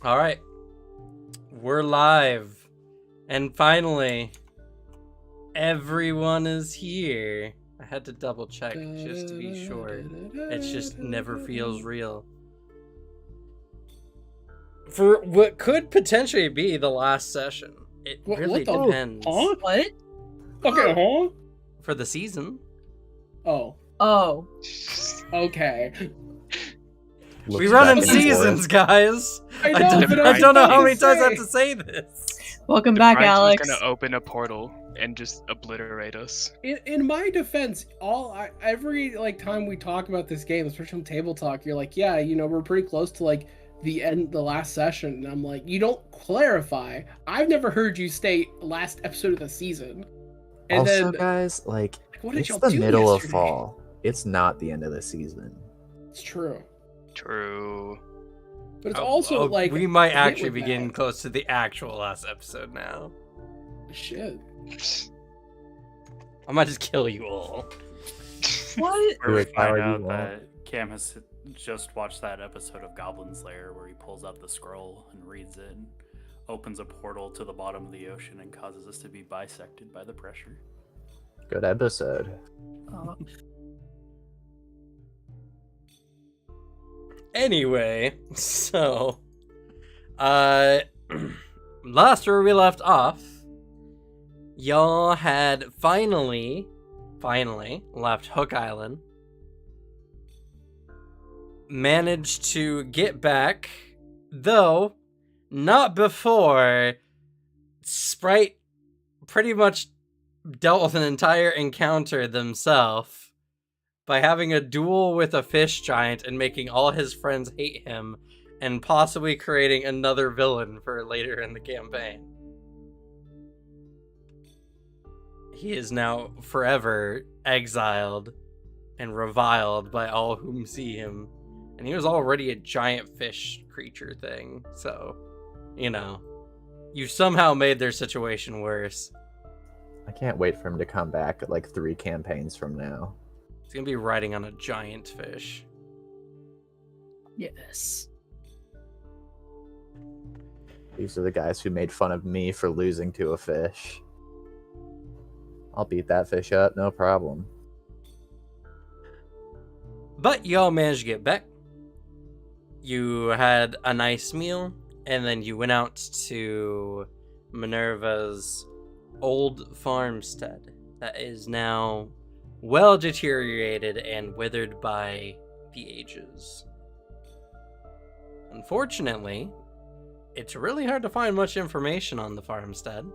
All right. We're live. And finally, everyone is here. I had to double check just to be sure. It just never feels real. For what could potentially be the last session. It really depends. Huh? What? Okay, huh? For the season. Oh. Okay. We run in seasons, guys. I don't know how many times I have to say this. Welcome back, Alex. Gonna open a portal and just obliterate us. In my defense, every time we talk about this game, especially on Table Talk, you're like, yeah, we're pretty close to the last session, and I'm like, you don't clarify. I've never heard you state last episode of the season. And also, then, guys, what did it's y'all the do middle yesterday? of fall. It's not the end of the season. It's true. True. But it's also we might hit actually with be getting that. close to the actual last episode now. Shit. I might just kill you all. What? Where we Do it however find you out want. that Cam has just watched that episode of Goblin's Lair where he pulls out the scroll and reads it and opens a portal to the bottom of the ocean and causes us to be bisected by the pressure. Good episode. Anyway, so last where we left off, y'all had finally left Hook Island, managed to get back, though not before Sprite pretty much dealt with an entire encounter themselves by having a duel with a fish giant and making all his friends hate him, and possibly creating another villain for later in the campaign. He is now forever exiled and reviled by all whom see him. And he was already a giant fish creature thing, so, you somehow made their situation worse. I can't wait for him to come back 3 campaigns from now. He's gonna be riding on a giant fish. Yes. These are the guys who made fun of me for losing to a fish. I'll beat that fish up, no problem. But y'all managed to get back. You had a nice meal, and then you went out to Minerva's old farmstead that is now well deteriorated and withered by the ages. Unfortunately, it's really hard to find much information on the farmstead.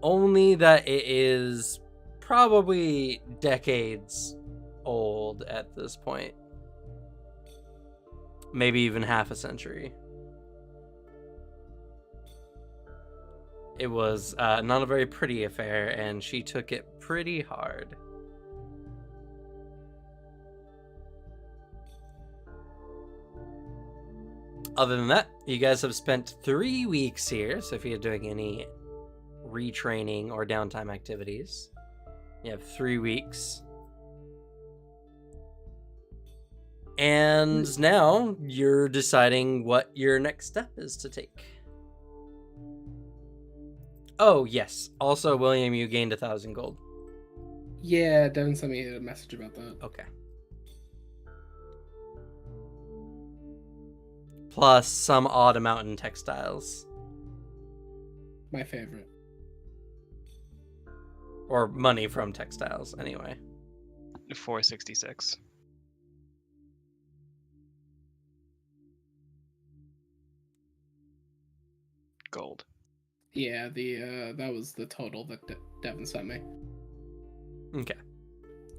Only that it is probably decades old at this point. Maybe even half a century. It was not a very pretty affair, and she took it pretty hard. Other than that, you guys have spent 3 weeks here, so if you're doing any retraining or downtime activities, you have 3 weeks. And now you're deciding what your next step is to take. Oh, yes. Also, William, you gained 1,000 gold. Yeah, Devin sent me a message about that. Okay. Plus some odd amount in textiles. My favorite. Or money from textiles, anyway. 466. Gold. Yeah, that was the total that Devin sent me. Okay.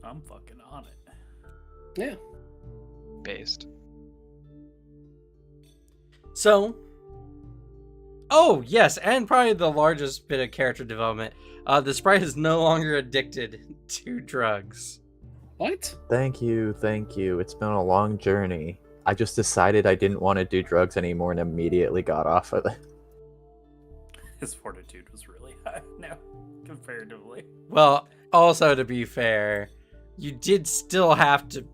I'm fucking on it. Yeah. Based. So, oh yes, and probably the largest bit of character development. The sprite is no longer addicted to drugs. What? Thank you. It's been a long journey. I just decided I didn't want to do drugs anymore and immediately got off of it. His fortitude was really high now, comparatively. Well, also to be fair, you did still have to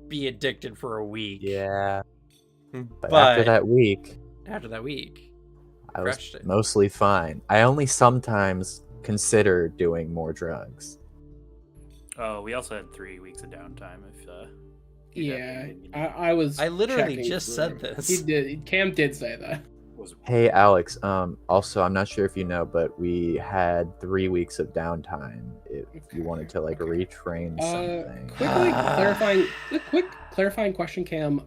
be addicted for a week. Yeah. But But after that week, after that week. I was Crushed it. mostly fine. I only sometimes consider doing more drugs. Oh, we also had 3 weeks of downtime. If you'd have Yeah, anything you need. I was. I literally checking just through. said this. He did. Cam did say that. Was Hey Alex, also I'm not sure if you know, but we had 3 weeks of downtime if you wanted to like Okay. retrain something. Quick clarifying question, Cam.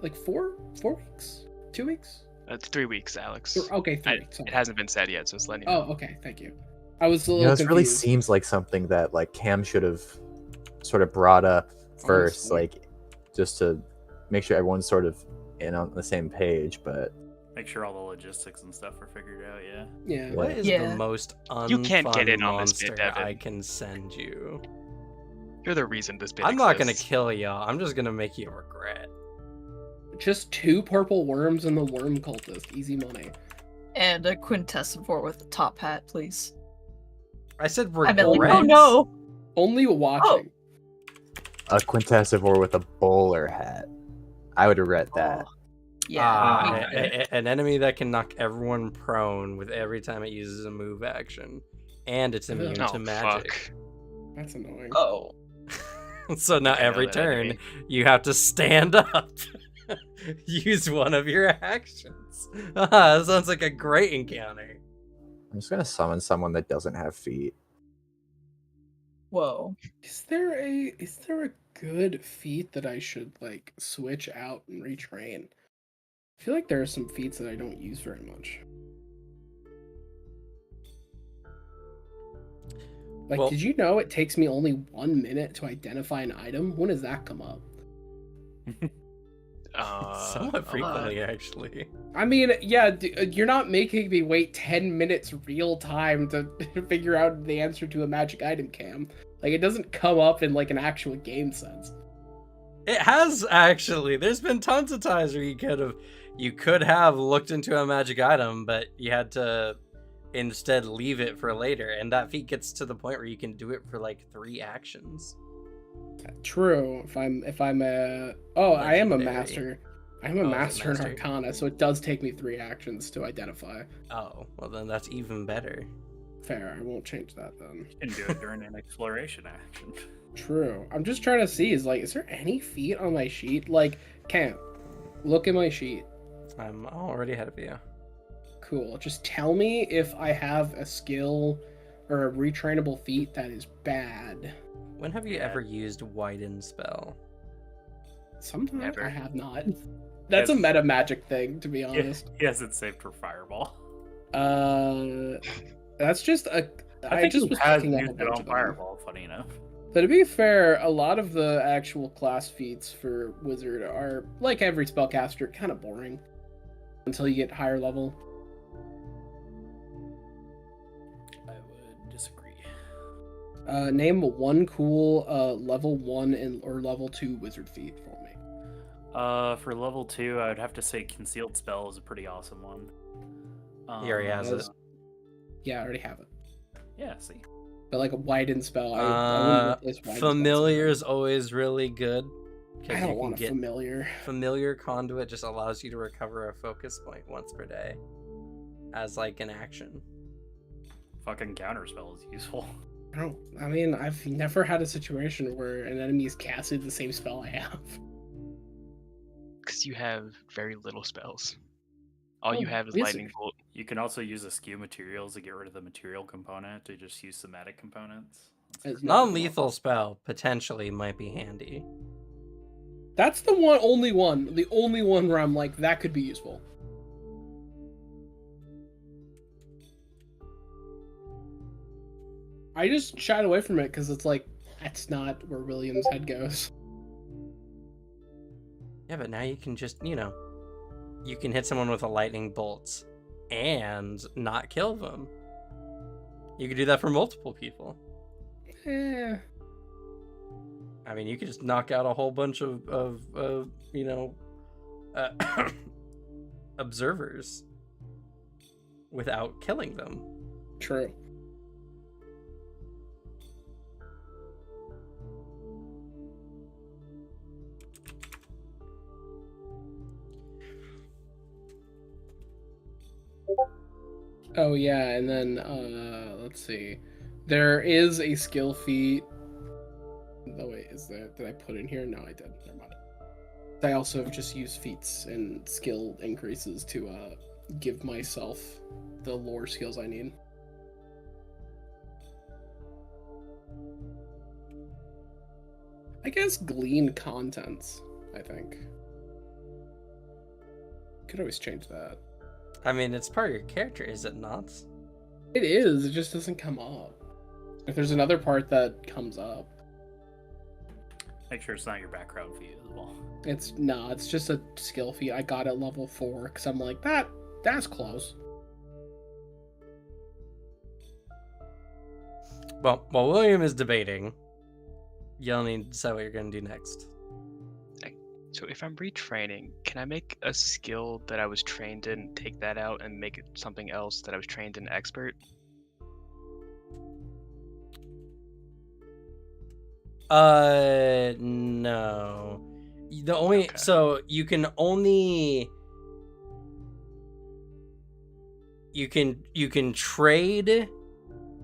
Like 4 weeks, 2 weeks. It's 3 weeks, Alex. Okay, 3 I- weeks. Sorry. It hasn't been said yet, so it's letting you Oh, know. okay. Thank you. I was a You little know, this really confused. seems like something that like Cam should have sort of brought up first, Honestly. like just to make sure everyone's sort of in on the same page. But make sure all the logistics and stuff are figured out. Yeah. Yeah. What is the Yeah. most unfun You can't get in on this monster bit, Devin. I can send you? You're the reason this bit I'm not gonna exists. kill y'all. I'm just gonna make you regret. Just 2 purple worms and the worm cultist. Easy money. And a quintessivore with a top hat, please. I said I regret. meant like, oh no! Only watching. a quintessivore with a bowler hat, I would regret that. Oh. Yeah. An enemy that can knock everyone prone with every time it uses a move action, and it's immune Oh, to magic. fuck. That's annoying. Oh. So now I know every that turn enemy. you have to stand up. Use one of your actions. That sounds like a great encounter. I'm just gonna summon someone that doesn't have feet. Whoa. Is there a good feat that I should like switch out and retrain? I feel like there are some feats that I don't use very much. Like, Well- did you know it takes me only 1 minute to identify an item? When does that come up? Somewhat frequently, actually. I mean, yeah, you're not making me wait 10 minutes real time to figure out the answer to a magic item, Cam. Like, it doesn't come up in like an actual game sense. It has actually. There's been tons of times where you could have looked into a magic item, but you had to instead leave it for later, and that feat gets to the point where you can do it for like 3 actions. True. If I'm a I am a Legendary. master. I'm a Oh, master in master. Arcana, so it does take me 3 actions to identify. Oh, well then that's even better. Fair. I won't change that then. You can do it during an exploration action. True. I'm just trying to see is there any feat on my sheet? Like, Cam, look at my sheet. I'm already ahead of you. Cool. Just tell me if I have a skill or a retrainable feat that is bad. When have you Yeah. ever used Widen spell? Sometimes Never. I have not. That's a Yes. meta magic thing, to be Yeah, honest. he has it saved for Fireball. That's just a. I think just he was has picking up a used it bunch on of them. Fireball, funny enough. But to be fair, a lot of the actual class feats for wizard are like every spellcaster, kind of boring until you get higher level. I would disagree. Name one cool level 1 or level 2 wizard feat for me. For level 2, I would have to say Concealed Spell is a pretty awesome one. He already has it. Yeah, I already have it. Yeah, see. But like a widen spell, I wouldn't replace widen spell. Familiar is always really good. 'cause I you don't can want a get familiar. Familiar Conduit just allows you to recover a focus point once per day as like an action. Fucking Counterspell is useful. I mean, I've never had a situation where an enemy's casted the same spell I have. Because you have very little spells. All you Oh, have is wizard. lightning bolt. You can also use Askew Materials to get rid of the material component to just use somatic components. It's not- Non-lethal spell potentially might be handy. That's the only one where I'm like, that could be useful. I just shied away from it because it's like, that's not where William's head goes. Yeah, but now you can just, you can hit someone with a lightning bolt and not kill them. You could do that for multiple people. Eh, I mean, you could just knock out a whole bunch of observers without killing them. true. Oh yeah, and then let's see. There is a skill feat. Oh wait, is there? Did I put in here? No, I didn't. Never mind. I also have just used feats and skill increases to give myself the lore skills I need. I guess glean contents, I think. Could always change that. I mean, it's part of your character, is it not? It is, it just doesn't come up. If there's another part that comes up. Make sure it's not your background feat as well. It's just a skill feat I got at level 4, because I'm like, that's close. Well, while William is debating, you'll need to decide what you're going to do next. So if I'm retraining, can I make a skill that I was trained in, take that out, and make it something else that I was trained in expert? No. The only Okay. so you can trade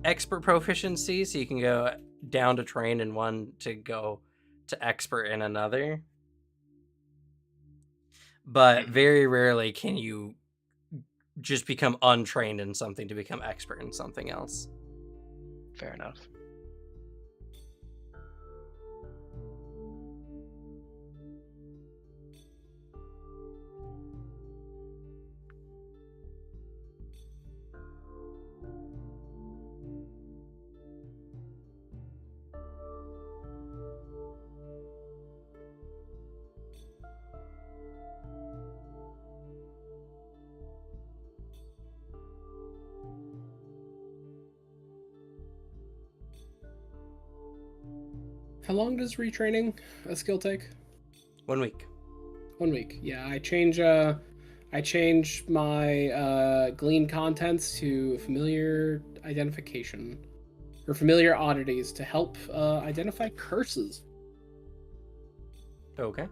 expert proficiency, so you can go down to train in one to go to expert in another. But very rarely can you just become untrained in something to become expert in something else. Fair enough. How long does retraining a skill take? 1 week. 1 week. Yeah, I change my glean contents to familiar identification or familiar oddities to help identify curses. Okay.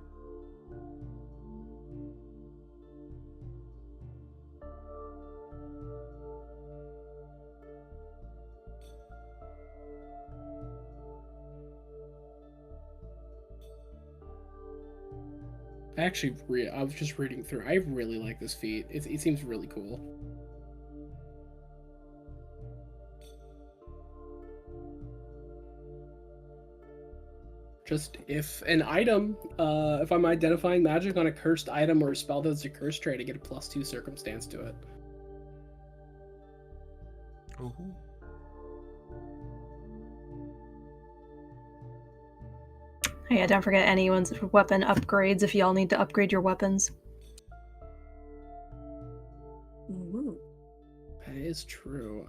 I was just reading through. I really like this feat. It seems really cool. Just if an item, if I'm identifying magic on a cursed item or a spell that's a curse trait, I get a +2 circumstance to it. Ooh. Oh, yeah, don't forget anyone's weapon upgrades if y'all need to upgrade your weapons. Ooh. That is true.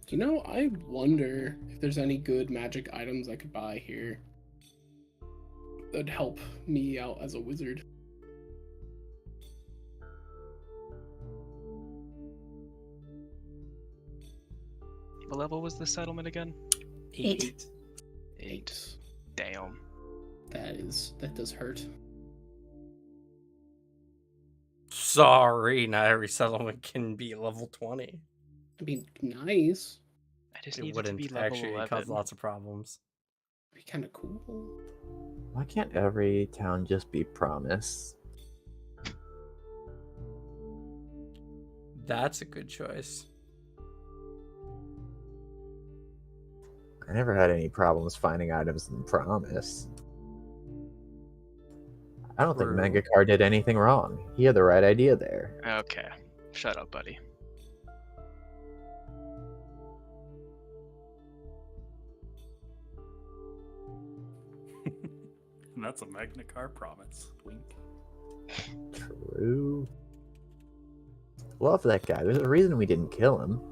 You know, I wonder if there's any good magic items I could buy here that'd help me out as a wizard. What level was the settlement again? 8. 8. Damn. That does hurt. Sorry, not every settlement can be level 20. I mean, nice. I just It need it to be wouldn't level actually 11. cause lots of problems. Be kind of cool. Why can't every town just be Promise? That's a good choice. I never had any problems finding items in Promise. I don't think True. Mangakar did anything wrong. He had the right idea there. Okay. Shut up, buddy. And that's a Magna Car promise. Wink. True. Love that guy. There's a reason we didn't kill him.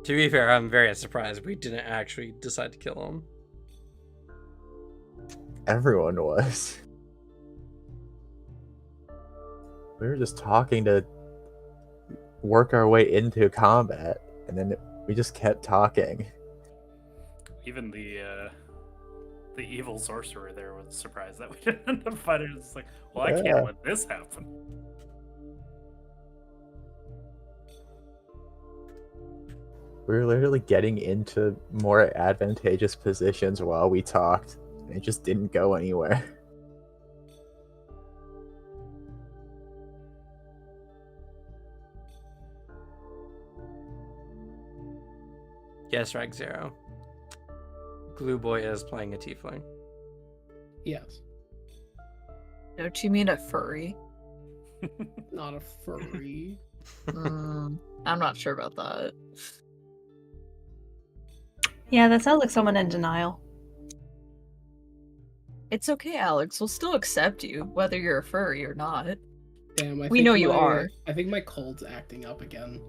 To be fair, I'm very surprised we didn't actually decide to kill him. Everyone was. We were just talking to work our way into combat, and then we just kept talking. Even the evil sorcerer there was surprised that we didn't end up fighting. It's like, well, I Yeah. can't let this happen. We were literally getting into more advantageous positions while we talked. And it just didn't go anywhere. Yes, Rag Zero. Glue Boy is playing a tiefling. Yes. Don't you mean a furry? Not a furry. I'm not sure about that. Yeah, that sounds like someone in denial. It's okay, Alex. We'll still accept you, whether you're a furry or not. Damn, We know you are. I think my cold's acting up again.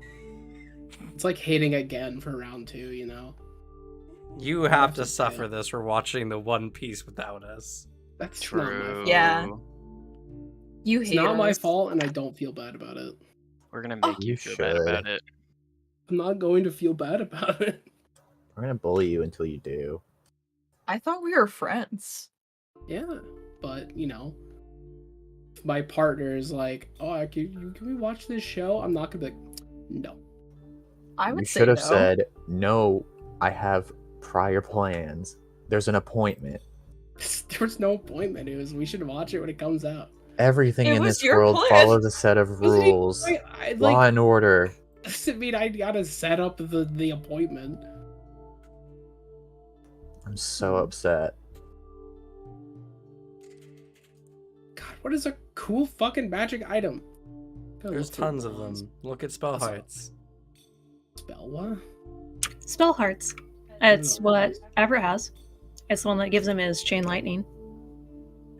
It's like hitting again for round 2, you know? You have to That's suffer okay. this for watching the One Piece without us. That's not my True. fault. Yeah. You It's hate not my us. fault, and I don't feel bad about it. We're gonna make you You feel bad should. about it. I'm not going to feel bad about it. We're gonna bully you until you do. I thought we were friends. Yeah, but, you know, if my partner is like, oh, can we watch this show? I'm not gonna be like, no. I You would say should have no. said, no, I have prior plans. There's an appointment. There's no appointment. We should watch it when it comes out. Everything It in was this your world plan. follows a set of Doesn't even- rules. I Law like, and order. doesn't mean I gotta set up the appointment. I'm so upset. God, what is a cool fucking magic item? Gotta There's look for tons of wands. them. Look at Spell Awesome. Hearts. Spell what? Spell Hearts. It's what Everett has. It's the one that gives him his Chain Lightning.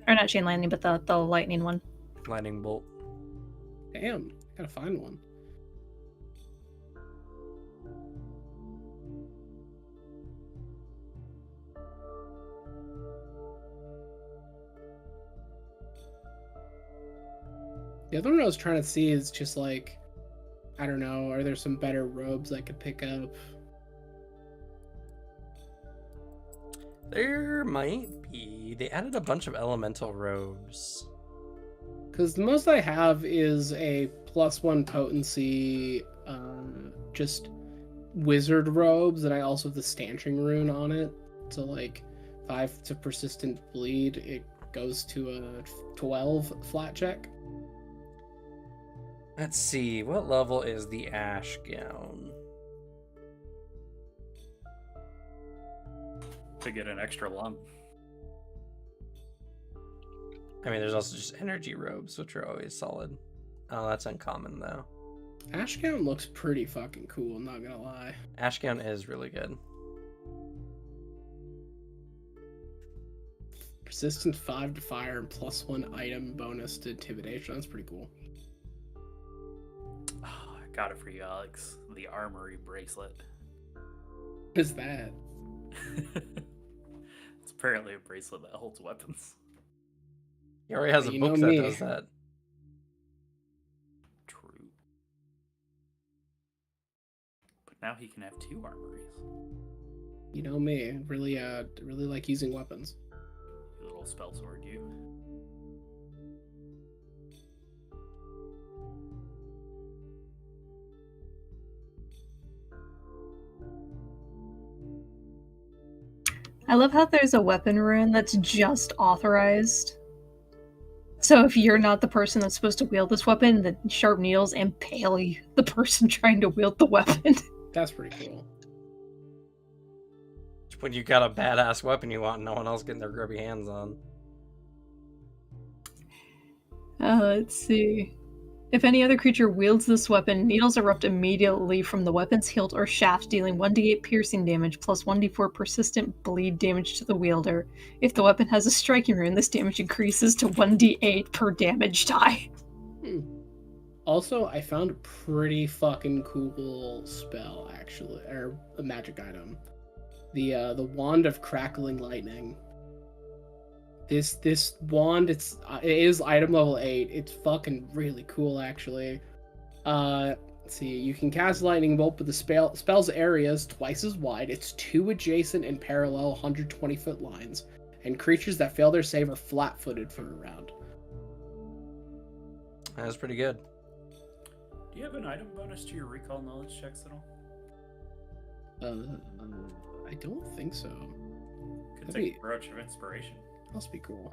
Or not Chain Lightning, but the lightning one. Lightning Bolt. Damn, gotta find one. The other one I was trying to see is just like, I don't know, are there some better robes I could pick up? There might be. They added a bunch of elemental robes. Because the most I have is a +1 potency, just wizard robes, and I also have the stanching rune on it. So like 5 to persistent bleed, it goes to a 12 flat check. Let's see, what level is the Ash Gown? To get an extra lung. I mean, there's also just energy robes, which are always solid. Oh, that's uncommon, though. Ashgown looks pretty fucking cool, I'm not gonna lie. Ash Gown is really good. Persistent 5 to fire and +1 item bonus to intimidation. That's pretty cool. Oh, I got it for you, Alex. The armory bracelet. What is that? It's apparently a bracelet that holds weapons. He already has a You book know that me. does that. True. But now he can have 2 armories. You know me, really like using weapons. You little spell sword, you. I love how there's a weapon rune that's just authorized. So if you're not the person that's supposed to wield this weapon, the sharp needles impale you, the person trying to wield the weapon. That's pretty cool. When you got a badass weapon you want no one else getting their grubby hands on. Let's see. If any other creature wields this weapon, needles erupt immediately from the weapon's hilt or shaft, dealing 1d8 piercing damage plus 1d4 persistent bleed damage to the wielder. If the weapon has a striking rune, this damage increases to 1d8 per damage die. Also, I found a pretty fucking cool spell, actually, or a magic item. The Wand of Crackling Lightning. This wand, it is item level 8. It's fucking really cool, actually. Let's see. You can cast lightning bolt, but the spell's area is twice as wide. It's 2 adjacent and parallel 120-foot lines, and creatures that fail their save are flat-footed for a round. That's pretty good. Do you have an item bonus to your recall knowledge checks at all? I don't think so. Could That'd take be- Brooch of Inspiration. Must be cool.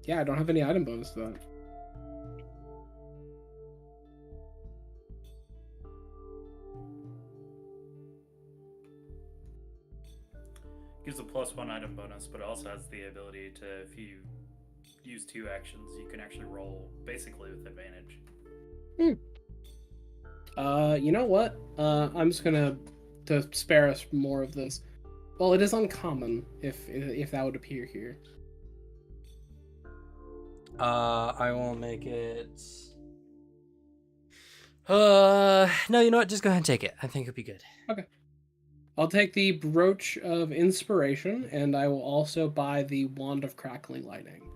Yeah, I don't have any item bonus to that. Gives a +1 item bonus, but it also has the ability to, if you use 2 actions, you can actually roll basically with advantage. You know what? I'm just gonna to spare us more of this. Well, it is uncommon if that would appear here. I will make it. No, you know what? Just go ahead and take it. I think it'll be good. I'll take the Brooch of Inspiration, and I will also buy the Wand of Crackling Lightning.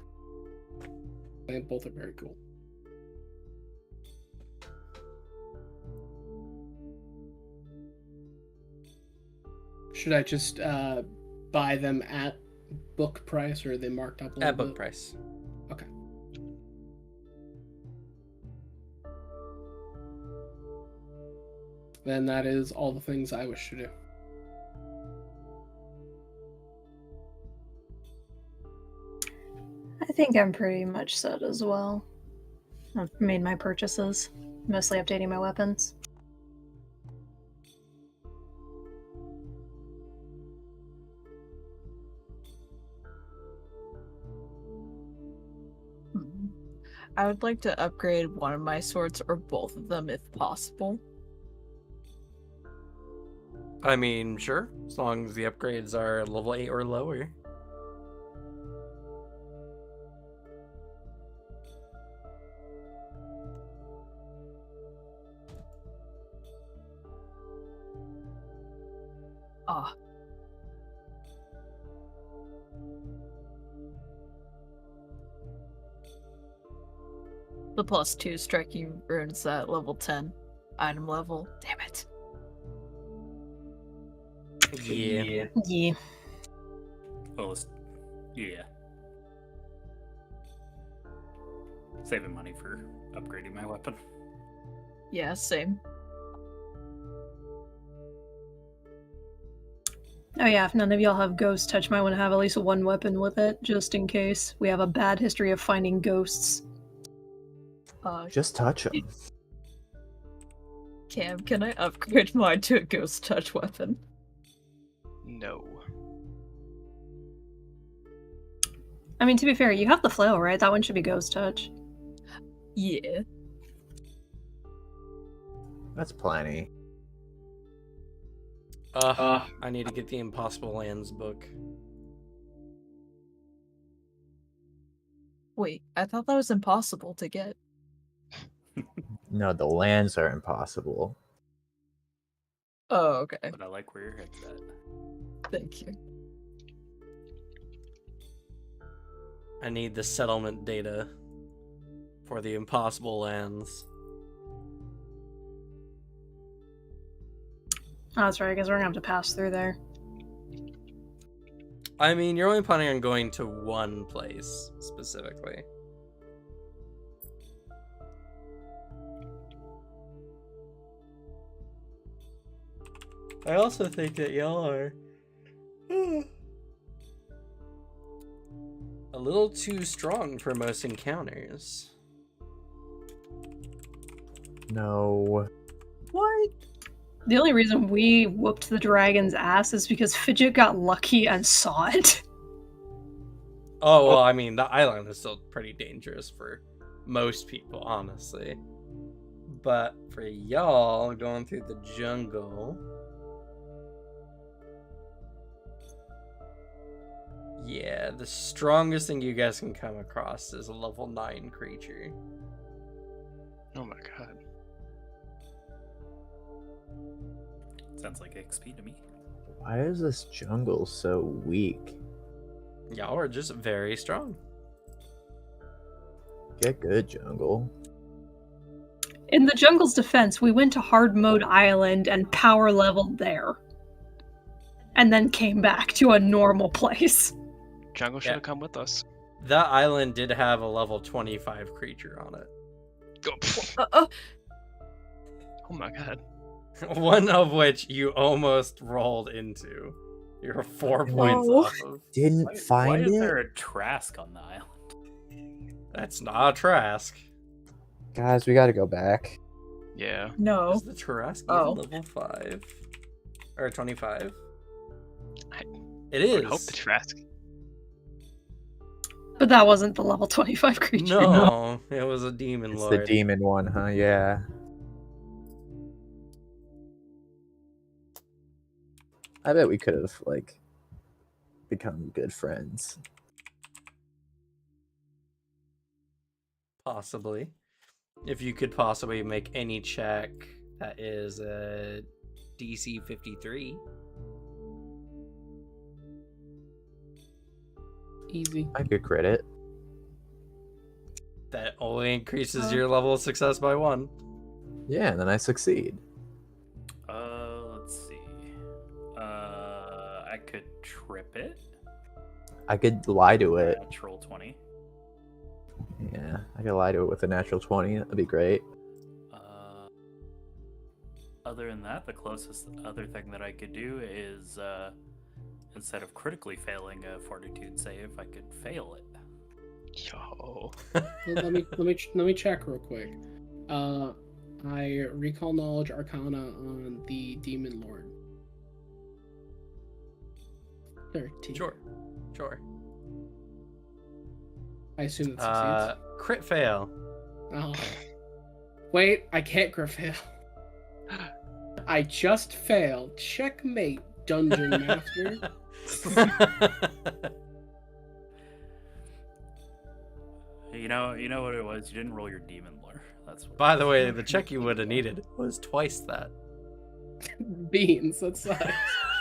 I think both are very cool. Should I just buy them at book price, or are they marked up a little At book bit? price. Okay. Then that is all the things I wish to do. I think I'm pretty much set as well. I've made my purchases, mostly updating my weapons. I would like to upgrade one of my swords or both of them if possible. I mean, sure. As long as the upgrades are level 8 or lower. Ah. The +2 striking runes at level 10. Item level. Damn it. Yeah. Yeah. Well, yeah. Saving money for upgrading my weapon. Yeah, same. Oh yeah, if none of y'all have ghost touch, might want to have at least one weapon with it, just in case. We have a bad history of finding ghosts. Just touch them. Cam, can I upgrade mine to a ghost touch weapon? No. I mean, to be fair, you have the flail, right? That one should be ghost touch. Yeah. That's plenty. I need to get the Impossible Lands book. Wait, I thought that was impossible to get. No, the lands are impossible. Oh, okay. But I like where your head's at. Thank you. I need the settlement data for the Impossible Lands. Oh, that's right, I guess we're gonna have to pass through there. I mean, you're only planning on going to one place specifically. I also think that y'all are a little too strong for most encounters. No. What? The only reason we whooped the dragon's ass is because Fidget got lucky and saw it. Oh, well, I mean, the island is still pretty dangerous for most people, honestly. But for y'all going through the jungle... Yeah, the strongest thing you guys can come across is a level 9 creature. Oh my god. Sounds like XP to me. Why is this jungle so weak? Y'all are just very strong. Get good, jungle. In the jungle's defense, we went to hard mode island and power leveled there. And then came back to a normal place. Jungle should have come with us. That island did have a level 25 creature on it. Go. Oh my god. One of which you almost rolled into. You're 4 points Oh. off of. Didn't Why find is it. there a Trask on the island? That's not a Trask. Guys, we gotta go back. Yeah. No. Is the Trask Oh. even level 5? Or 25? I It is. would hope the Trask. But that wasn't the level 25 creature. No, it was a demon It's lord. the demon one, huh? Yeah. I bet we could have like become good friends. Possibly. If you could possibly make any check that is a DC 53. Easy. I could crit it. That only increases your level of success by 1. Yeah, and then I succeed. Let's see. I could trip it. I could lie to it. Natural 20. Yeah, I could lie to it with a natural 20. That'd be great. Other than that, the closest other thing that I could do is instead of critically failing a fortitude save, I could fail it. Yo. let me check real quick. I recall knowledge arcana on the demon lord. 13. Sure. I assume that succeeds. Crit fail. Oh. Wait, I can't crit fail. I just failed. Checkmate, dungeon master. You know what it was? You didn't roll your demon lore. That's what. By the way, the check you would have needed was twice that. Beans, that sucks.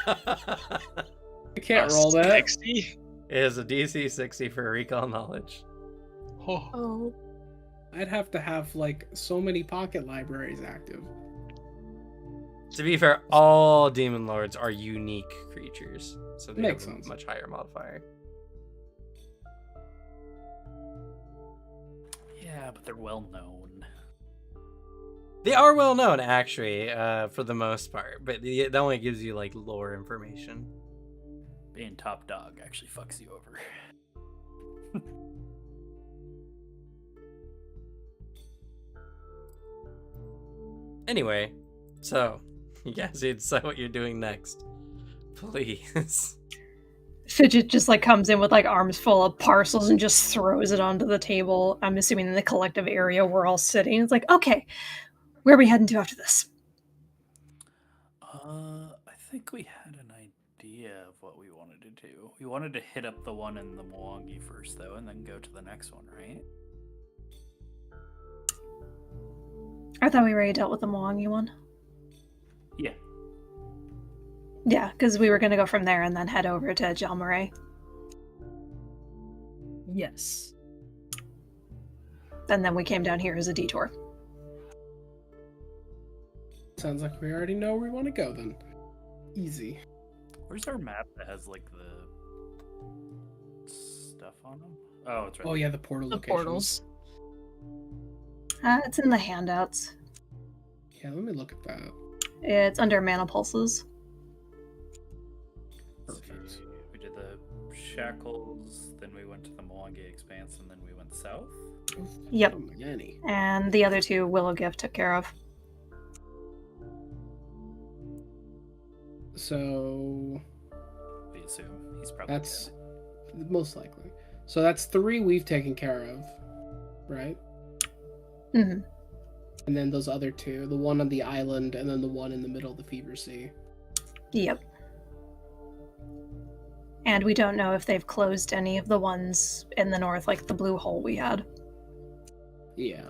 I can't A roll that. 60? It is a DC 60 for recall knowledge. Oh. Oh. I'd have to have like so many pocket libraries active. To be fair, all demon lords are unique creatures, so they Makes have sense. a much higher modifier. Yeah, but they're well known. They are well known, actually, for the most part, but that only gives you like lore information. Being top dog actually fucks you over. Anyway, so you guys need to decide what you're doing next, please. Fidget just like comes in with like arms full of parcels and just throws it onto the table. I'm assuming in the collective area we're all sitting. It's like, okay, where are we heading to after this? I think we had an idea of what we wanted to do. We wanted to hit up the one in the Mwangi first, though, and then go to the next one, right? I thought we already dealt with the Mwangi one. Yeah. Yeah, because we were going to go from there and then head over to Jalmaray. Yes. And then we came down here as a detour. Sounds like we already know where we want to go then. Easy. Where's our map that has like the stuff on them? Oh, it's right. Oh yeah, the portal The locations. portals. It's in the handouts. Yeah, let me look at that. It's under mana pulses. Let's Perfect. see. We did the shackles, then we went to the Mwangi Expanse, and then we went south. Yep. Oh, Manny. And the other two Willow Gift took care of. So We assume he's probably that's dead. most likely. So that's 3 we've taken care of, right? hmm And then those other 2, the one on the island and then the one in the middle of the Fever Sea. Yep. And we don't know if they've closed any of the ones in the north, like the blue hole we had. Yeah.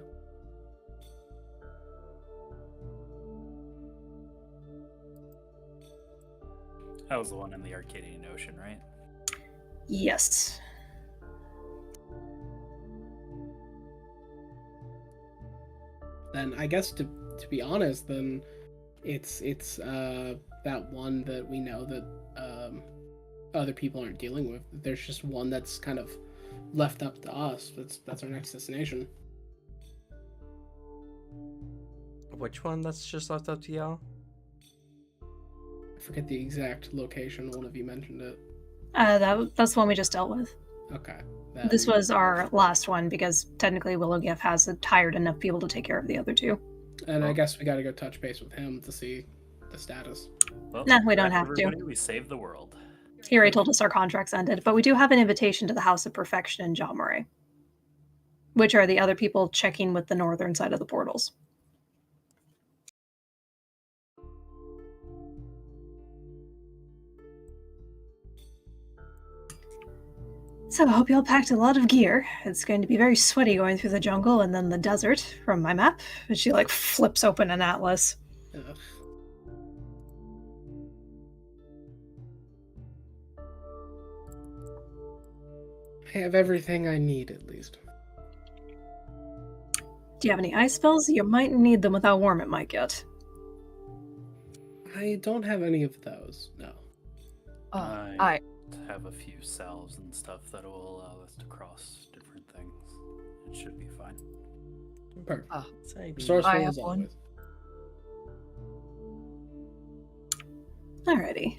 That was the one in the Arcadian Ocean, right? Yes. then I guess to be honest, then it's that one that we know that other people aren't dealing with. There's just one that's kind of left up to us. That's our next destination. Which one that's just left up to y'all? I forget the exact location. One of you mentioned it. That's the one we just dealt with. Okay. This was our last one because technically Willowgift has hired enough people to take care of the other two. And I guess we got to go touch base with him to see the status. Well, Nah, we don't back, have to. everybody, we saved the world. He already told us our contract's ended, but we do have an invitation to the House of Perfection in Jalmare, which are the other people checking with the northern side of the portals. So I hope you all packed a lot of gear. It's going to be very sweaty going through the jungle and then the desert from my map. And she like flips open an atlas. Ugh. I have everything I need, at least. Do you have any ice spells? You might need them with how warm it might get. I don't have any of those, no. I have a few salves and stuff that will allow us to cross different things. It should be fine. Perfect. Say, Resourceful I have as one. always. Alrighty.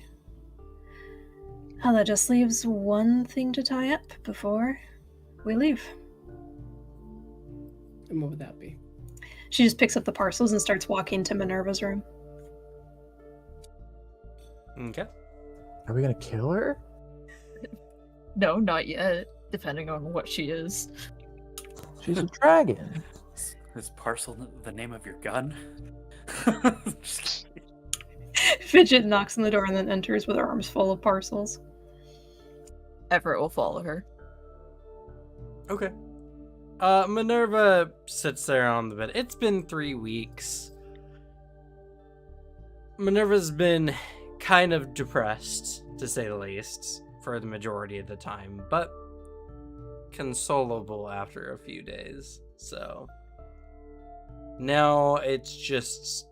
Well, that just leaves one thing to tie up before we leave. And what would that be? She just picks up the parcels and starts walking to Minerva's room. Okay. Are we gonna kill her? no, not yet. Depending on what she is. She's a dragon. Is parcel the name of your gun? Just kidding. Fidget knocks on the door and then enters with her arms full of parcels. Everett will follow her. Okay. Minerva sits there on the bed. It's been 3 weeks. Minerva's been kind of depressed, to say the least, for the majority of the time, but consolable after a few days. So now it's just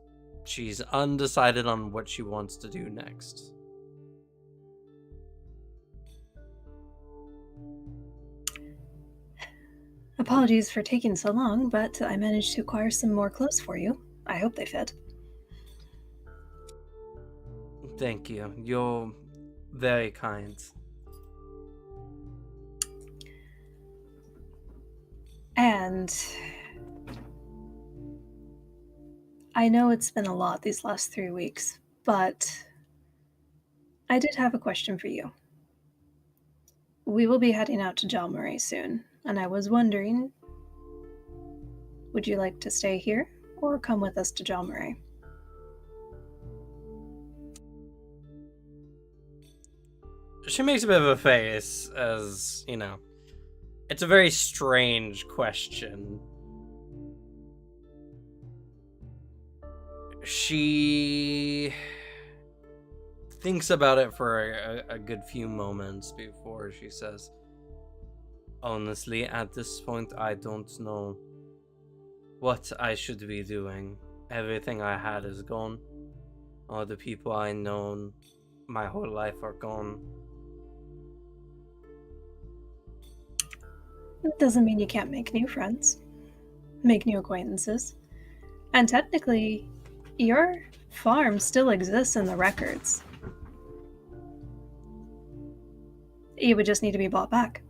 she's undecided on what she wants to do next. Apologies for taking so long, but I managed to acquire some more clothes for you. I hope they fit. Thank you. You're very kind. And I know it's been a lot these last 3 weeks, but I did have a question for you. We will be heading out to Jalmare soon, and I was wondering, would you like to stay here or come with us to Jalmare? She makes a bit of a face as, it's a very strange question. She thinks about it for a good few moments before she says, honestly, at this point, I don't know what I should be doing. Everything I had is gone. All the people I known my whole life are gone. It doesn't mean you can't make new friends, make new acquaintances. And technically, your farm still exists in the records. It would just need to be bought back.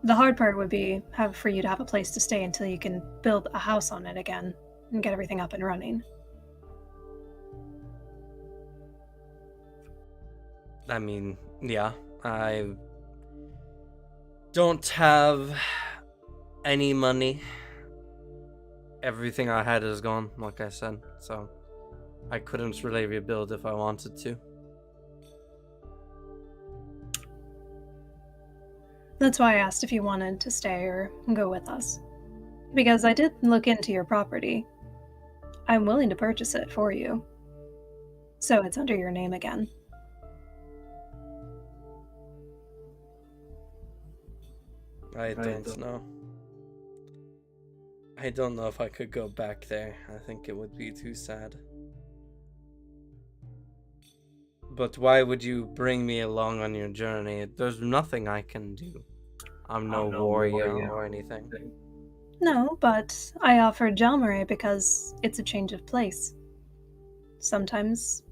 The hard part would be for you to have a place to stay until you can build a house on it again and get everything up and running. I mean, yeah, I don't have any money. Everything I had is gone, like I said, so I couldn't really rebuild if I wanted to. That's why I asked if you wanted to stay or go with us. Because I did look into your property. I'm willing to purchase it for you. So it's under your name again. I don't know. I don't know if I could go back there. I think it would be too sad. But why would you bring me along on your journey? There's nothing I can do. I'm no warrior or anything. No, but I offered Jalmaray because it's a change of place. Sometimes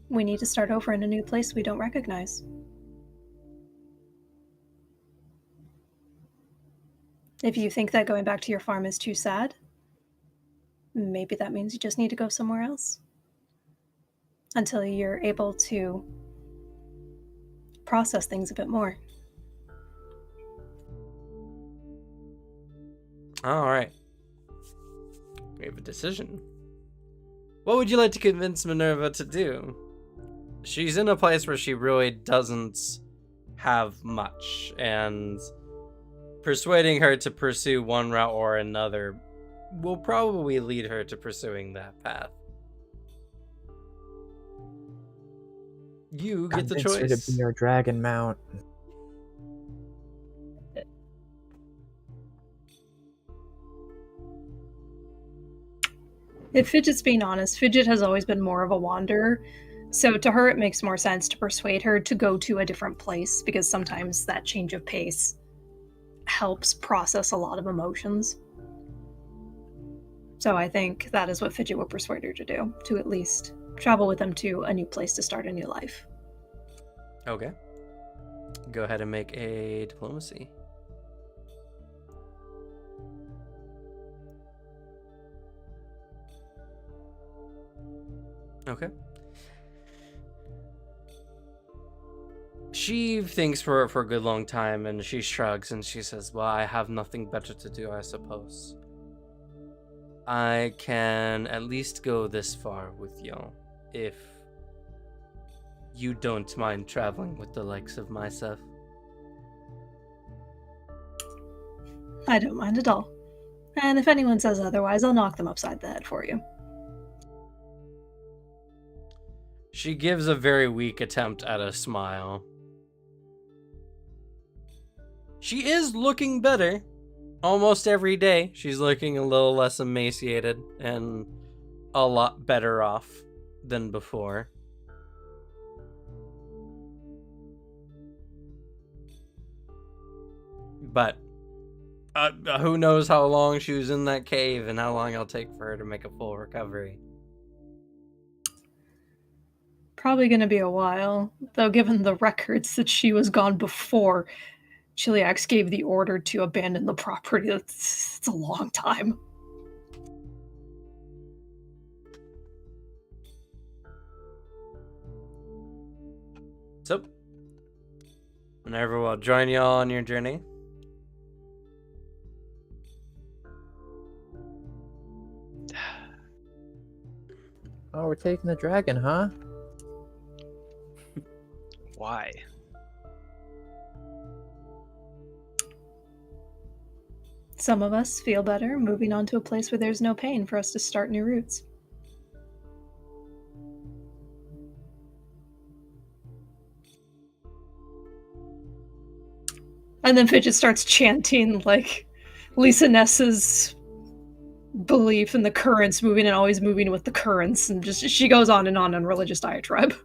we need to start over in a new place we don't recognize. If you think that going back to your farm is too sad, maybe that means you just need to go somewhere else. Until you're able to process things a bit more. Alright. We have a decision. What would you like to convince Minerva to do? She's in a place where she really doesn't have much, and persuading her to pursue one route or another will probably lead her to pursuing that path. You get the Convince her choice. to be your dragon mount. If Fidget's being honest, Fidget has always been more of a wanderer, so to her it makes more sense to persuade her to go to a different place, because sometimes that change of pace helps process a lot of emotions. So I think that is what Fidget would persuade her to do, to at least travel with them to a new place to start a new life. Okay. Go ahead and make a diplomacy. Okay. She thinks for a good long time, and she shrugs and she says, well, I have nothing better to do, I suppose. I can at least go this far with you, if you don't mind traveling with the likes of myself. I don't mind at all. And if anyone says otherwise, I'll knock them upside the head for you. She gives a very weak attempt at a smile. She is looking better. Almost every day, she's looking a little less emaciated and a lot better off than before. But who knows how long she was in that cave and how long it'll take for her to make a full recovery. Probably going to be a while, though given the records that she was gone before Chiliax gave the order to abandon the property. It's a long time. So, Minerva will join you all on your journey. Oh, we're taking the dragon, huh? Why? Some of us feel better moving on to a place where there's no pain for us to start new routes. And then Fidget starts chanting like Lisa Ness's belief in the currents moving and always moving with the currents, and just she goes on in religious diatribe.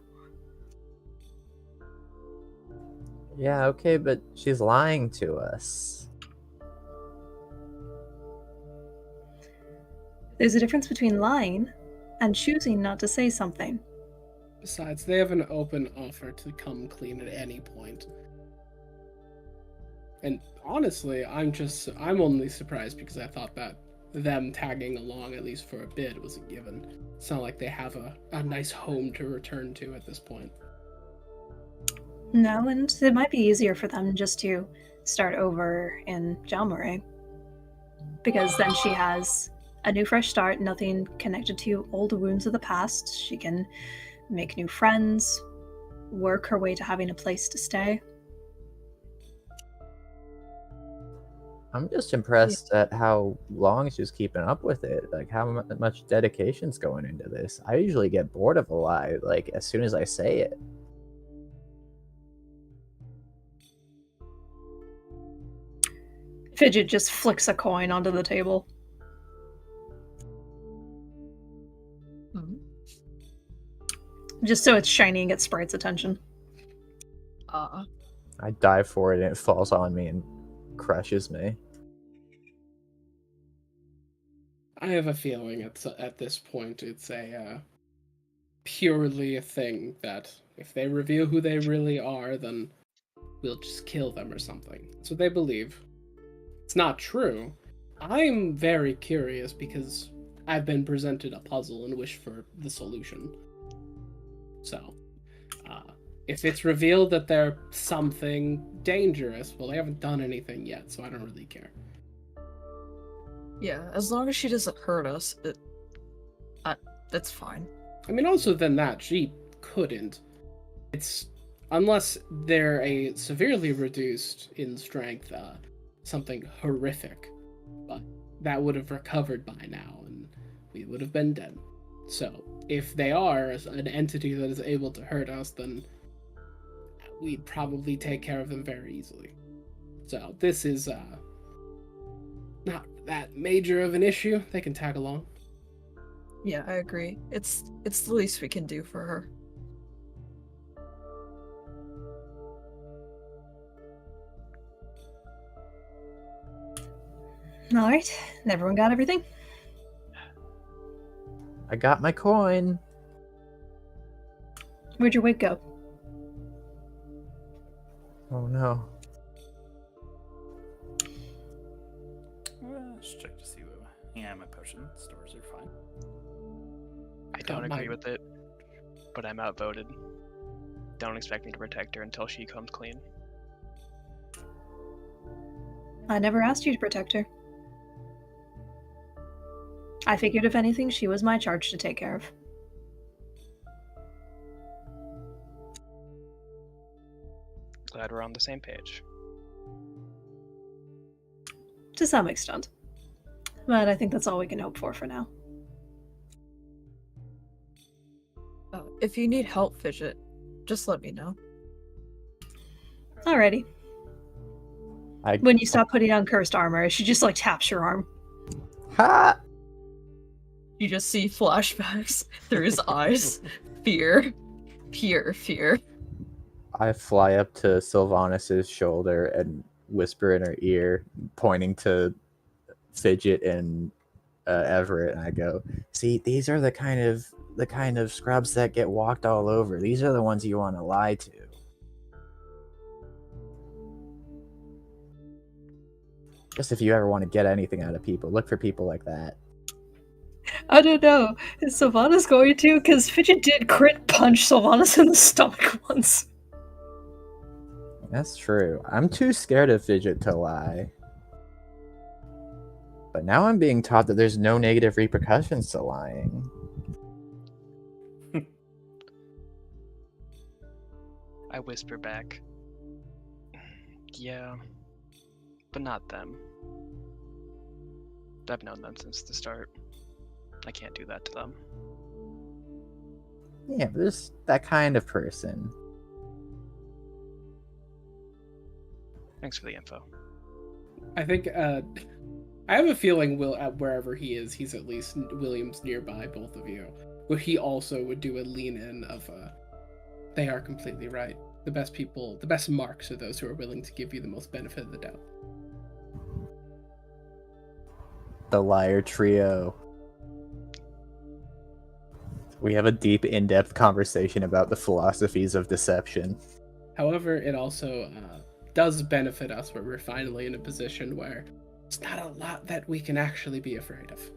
Yeah, okay, but she's lying to us. There's a difference between lying and choosing not to say something. Besides, they have an open offer to come clean at any point. And honestly, I'm only surprised because I thought that them tagging along, at least for a bit, was a given. It's not like they have a nice home to return to at this point. No, and it might be easier for them just to start over in Jalmaray. Because then she has a new fresh start, nothing connected to old wounds of the past. She can make new friends, work her way to having a place to stay. I'm just impressed at how long she's keeping up with it. Like, how much dedication's going into this. I usually get bored of a lie, like, as soon as I say it. Fidget just flicks a coin onto the table. Just so it's shiny and gets Sprite's attention. I dive for it and it falls on me and crushes me. I have a feeling at this point it's purely a thing that if they reveal who they really are, then we'll just kill them or something. That's what they believe. It's not true. I'm very curious because I've been presented a puzzle and wish for the solution. So, if it's revealed that they're something dangerous, well, they haven't done anything yet, so I don't really care. Yeah, as long as she doesn't hurt us, that's fine. I mean, also than that, she couldn't. It's unless they're a severely reduced in strength, something horrific, but that would have recovered by now, and we would have been dead. So, if they are an entity that is able to hurt us, then we'd probably take care of them very easily. So, this is not that major of an issue. They can tag along. Yeah, I agree. It's the least we can do for her. Alright, everyone got everything? I got my coin. Where'd your wig go? Oh no. Let's check to see what. Yeah, my potion stores are fine. I don't agree with it, but I'm outvoted. Don't expect me to protect her until she comes clean. I never asked you to protect her. I figured if anything, she was my charge to take care of. Glad we're on the same page. To some extent. But I think that's all we can hope for now. If you need help, Fidget, just let me know. Alrighty. When you stop putting on cursed armor, she just like taps your arm. Ha! You just see flashbacks through his eyes. Fear. Pure fear. I fly up to Sylvanas' shoulder and whisper in her ear, pointing to Fidget and Everett, and I go, "See, these are the kind of scrubs that get walked all over. These are the ones you want to lie to." Just if you ever want to get anything out of people, look for people like that. I don't know. Is Sylvanas going to? Because Fidget did crit punch Sylvanas in the stomach once. That's true. I'm too scared of Fidget to lie. But now I'm being taught that there's no negative repercussions to lying. I whisper back. Yeah, but not them. I've known them since the start. I can't do that to them. Yeah, but there's that kind of person. Thanks for the info. I think I have a feeling wherever he is, he's at least William's nearby, both of you. But he also would do a lean in of they are completely right. The best people, the best marks are those who are willing to give you the most benefit of the doubt. The liar trio. We have a deep, in-depth conversation about the philosophies of deception. However, it also does benefit us where we're finally in a position where there's not a lot that we can actually be afraid of.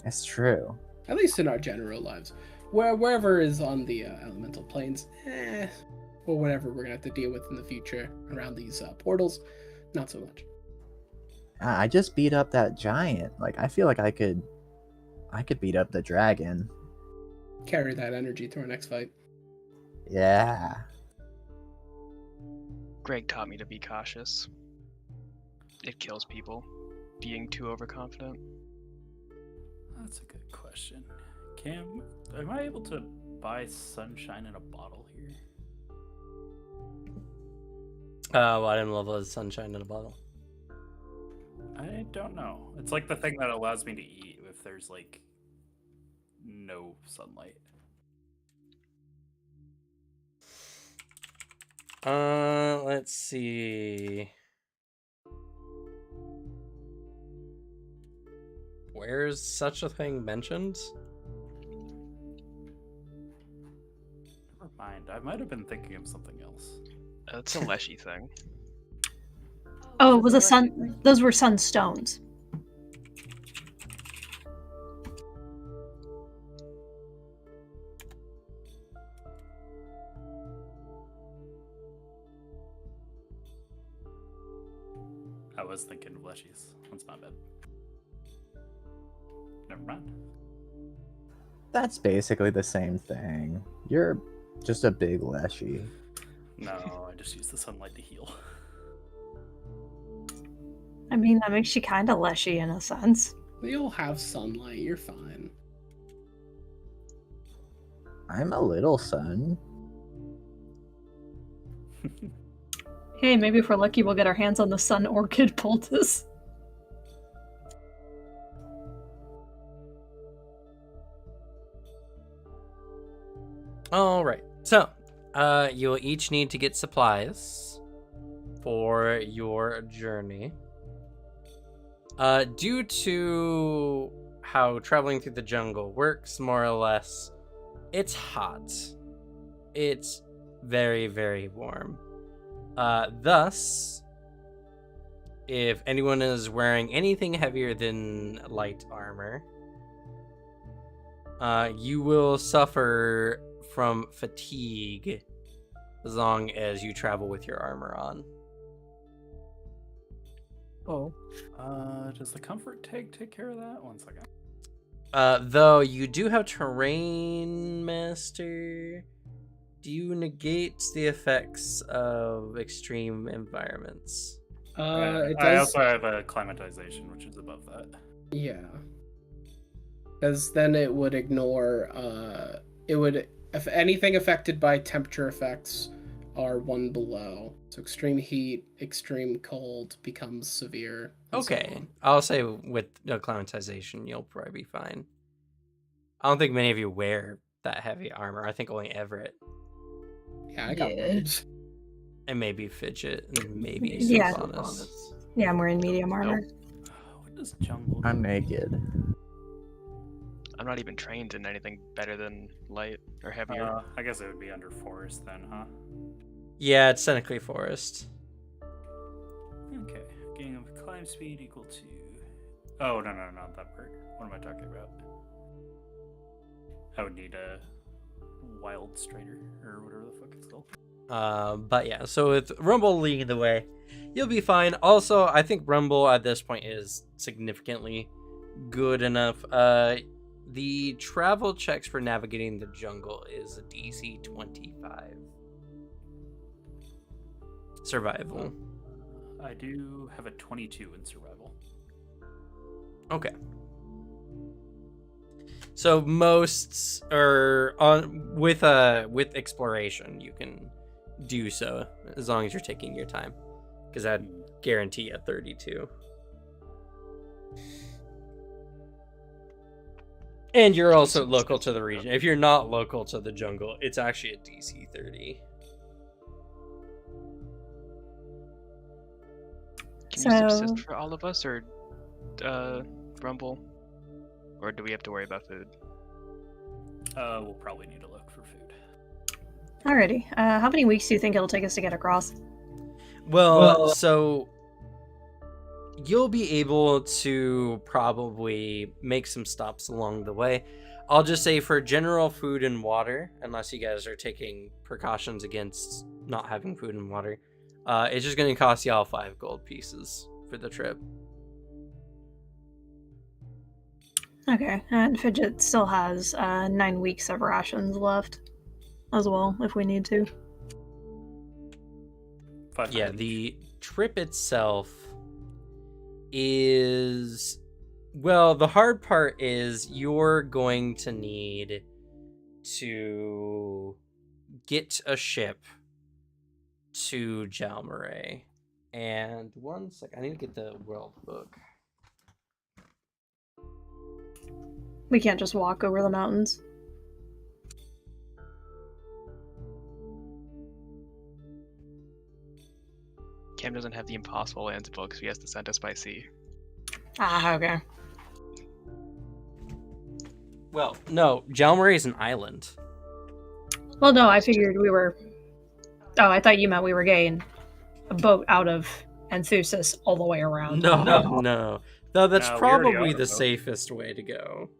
That's true. At least in our general lives. Wherever is on the elemental planes, or whatever we're going to have to deal with in the future around these portals, not so much. I just beat up that giant. Like, I feel like I could beat up the dragon. Carry that energy to our next fight. Yeah. Greg taught me to be cautious. It kills people, being too overconfident. That's a good question. Cam, am I able to buy sunshine in a bottle here? What item level is sunshine in a bottle? I don't know. It's like the thing that allows me to eat if there's like no sunlight. Let's see. Where's such a thing mentioned? Never mind. I might have been thinking of something else. It's a Leshy thing. Oh, it was a sun. Those were sunstones. I was thinking of Leshies. That's my bad. Never mind. That's basically the same thing. You're just a big leshy. No, I just use the sunlight to heal. I mean, that makes you kind of leshy in a sense. They all have sunlight. You're fine. I'm a little sun. Hey, maybe if we're lucky, we'll get our hands on the sun orchid poultice. All right. So, you'll each need to get supplies for your journey. Due to how traveling through the jungle works, more or less, it's hot. It's very, very warm. Thus, if anyone is wearing anything heavier than light armor, you will suffer from fatigue as long as you travel with your armor on. Oh. Does the comfort take care of that? 1 second. Though you do have terrain master, do you negate the effects of extreme environments? It I does. also have a climatization, which is above that. Yeah. Because then it would ignore. It would, if anything affected by temperature effects are one below. So extreme heat, extreme cold becomes severe. and so Okay, on. I'll say with acclimatization, you'll probably be fine. I don't think many of you wear that heavy armor. I think only Everett Yeah, I got Yeah. words. and maybe Fidget and maybe Yeah. Sylvanas. Yeah, I'm wearing medium armor. What does jungle? I'm naked. I'm not even trained in anything better than light or heavier. I guess it would be under forest then, huh? Yeah, it's technically forest. Okay. Gain of climb speed equal to. Oh no, not that part. What am I talking about? I would need a wild strider or whatever the fuck it's called. But yeah, so with Rumble leading the way, you'll be fine. Also, I think Rumble at this point is significantly good enough. The travel checks for navigating the jungle is a DC 25. Survival. I do have a 22 in survival. Okay. So most or on with exploration, you can do so as long as you're taking your time, because I'd guarantee a 32. And you're also local to the region. If you're not local to the jungle, it's actually a DC 30. Can you So- subsist for all of us, or Rumble? Or do we have to worry about food? We'll probably need to look for food. Alrighty. How many weeks do you think it'll take us to get across? Well, so you'll be able to probably make some stops along the way. I'll just say for general food and water, unless you guys are taking precautions against not having food and water, it's just going to cost y'all 5 gold pieces for the trip. Okay, and Fidget still has 9 weeks of rations left as well, if we need to. 500 Yeah, each. the trip itself is, well, the hard part is you're going to need to get a ship to Jalmaray. And 1 sec, I need to get the world book. We can't just walk over the mountains. Cam doesn't have the Impossible Lands book, so he has to send us by sea. Ah, okay. Well, no, Jalmaray is an island. Well, no, I figured we were. Oh, I thought you meant we were getting a boat out of Enthusis all the way around. No. Though that's No, we already probably own a the boat. safest way to go.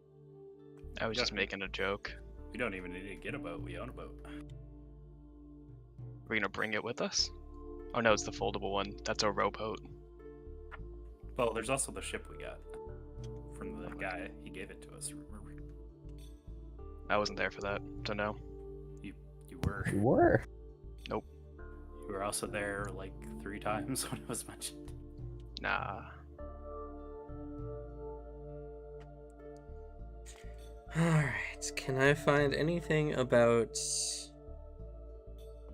I was just making a joke. We don't even need to get a boat. We own a boat. We're gonna bring it with us? Oh no, it's the foldable one. That's a rowboat. Well, there's also the ship we got from the guy. He gave it to us. Remember? I wasn't there for that, so no. You were. You were. You were also there like 3 times when it was mentioned. Nah. Alright, can I find anything about...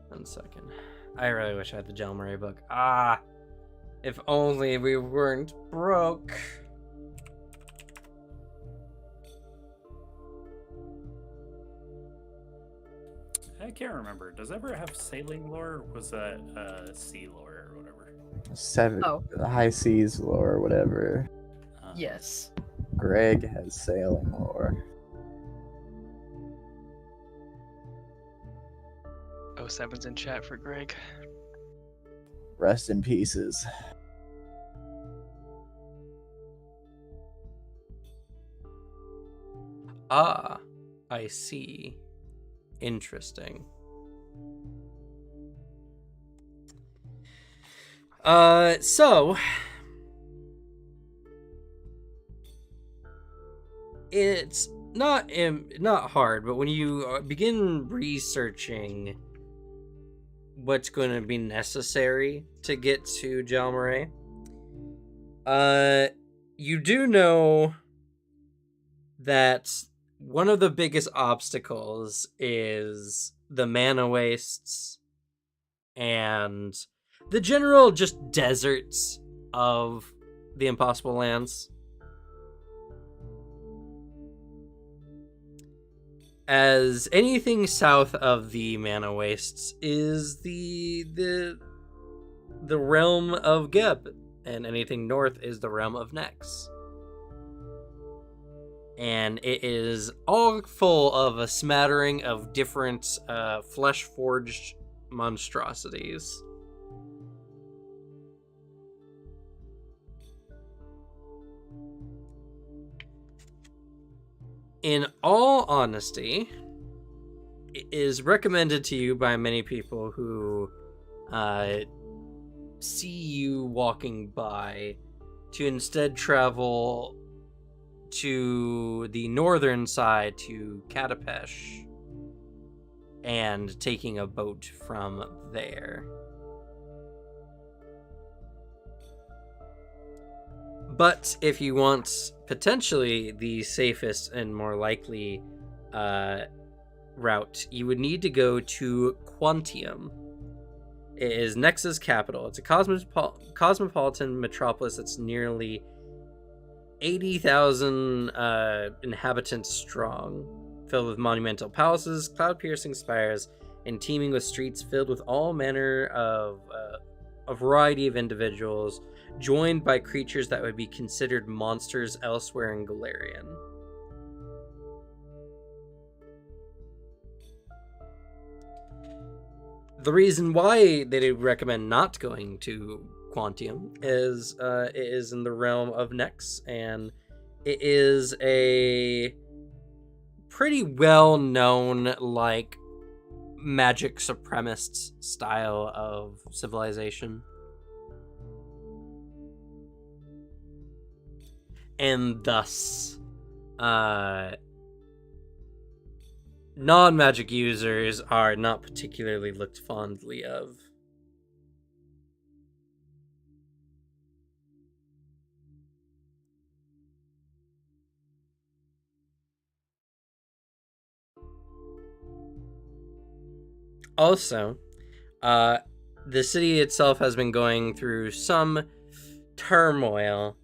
1 second. I really wish I had the Jalmaray book. Ah! If only we weren't broke. I can't remember. Does it ever have sailing lore? Or was that sea lore or whatever? 7 Oh. high seas lore or whatever. Yes. Greg has sailing lore. Oh, 7's in chat for Greg. Rest in pieces. Ah, I see. Interesting. So it's not hard, but when you begin researching what's going to be necessary to get to Jalmaray, you do know that one of the biggest obstacles is the mana wastes and the general just deserts of the Impossible Lands. As anything south of the mana wastes is the realm of Geb, and anything north is the realm of Nex. And it is all full of a smattering of different flesh-forged monstrosities. In all honesty, it is recommended to you by many people who see you walking by to instead travel to the northern side to Katapesh and taking a boat from there. But if you want potentially the safest and more likely route, you would need to go to Quantium. It is Nex's capital. It's a cosmopolitan metropolis that's nearly 80,000 inhabitants strong, filled with monumental palaces, cloud-piercing spires, and teeming with streets filled with all manner of a variety of individuals, joined by creatures that would be considered monsters elsewhere in Galarian. The reason why they recommend not going to Quantium is it is in the realm of Nex, and it is a pretty well-known like magic supremacist style of civilization. And thus, non-magic users are not particularly looked fondly of. Also, the city itself has been going through some turmoil,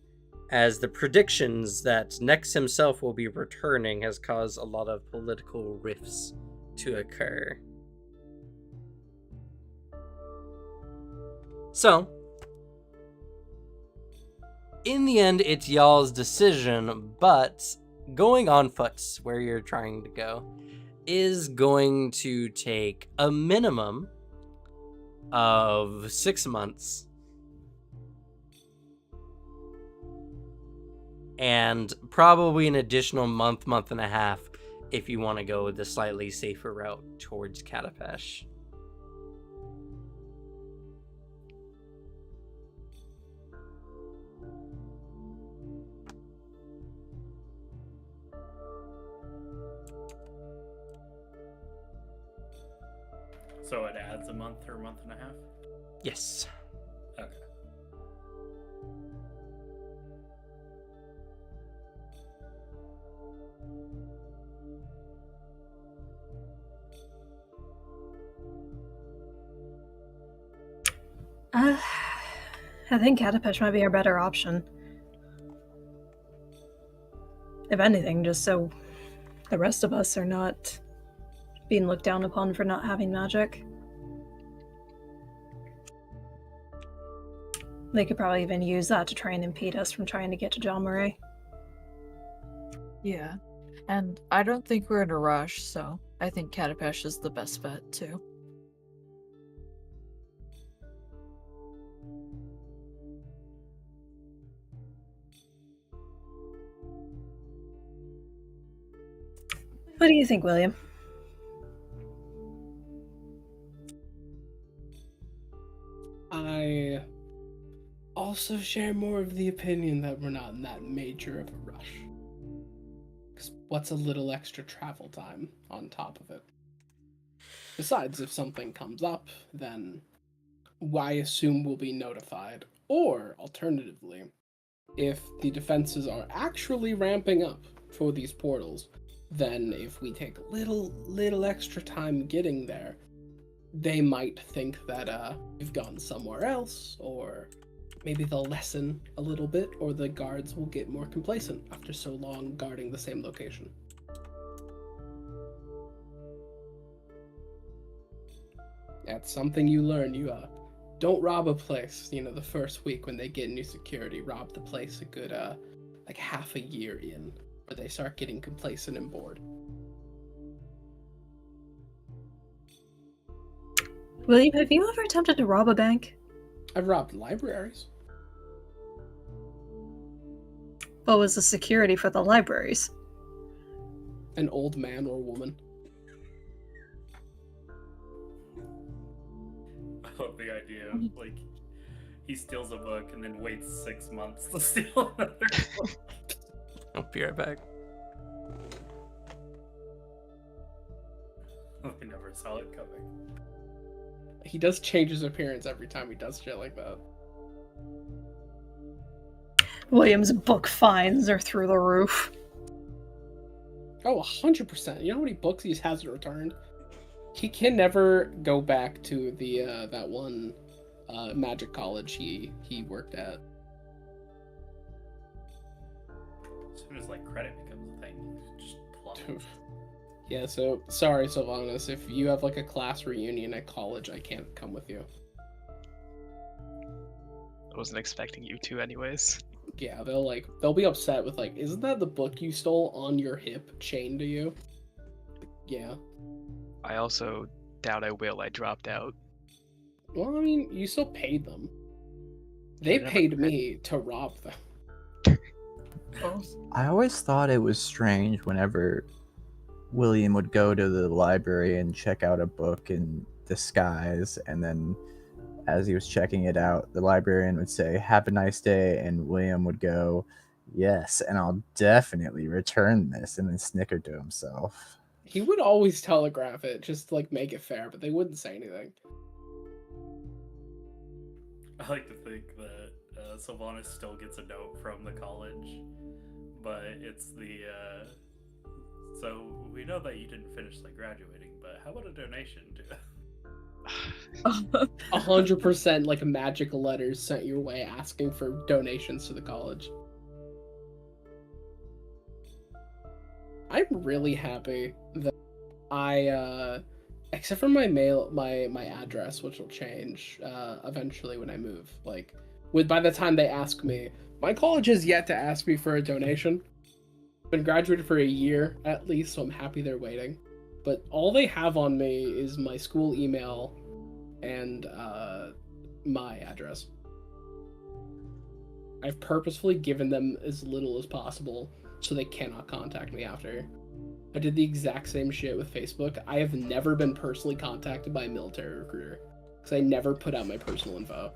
as the predictions that Nex himself will be returning has caused a lot of political rifts to occur. So, in the end, it's y'all's decision, but going on foot where you're trying to go is going to take a minimum of 6 months and probably an additional month and a half if you want to go the slightly safer route towards Katapesh. So it adds a month or a month and a half? Yes. Okay. I think Katapesh might be our better option. If anything, just so the rest of us are not being looked down upon for not having magic. They could probably even use that to try and impede us from trying to get to John Murray. Yeah. And I don't think we're in a rush, so I think Katapesh is the best bet, too. What do you think, William? I also share more of the opinion that we're not in that major of a rush. 'Cause what's a little extra travel time on top of it? Besides, if something comes up, then I assume we'll be notified. Or, alternatively, if the defenses are actually ramping up for these portals, then if we take a little extra time getting there, they might think that we've gone somewhere else, or maybe they'll lessen a little bit, or the guards will get more complacent after so long guarding the same location. That's something you learn. You don't rob a place, the first week when they get new security. Rob the place a good like half a year in, where they start getting complacent and bored. William, have you ever attempted to rob a bank? I've robbed libraries. What was the security for the libraries? An old man or woman. I love the idea of, like, he steals a book and then waits 6 months to steal another book. I'll be right back. I never saw it coming. He does change his appearance every time he does shit like that. William's book finds are through the roof. Oh, 100%. You know how many books he just hasn't returned? He can never go back to the that one magic college he worked at. As soon as, like, credit becomes a thing, just plummets. Yeah, so sorry, Sylvanas, if you have like a class reunion at college, I can't come with you. I wasn't expecting you to, anyways. Yeah, they'll be upset with like, isn't that the book you stole on your hip, chained to you? Yeah. I also doubt I will. I dropped out. Well, I mean, you still paid them. They never paid paid. me to rob them. I always thought it was strange whenever William would go to the library and check out a book in disguise, and then as he was checking it out, the librarian would say, "Have a nice day," and William would go, "Yes, and I'll definitely return this," and then snicker to himself. He would always telegraph it, just to, like, make it fair, but they wouldn't say anything. I like to think that Sylvanas still gets a note from the college, but it's the, so we know that you didn't finish, like, graduating, but how about a donation to... 100% like magic letters sent your way asking for donations to the college. I'm really happy that I except for my address, which will change eventually when I move, like by the time they ask me. My college has yet to ask me for a donation. Been graduated for a year at least, so I'm happy they're waiting. But all they have on me is my school email and my address. I've purposefully given them as little as possible so they cannot contact me after. I did the exact same shit with Facebook. I have never been personally contacted by a military recruiter because I never put out my personal info.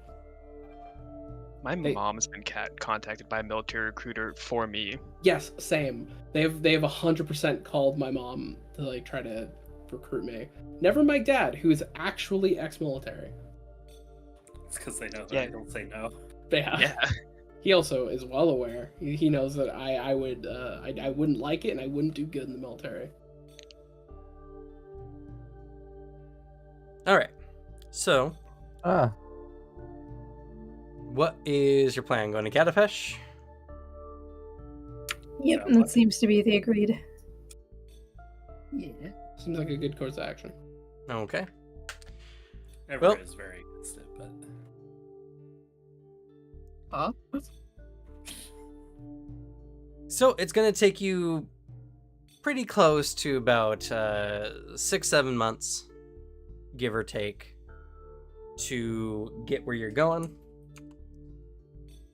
My mom has been contacted by a military recruiter for me. Yes, same. They have 100% called my mom to like try to recruit me. Never my dad, who is actually ex-military. It's because they know that Yeah. I don't say no. Yeah. He also is well aware. He knows that I wouldn't like it and I wouldn't do good in the military. All right. So, Ah, what is your plan? Going to Katapesh? Yep, So- that seems to be the agreed. Yeah. Seems like a good course of action. Okay. Everett is very against it, but Huh? So it's going to take you pretty close to about 6-7 months, give or take, to get where you're going.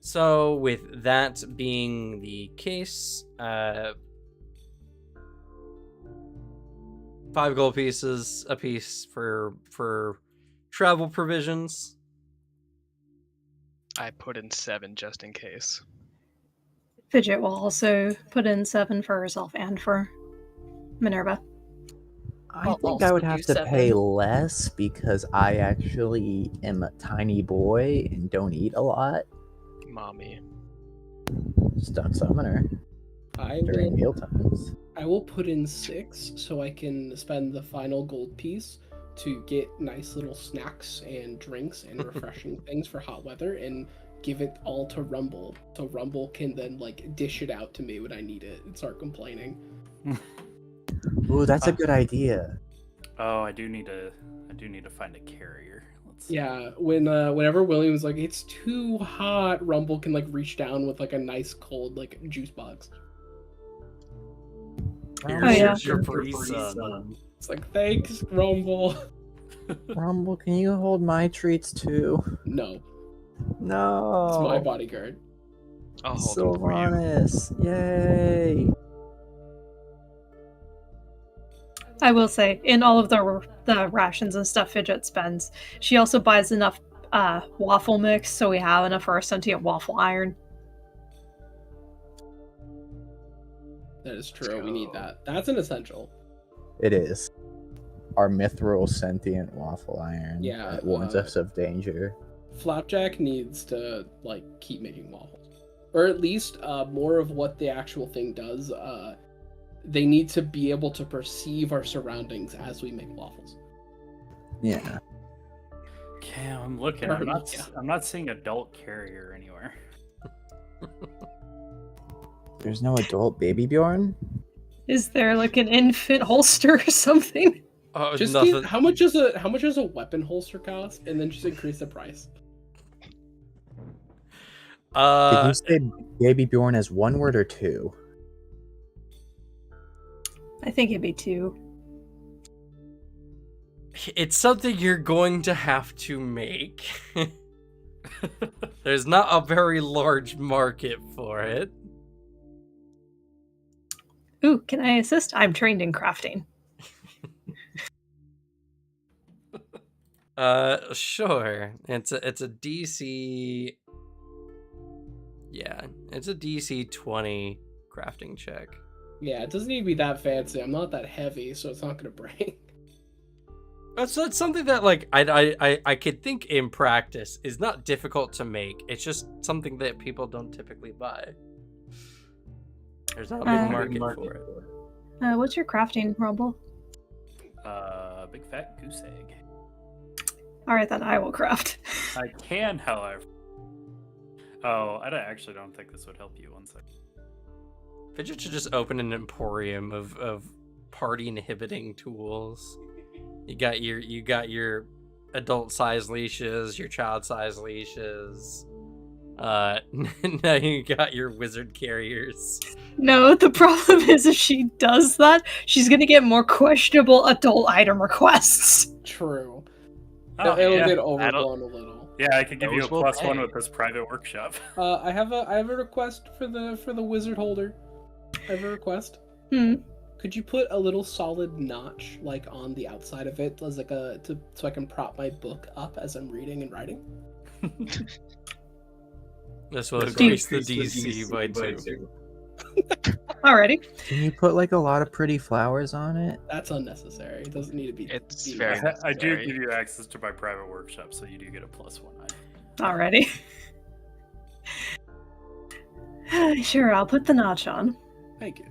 So with that being the case, 5 gold pieces a piece for travel provisions. I put in 7 just in case. Fidget will also put in 7 for herself and for Minerva. I I'll think I would also have do to 7. pay less because I actually am a tiny boy and don't eat a lot. Mommy. Stun summoner I during will meal times. I will put in 6 so I can spend the final gold piece to get nice little snacks and drinks and refreshing things for hot weather and give it all to Rumble. So Rumble can then like dish it out to me when I need it and start complaining. Ooh, that's a good idea. oh, I do need to find a carrier. Let's see. Yeah, whenever William's like, it's too hot, Rumble can like reach down with like a nice cold like juice box. Here's your your free son. It's like, thanks, Rumble. Rumble, can you hold my treats too? No, No. it's my bodyguard. I'll hold them for you. Sylvanas, yay! I will say, in all of the rations and stuff Fidget spends, she also buys enough waffle mix so we have enough for our sentient waffle iron. That is true. We need that. That's an essential. It is. Our mithril sentient waffle iron Yeah, that warns us of danger. Flapjack needs to like keep making waffles, or at least more of what the actual thing does. They need to be able to perceive our surroundings as we make waffles. Yeah. Okay, I'm looking. I'm not seeing adult carrier anywhere. There's no adult baby Bjorn? Is there like an infant holster or something? Oh, Just nothing. how much does a weapon holster cost, and then just increase the price. Did you say baby Bjorn as one word or 2? I think it'd be 2. It's something you're going to have to make. There's not a very large market for it. Ooh, can I assist? I'm trained in crafting. Sure. It's a DC. Yeah, it's a DC 20 crafting check. Yeah, it doesn't need to be that fancy. I'm not that heavy, so it's not gonna break. That's something that like I could think in practice is not difficult to make. It's just something that people don't typically buy. There's not a big market for it. What's your crafting, Rumble? Big fat goose egg. Alright, then I will craft. I can, however. Oh, I actually don't think this would help you. One second. Fidget should just open an emporium of party inhibiting tools. You got your adult size leashes, your child size leashes, Now you got your wizard carriers. No, the problem is if she does that, she's gonna get more questionable adult item requests. True. Oh, It'll yeah. get overblown a little. Yeah, I could give you a Those will +1 pay. with this private workshop. I have a request for the wizard holder. I have a request. Hmm. Could you put a little solid notch like on the outside of it as like so I can prop my book up as I'm reading and writing? This will Do- increase the DC by 2. Alrighty. Can you put like a lot of pretty flowers on it? That's unnecessary. It doesn't need to be. It's be- very I do necessary. give you access to my private workshop, so you do get a +1 item. Alrighty. Sure, I'll put the notch on. Thank you.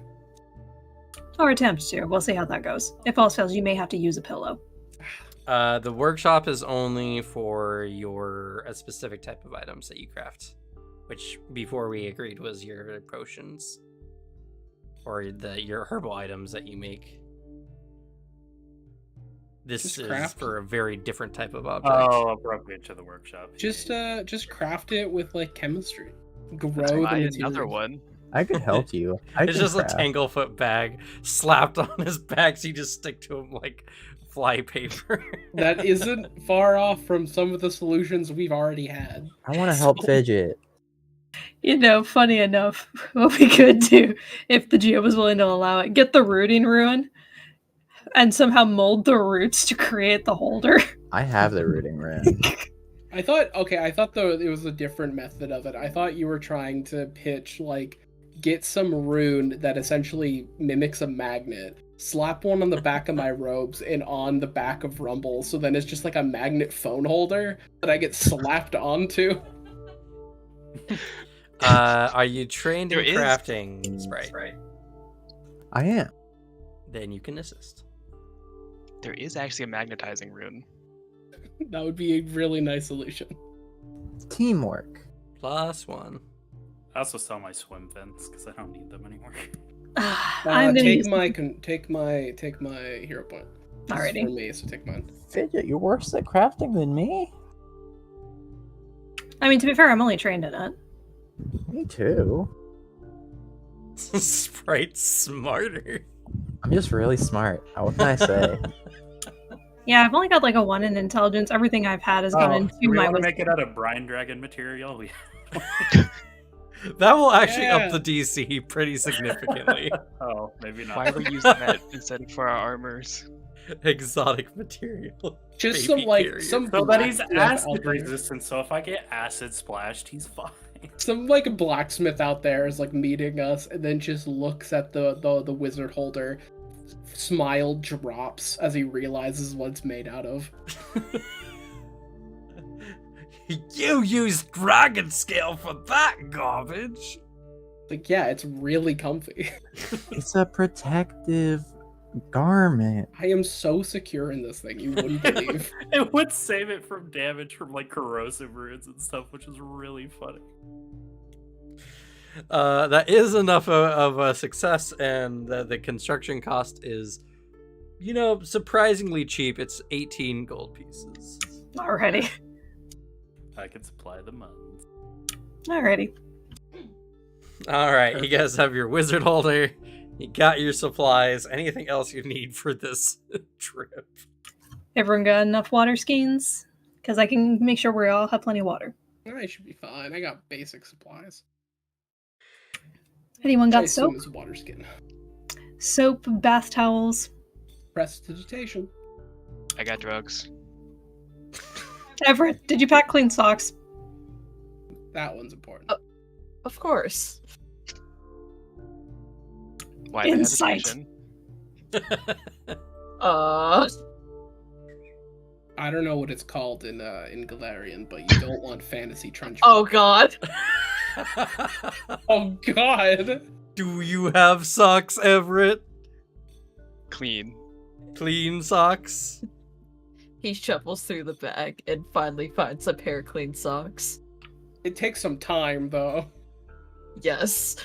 Or attempt to. We'll see how that goes. If all fails, you may have to use a pillow. The workshop is only for a specific type of items that you craft, which before we agreed was your potions or your herbal items that you make. This Just is craft. for a very different type of object. Oh, appropriate to the workshop. Just craft it with like chemistry. Grow Let's the buy materials. another one. I could help you. I It's can just craft. a Tanglefoot bag slapped on his back, so you just stick to him like fly paper. That isn't far off from some of the solutions we've already had. I want to help Fidget. You know, funny enough, what we could do, if the GM was willing to allow it, get the rooting ruin and somehow mold the roots to create the holder. I have the rooting rune. I thought though it was a different method of it. I thought you were trying to pitch like get some rune that essentially mimics a magnet, slap one on the back of my robes and on the back of Rumble, so then it's just like a magnet phone holder that I get slapped onto. Are you trained in There is- crafting, Sprite? I am. Then you can assist. There is actually a magnetizing rune. That would be a really nice solution. Teamwork. +1. I also sell my swim fins because I don't need them anymore. I'm gonna Take use my hero point. This is Alrighty. for me, so take mine. Fidget, you're worse at crafting than me? I mean, to be fair, I'm only trained in it. Me too. Sprite's smarter. I'm just really smart. What can I say? Yeah, I've only got like a 1 in intelligence. Everything I've had has gone into do we my want to make wisdom. it out of brine dragon material? That will actually Yeah. up the DC pretty significantly. Oh, maybe not. Why are we using that instead for our armors? Exotic material. Just Baby some like carrier. some So that he's blacksmith out acid there. resistant, so if I get acid splashed, he's fine. Some like blacksmith out there is like meeting us and then just looks at the wizard holder, smile drops as he realizes what it's made out of. You used dragon scale for that garbage. Like, yeah, it's really comfy. It's a protective garment. I am so secure in this thing, you wouldn't believe. It would save it from damage from like corrosive runes and stuff, which is really funny. That is enough of a success, and the construction cost is, surprisingly cheap. It's 18 gold pieces. Alrighty. I can supply the muns. Alrighty. All right, you guys have your wizard holder. You got your supplies. Anything else you need for this trip? Everyone got enough water skins? Because I can make sure we all have plenty of water. I should be fine. I got basic supplies. Anyone Which I got soap? assume is water skin. Soap, bath towels. Prestidigitation. I got drugs. Everett, did you pack clean socks? That one's important. Of course. Why the Insight. hesitation? I don't know what it's called in Galarian, but you don't want fantasy trench. Oh god. Oh god. Do you have socks, Everett? Clean. Clean socks? He shuffles through the bag and finally finds a pair of clean socks. It takes some time though. Yes.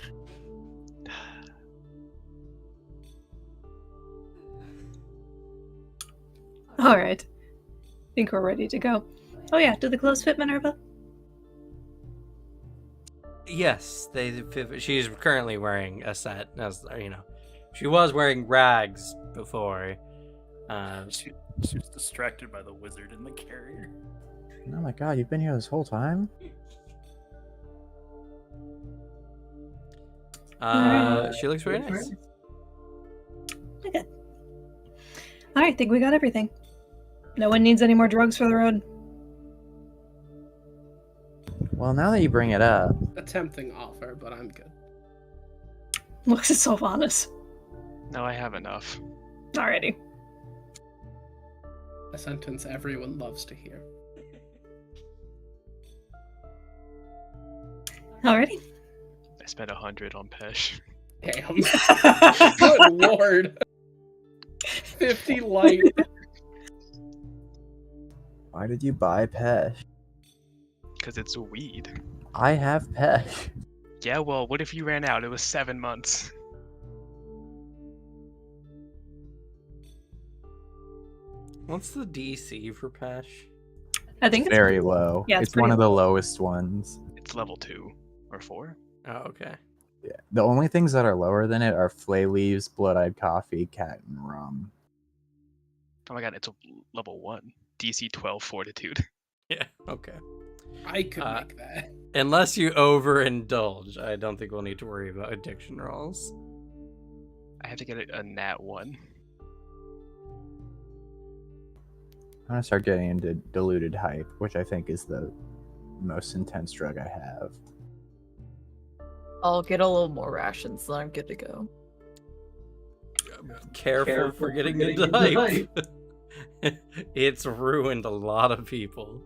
Alright. Think we're ready to go. Oh yeah, do the clothes fit, Minerva? Yes, she's currently wearing a set. As you know, she was wearing rags before. She was distracted by the wizard in the carrier. Oh my god, you've been here this whole time? She looks very nice. Okay. Alright, think we got everything. No one needs any more drugs for the road. Well, now that you bring it up, A tempting offer, but I'm good. Looks at Sylvanas. No, I have enough. Alrighty. A sentence everyone loves to hear. Alrighty. I spent 100 on Pesh. Damn. Good lord. 50 light. why did you buy Pesh? Because it's a weed. I have Pesh. Yeah, well, what if you ran out? It was 7 months. What's the DC for Pesh? I think it's Very low. Yeah, it's it's one pretty of the lowest ones. It's level 2 or 4. Oh, okay. Yeah. The only things that are lower than it are flay leaves, blood-eyed coffee, cat, and rum. Oh my god, it's a level 1. DC 12 fortitude. Yeah, okay. I could make that. Unless you overindulge, I don't think we'll need to worry about addiction rolls. I have to get a nat 1. I'm gonna start getting into diluted hype, which I think is the most intense drug I have. I'll get a little more rations, then I'm good to go. Careful for getting into hype. It's ruined a lot of people.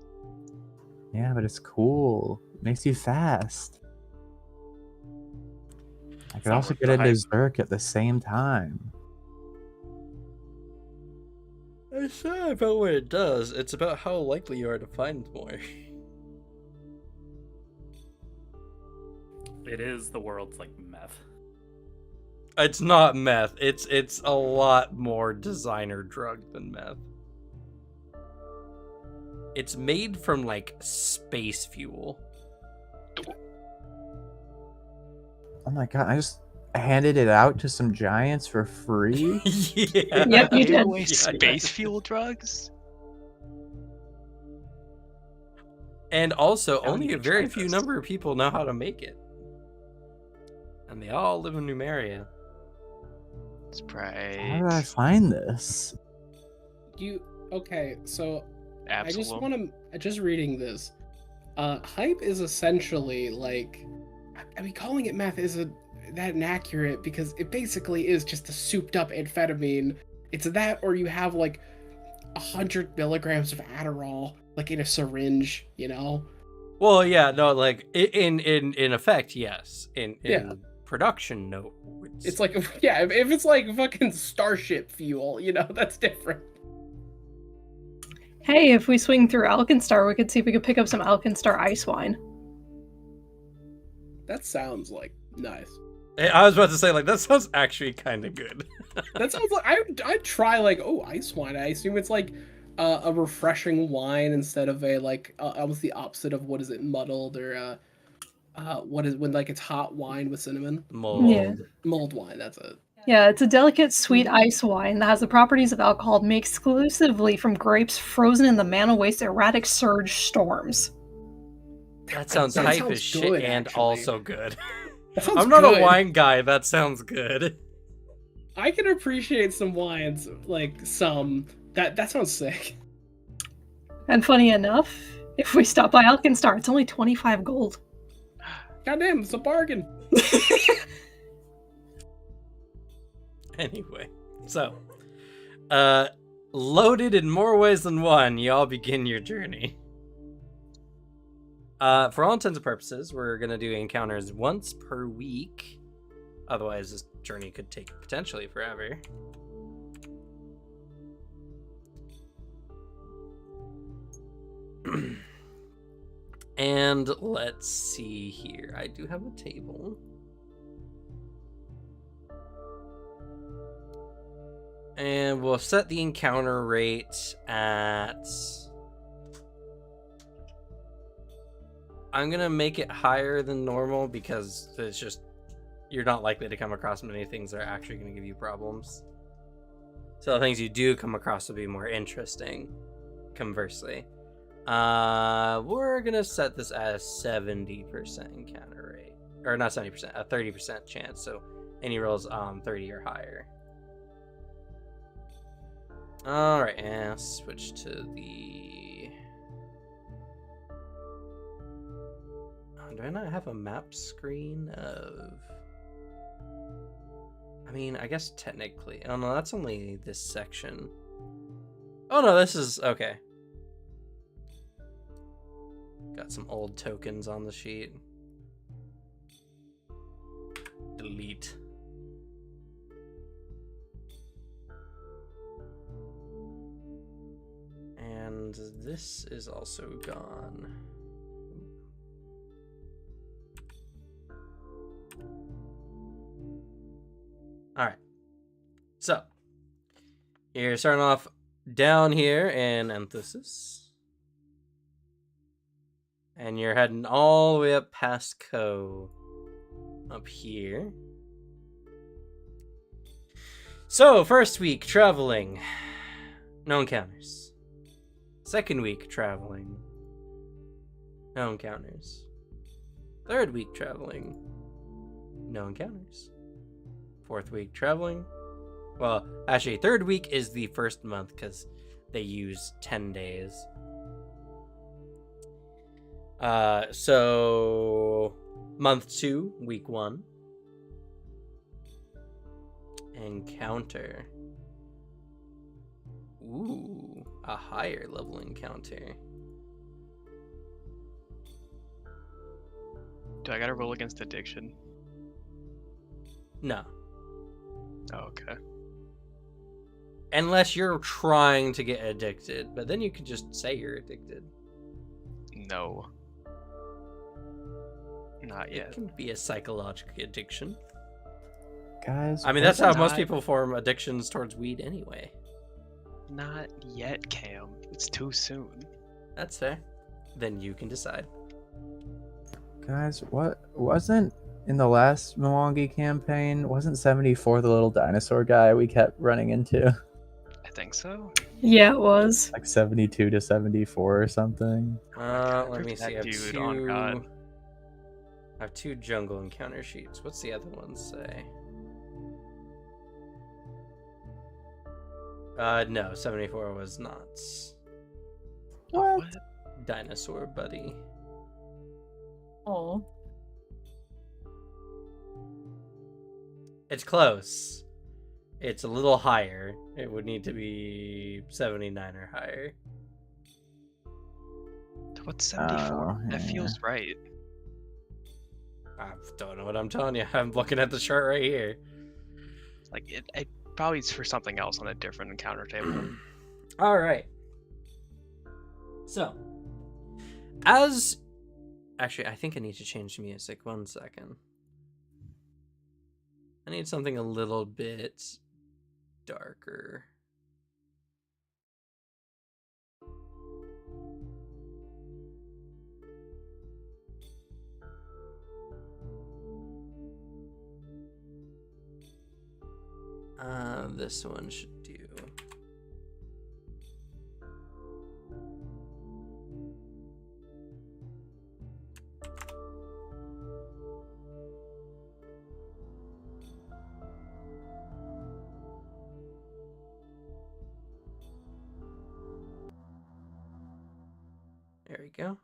Yeah, but it's cool. It makes you fast. I could not also worth get the into hype. Zerk at the same time. It's not about what it does, it's about how likely you are to find more. It is the world's like meth. It's not meth. It's a lot more designer drug than meth. It's made from like space fuel. Oh my god, I just handed it out to some giants for free? Yeah. Yep, you did. Wait, space fuel drugs? And also, I don't only need a to very try few this. number of people know how to make it. And they all live in Numeria. Sprite. How did I find this? Okay, so I just Absalom. want to just reading this. Hype is essentially like, I mean, calling it meth isn't that inaccurate because it basically is just a souped up amphetamine. It's that, or you have like 100 milligrams of Adderall, like in a syringe, you know? Well, yeah, no, like in effect, yes. In Yeah. production, no. It's like, yeah, if it's like fucking Starship fuel, you know, that's different. Hey, if we swing through Alkenstar, we could see if we could pick up some Alkenstar ice wine. That sounds like nice. I was about to say, like, that sounds actually kind of good. That sounds like I'd try like, oh, ice wine. I assume it's like a refreshing wine instead of a like almost the opposite of what is it, muddled or what is when like it's hot wine with cinnamon. Mold. Yeah. Mulled wine. That's it. Yeah, it's a delicate, sweet ice wine that has the properties of alcohol made exclusively from grapes frozen in the mana waste's erratic surge storms. That sounds That hype sounds as shit good, and actually. also good. That sounds I'm not good. a wine guy. That sounds good. I can appreciate some wines, like some. That sounds sick. And funny enough, if we stop by Alkenstar, it's only 25 gold. Goddamn, it's a bargain. Anyway, so, loaded in more ways than one, y'all begin your journey. For all intents and purposes, we're gonna do encounters once per week. Otherwise, this journey could take potentially forever. And let's see here. I do have a table. And we'll set the encounter rate at I'm gonna make it higher than normal because it's just you're not likely to come across many things that are actually gonna give you problems. So the things you do come across will be more interesting. Conversely, we're gonna set this as 70% encounter rate, or not 70%, a 30% chance. So any rolls 30 or higher. All right, and switch to the. Do I not have a map screen of? I mean, I guess technically. Oh no, that's only this section. Oh no, this is okay. Got some old tokens on the sheet. Delete. And this is also gone. All right. So, you're starting off down here in Anthesis. And you're heading all the way up past Co. Up here. So, first week traveling. No encounters. Second week traveling. No encounters. Third week traveling. No encounters. Fourth week traveling. Well, actually, third week is the first month because they use 10 days. So month 2, week 1. Encounter. Ooh, a higher level encounter. Do I gotta roll against addiction? No. Oh, okay. Unless you're trying to get addicted, but then you can just say you're addicted. No. Not yet. It can be a psychological addiction. Guys, I mean, that's how most not- people form addictions towards weed anyway. Not yet, Cam. It's too soon. That's fair. Then you can decide. guys, what wasn't in the last Mwangi campaign? Wasn't 74 the little dinosaur guy we kept running into? I think so. Yeah, it was. Like 72 to 74 or something. Let me That see. I have dude, two. on God. I have 2 jungle encounter sheets. What's the other one say? No, 74 was not. What? Dinosaur buddy. Oh. It's close. It's a little higher. It would need to be 79 or higher. What's 74? Oh, That yeah. feels right. I don't know what I'm telling you. I'm looking at the chart right here. Like, it probably is for something else on a different encounter table. All right. So, as actually, I think I need to change the music. 1 second. I need something a little bit darker. This one should do. There we go.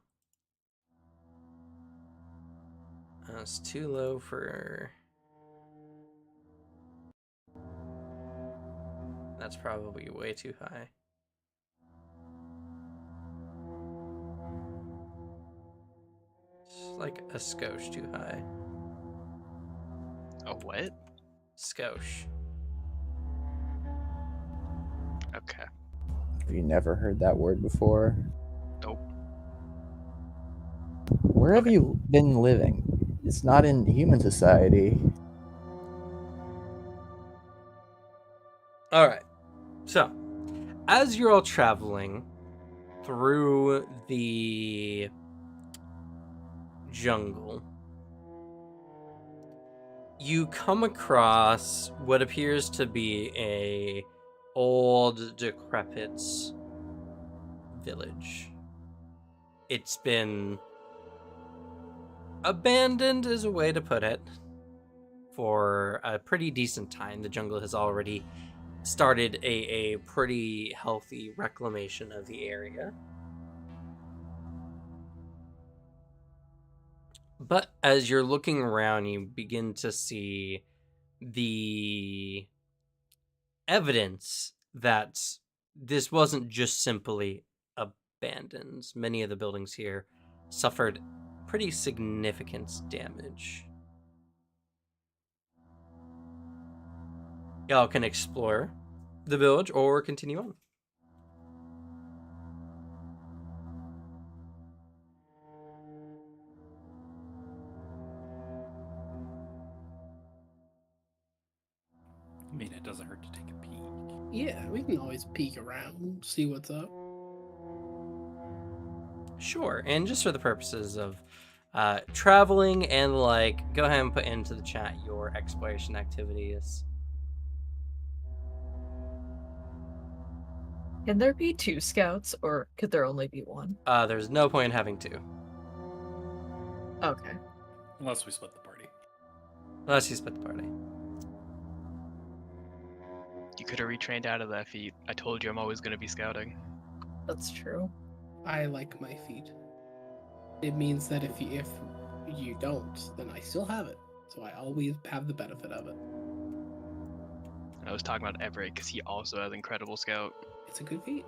It's too low for... That's probably way too high. It's like a skosh too high. A what? Skosh. Okay. Have you never heard that word before? Nope. Where have you been living? It's not in human society. All right. So, as you're all traveling through the jungle, you come across what appears to be a old, decrepit village. It's been abandoned, is a way to put it, for a pretty decent time. The jungle has already started a pretty healthy reclamation of the area. But as you're looking around, you begin to see the evidence that this wasn't just simply abandoned. Many of the buildings here suffered pretty significant damage. Y'all can explore the village or continue on. I mean, it doesn't hurt to take a peek. Yeah, we can always peek around, see what's up. Sure, and just for the purposes of traveling and go ahead and put into the chat your exploration activities. Can there be 2 scouts, or could there only be 1? There's no point in having 2. Okay. Unless we split the party. Unless you split the party. You could have retrained out of that feat. I told you I'm always going to be scouting. That's true. I like my feet. It means that if you don't, then I still have it. So I always have the benefit of it. I was talking about Everett because he also has incredible scout. It's a good feat.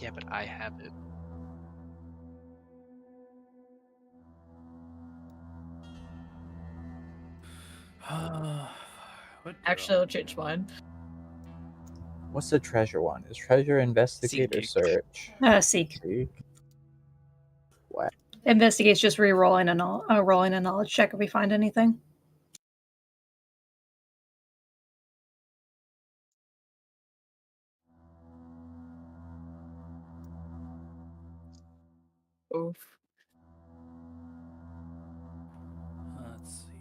Yeah, but I have it. What Actually, I'll change mine. What's the treasure one? Is treasure investigate or Seek. search? Seek. Seek. Investigate's just re-rolling rolling a knowledge check if we find anything. Oof. Let's see.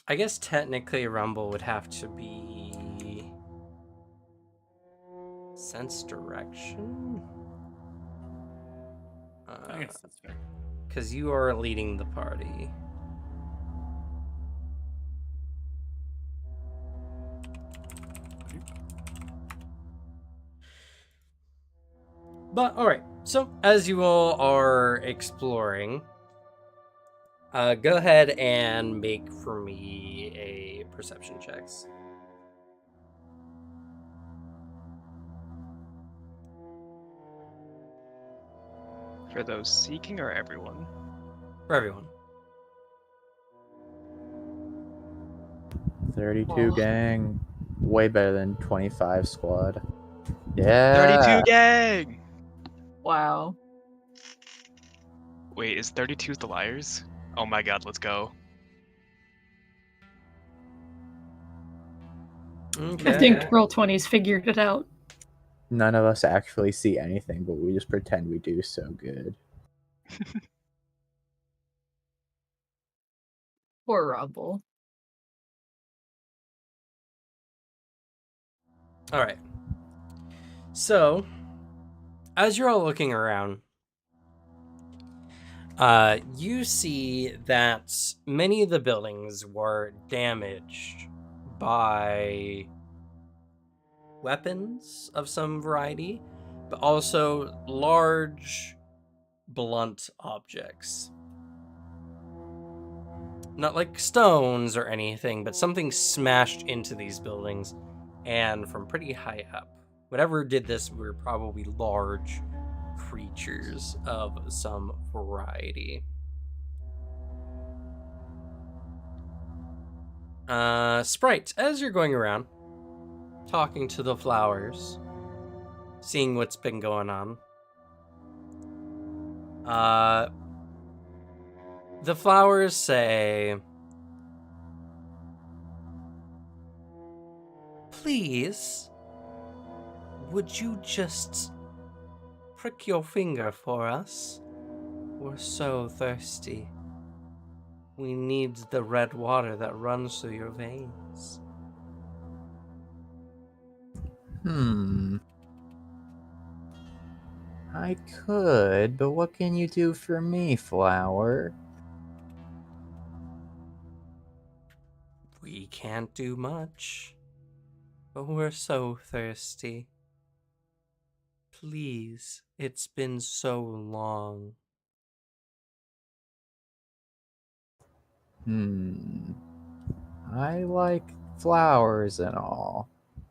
I guess technically Rumble would have to be sense direction. I guess that's fair. Because you are leading the party. But alright, so as you all are exploring, go ahead and make for me a perception checks. For those seeking or everyone? For everyone. 32 Oh. gang. Way better than 25 squad. Yeah. 32 gang! Wow. Wait, is 32 the liars? Oh my god, let's go. Okay. I think Roll20's figured it out. None of us actually see anything, but we just pretend we do so good. Poor Rumble. Alright. So, as you're all looking around, you see that many of the buildings were damaged by weapons of some variety, but also large, blunt objects. Not like stones or anything, but something smashed into these buildings and from pretty high up. Whatever did this were probably large creatures of some variety. Sprite, as you're going around, talking to the flowers, seeing what's been going on, the flowers say, please, would you just prick your finger for us? We're so thirsty. We need the red water that runs through your veins. I could, but what can you do for me, Flower? We can't do much, but we're so thirsty. Please, it's been so long. I like flowers and all,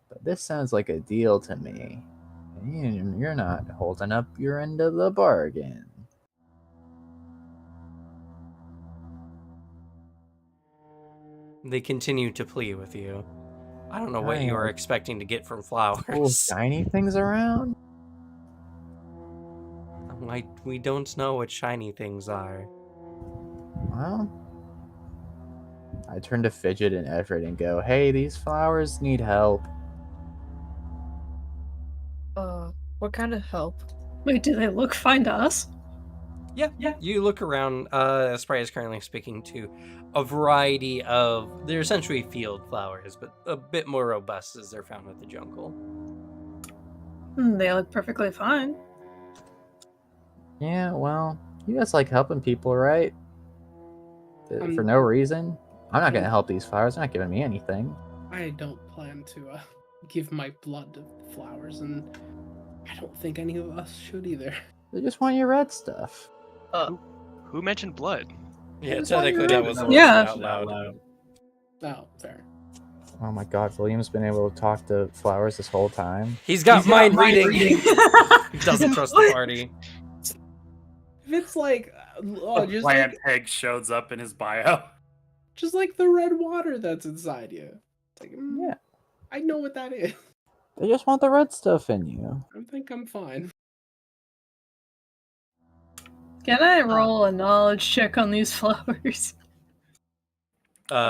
but this sounds like a deal to me. You're not holding up your end of the bargain. They continue to plead with you. I don't know what you were expecting to get from Cool flowers. shiny things around? We don't know what shiny things are. Well, I turn to Fidget and Everett and go, hey, these flowers need help. What kind of help? Wait, do they look fine to us? Yeah. You look around. Sprite is currently speaking to a variety of. They're essentially field flowers, but a bit more robust as they're found with the jungle. They look perfectly fine. Yeah, well, you guys like helping people, right? For no reason? I'm not gonna help these flowers. They're not giving me anything. I don't plan to give my blood to the flowers, and I don't think any of us should either. They just want your red stuff. Who mentioned blood? Yeah, That's why technically you're that was Yeah. out loud. Oh, fair. Oh my god, William's been able to talk to flowers this whole time. He's got mind reading. He doesn't trust the party. If it's like, A just plant like, egg shows up in his bio. just like the red water that's inside you. It's like, Yeah. I know what that is. They just want the red stuff in you. I think I'm fine. Can I roll a knowledge check on these flowers?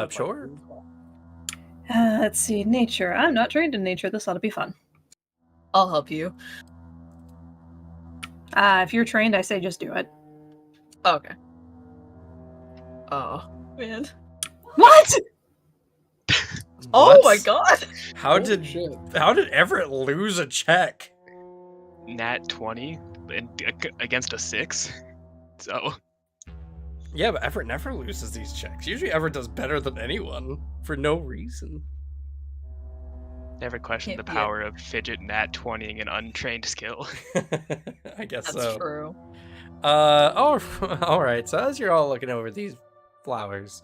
Sure. Let's see, nature. I'm not trained in nature. This ought to be fun. I'll help you. If you're trained, I say just do it. Okay. Oh, man. What? Oh my What? god! How Holy did shit. Everett lose a check? Nat 20 against a 6. So Yeah, but Everett never loses these checks. Usually Everett does better than anyone for no reason. never questioned the Yeah. power of Fidget Nat 20ing an untrained skill. I guess That's so. true. All right. So as you're all looking over these flowers,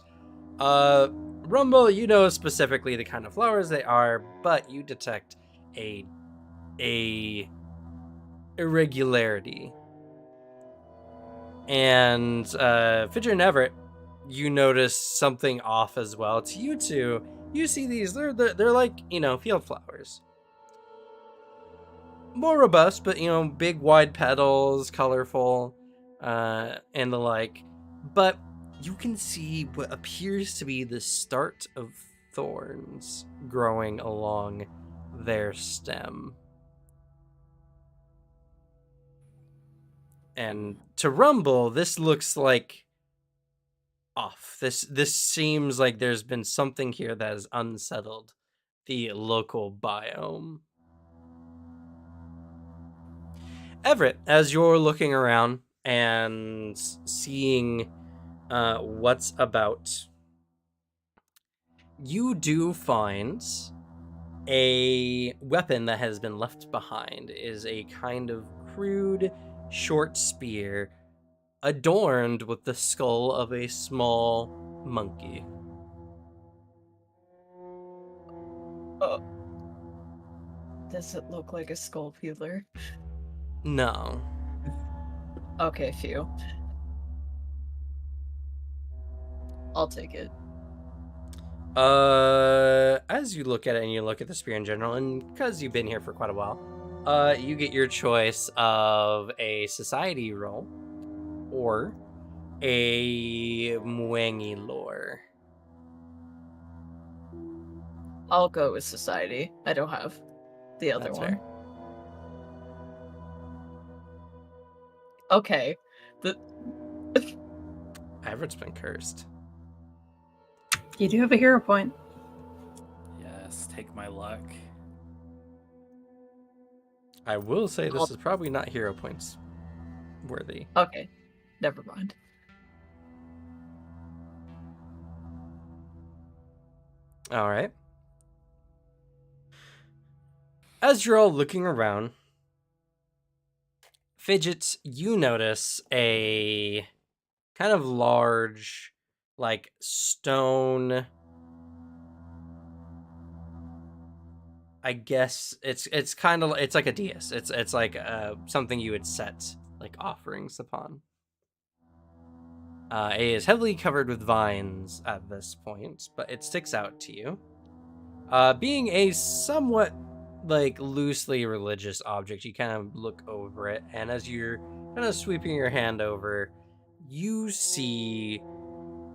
Rumble, you know specifically the kind of flowers they are, but you detect a irregularity. And Fidget and Everett, you notice something off as well. To you two, you see these. They're like, field flowers. More robust, but big wide petals, colorful, and the like. But you can see what appears to be the start of thorns growing along their stem. And to Rumble, this looks like off. This seems like there's been something here that has unsettled the local biome. Everett, as you're looking around and seeing what's about, you do find a weapon that has been left behind. It is a kind of crude short spear adorned with the skull of a small monkey. Does it look like a skull peeler? No. Okay, phew. I'll take it. As you look at it and you look at the spear in general, and because you've been here for quite a while, you get your choice of a society roll or a Mwangi lore. I'll go with society. I don't have the other That's one. fair. Okay. The Everett's been cursed. You do have a hero point. Yes, take my luck. I will say this I'll- is probably not hero points worthy. Okay. Never mind. All right. As you're all looking around, Fidget, you notice a kind of large, like, stone. I guess it's kind of it's like a dais. It's like something you would set like offerings upon. It is heavily covered with vines at this point, but it sticks out to you. Being a somewhat like loosely religious object, you kind of look over it, and as you're kind of sweeping your hand over, you see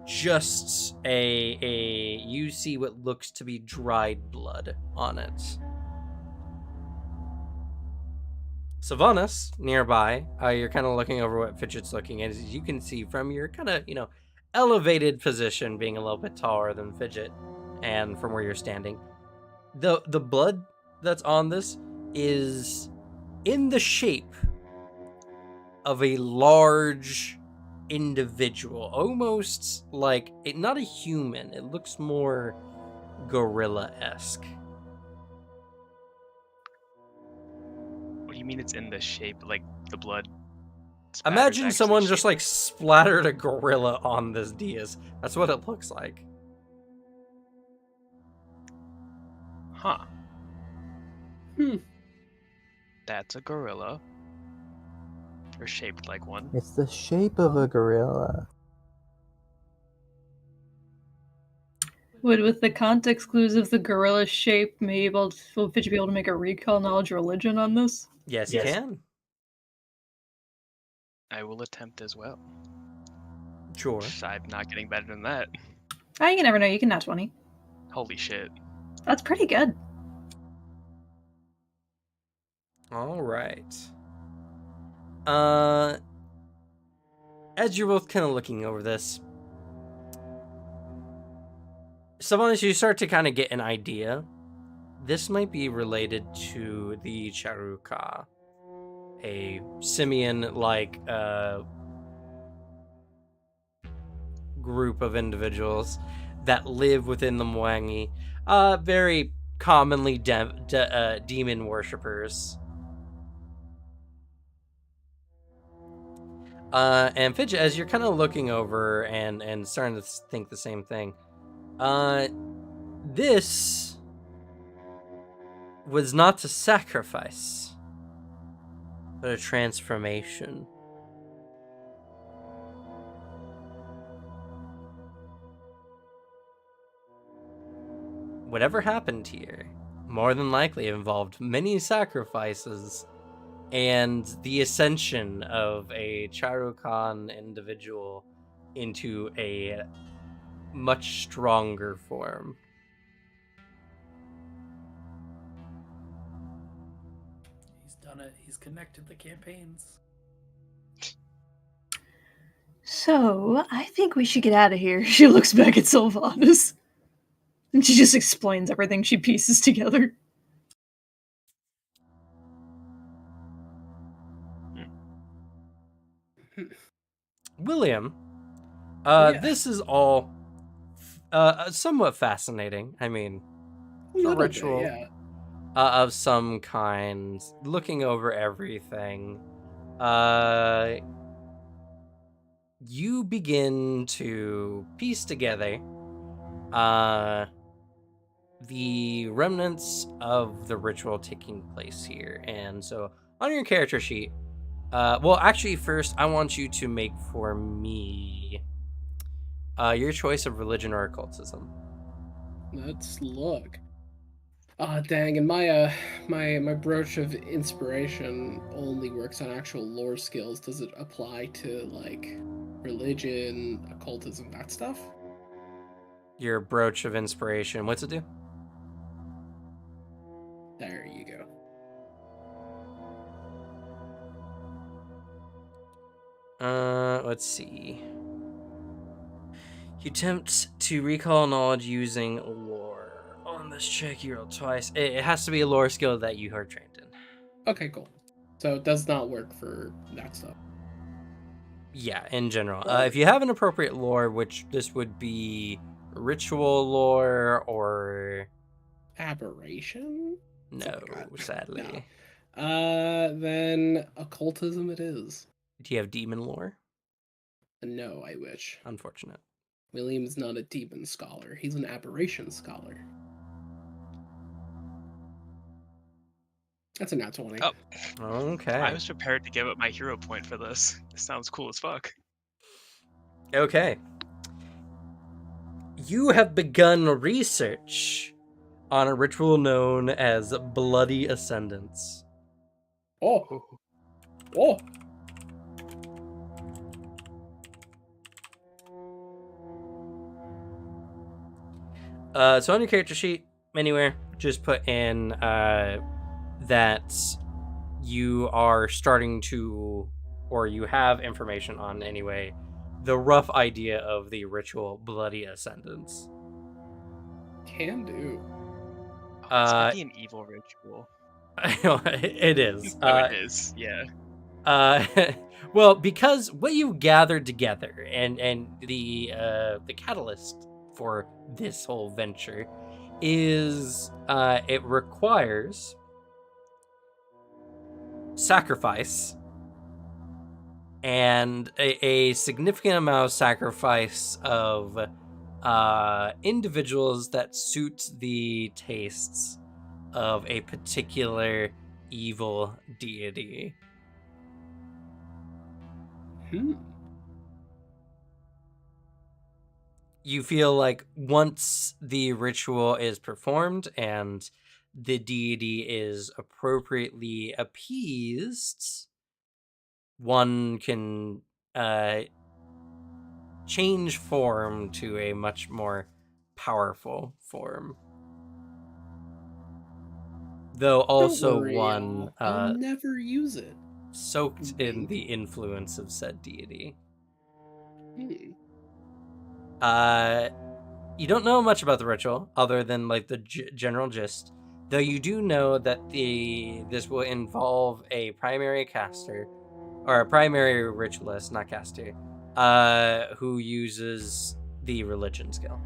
just you see what looks to be dried blood on it. Sylvanas, nearby, you're kind of looking over what Fidget's looking at. As you can see from your kind of, elevated position, being a little bit taller than Fidget, and from where you're standing, the blood that's on this is in the shape of a large individual, almost like it, not a human. It looks more gorilla-esque. What do you mean it's in the shape, like the blood? Spatter's Imagine actually someone just shaped- like splattered a gorilla on this dais. That's what it looks like. Huh. Hmm. That's a gorilla. Or shaped like one. It's the shape of a gorilla. Would, with the context clues of the gorilla shape, will Fidget be able to make a recall knowledge religion on this? Yes, you can. I will attempt as well. Sure. I'm not getting better than that. Ah, you never know. You can nat 20. Holy shit. That's pretty good. All right. As you're both kind of looking over this, Sylvanas, you start to kind of get an idea. This might be related to the Charuka, a simian-like group of individuals that live within the Mwangi, very commonly demon worshippers. And Fidget, as you're kind of looking over and starting to think the same thing, this was not a sacrifice, but a transformation. Whatever happened here, more than likely involved many sacrifices and the ascension of a Charukan individual into a much stronger form. He's done it. He's connected the campaigns. So, I think we should get out of here. She looks back at Sylvanas. And she just explains everything she pieces together. William, Yeah. this is all somewhat fascinating. I mean, A a little bit, ritual yeah. of some kind, looking over everything. You begin to piece together the remnants of the ritual taking place here. And so on your character sheet, well, actually, first, I want you to make for me your choice of religion or occultism. Let's look. Ah, dang, and my my brooch of inspiration only works on actual lore skills. Does it apply to like religion, occultism, that stuff? Your brooch of inspiration, what's it do? Let's see. You attempt to recall knowledge using lore. On this check, you roll twice. It has to be a lore skill that you are trained in. Okay, cool. So it does not work for that stuff. Yeah, in general. Oh. If you have an appropriate lore, which this would be ritual lore or... Aberration? No, God. sadly. Then occultism it is. Do you have demon lore? No, I wish. Unfortunate. William's not a demon scholar. He's an aberration scholar. That's a nat 20. Oh, Okay. I was prepared to give up my hero point for this. This sounds cool as fuck. Okay. You have begun research on a ritual known as Bloody Ascendance. Oh. Oh. So on your character sheet, anywhere, just put in that you are starting to, or you have information on anyway, the rough idea of the ritual Bloody Ascendance. Can do. Oh, it's gonna be an evil ritual. It is. It is, yeah. Well, because what you gathered together and the catalyst for this whole venture is it requires sacrifice and a significant amount of sacrifice of individuals that suit the tastes of a particular evil deity. You feel like once the ritual is performed and the deity is appropriately appeased, one can change form to a much more powerful form. Though also Don't worry, one y'all. I'll never use it. soaked in the influence of said deity. You don't know much about the ritual other than like the general gist, though you do know that this will involve a primary caster or a primary ritualist, not caster, who uses the religion skill.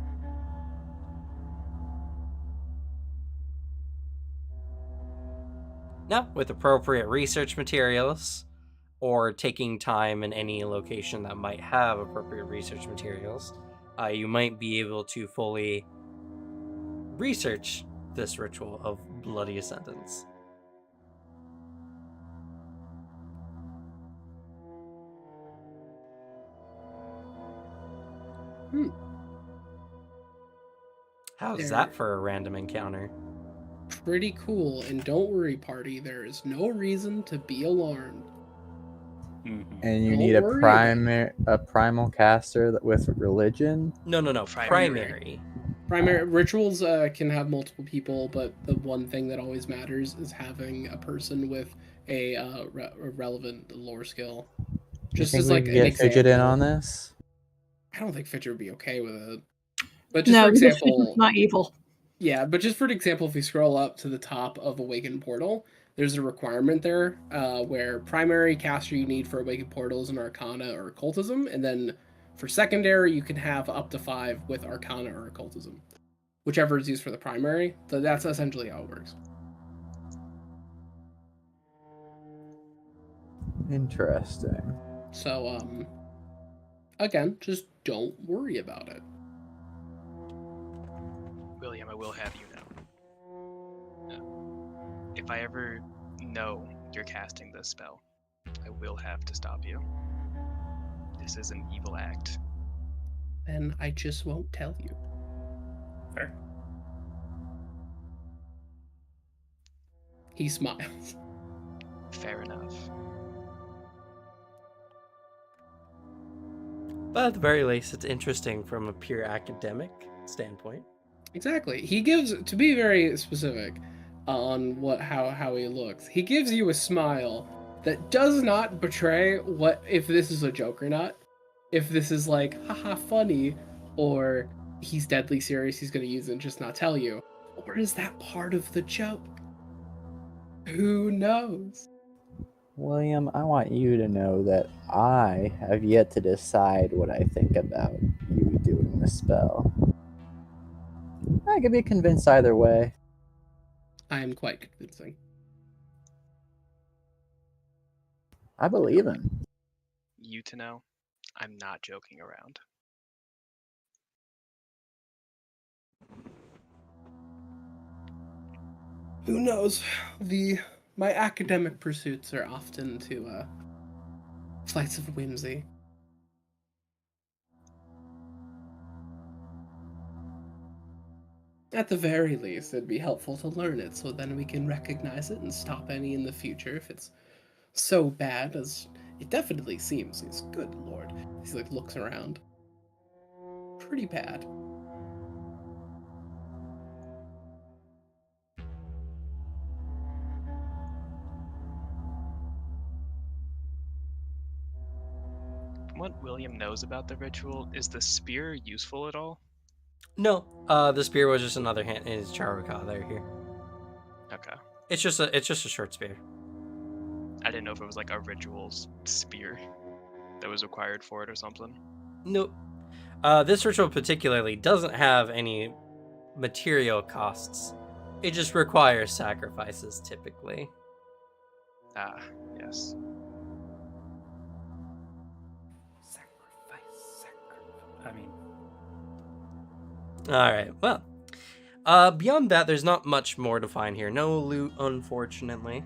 Now, with appropriate research materials or taking time in any location that might have appropriate research materials, you might be able to fully research this ritual of Bloody Ascendance. How's that for a random encounter? Pretty cool, and don't worry, party, there is no reason to be alarmed. And you Don't need worry. a primal caster with religion. No, Primary rituals can have multiple people, but the one thing that always matters is having a person with a relevant lore skill. Just as like an get example. Fidget in on this. I don't think Fidget would be okay with it. But just No, for because example, Fidget's not evil. yeah, but just for an example, if we scroll up to the top of Awakened Portal, there's a requirement there where primary caster you need for Awakened Portal is an Arcana or Occultism, and then for secondary you can have up to 5 with Arcana or Occultism, whichever is used for the primary. So that's essentially how it works. Interesting. So again, just don't worry about it. William, I will have you know. If I ever know you're casting this spell, I will have to stop you. This is an evil act. Then I just won't tell you. Fair. He smiles. Fair enough. But at the very least, it's interesting from a pure academic standpoint. Exactly. He gives, to be very specific on how he looks, he gives you a smile that does not betray what if this is a joke or not. If this is like, haha, funny, or he's deadly serious, he's going to use it and just not tell you. Or is that part of the joke? Who knows? William, I want you to know that I have yet to decide what I think about you doing the spell. I could be convinced either way. I am quite convincing. I believe him. You to know, I'm not joking around. Who knows? My academic pursuits are often to flights of whimsy. At the very least, it'd be helpful to learn it so then we can recognize it and stop any in the future if it's so bad as it definitely seems. He's good lord. He like looks around. Pretty bad. From what William knows about the ritual, is the spear useful at all? No, the spear was just another hint in his Charukah there here. Okay. It's just a short spear. I didn't know if it was like a ritual spear that was required for it or something. Nope. This ritual particularly doesn't have any material costs. It just requires sacrifices typically. Ah, yes. Sacrifice. I mean, All right. Well, beyond that, there's not much more to find here. No loot, unfortunately.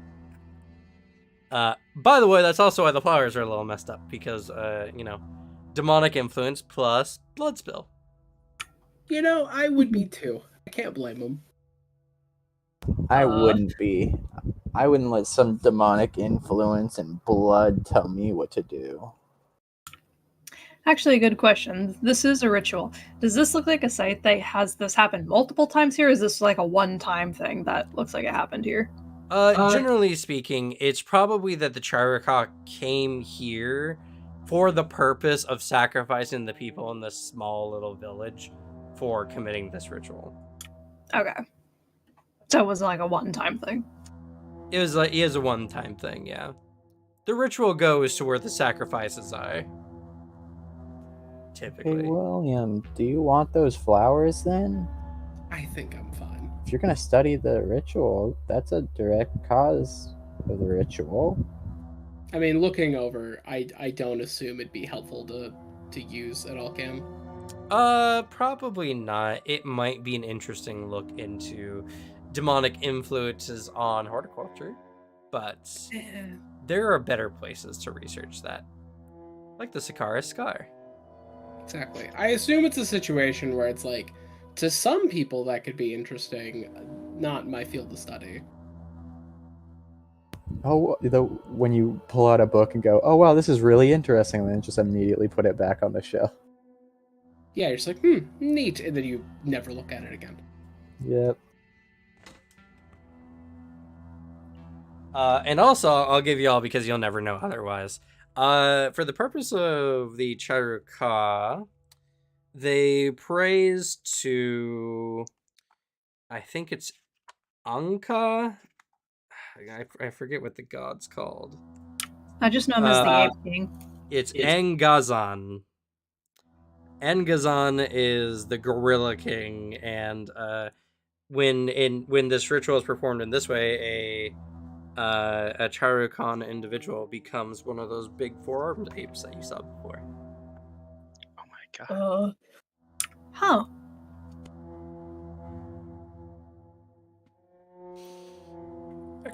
By the way, that's also why the flowers are a little messed up because, demonic influence plus blood spill. You know, I would be too. I can't blame him. I wouldn't be. I wouldn't let some demonic influence and blood tell me what to do. Actually, a good question. This is a ritual. Does this look like a site that has this happen multiple times here? Or is this like a one-time thing that looks like it happened here? Generally speaking, it's probably that the Charukah came here for the purpose of sacrificing the people in this small little village for committing this ritual. Okay. So it was like a one-time thing. It is a one-time thing, yeah. The ritual goes to where the sacrifices are. Typically. Hey, William, do you want those flowers then? I think I'm fine. If you're going to study the ritual, that's a direct cause of the ritual. I mean, looking over, I don't assume it'd be helpful to use at all, Cam. Probably not. It might be an interesting look into demonic influences on horticulture, but there are better places to research that, like the Sakara Scar. Exactly. I assume it's a situation where it's like, to some people that could be interesting, not my field of study. Oh, when you pull out a book and go, oh wow, this is really interesting, and then just immediately put it back on the shelf. Yeah, you're just like, neat, and then you never look at it again. Yep. And also, I'll give you all, because you'll never know otherwise. For the purpose of the Charukah, they praise to, I think it's Anka. I forget what the god's called. I just know him as the Ape King. It's Engazan. Engazan is the Gorilla King, and when this ritual is performed in this way, a Charukhan individual becomes one of those big four-armed apes that you saw before. Oh my god. Huh.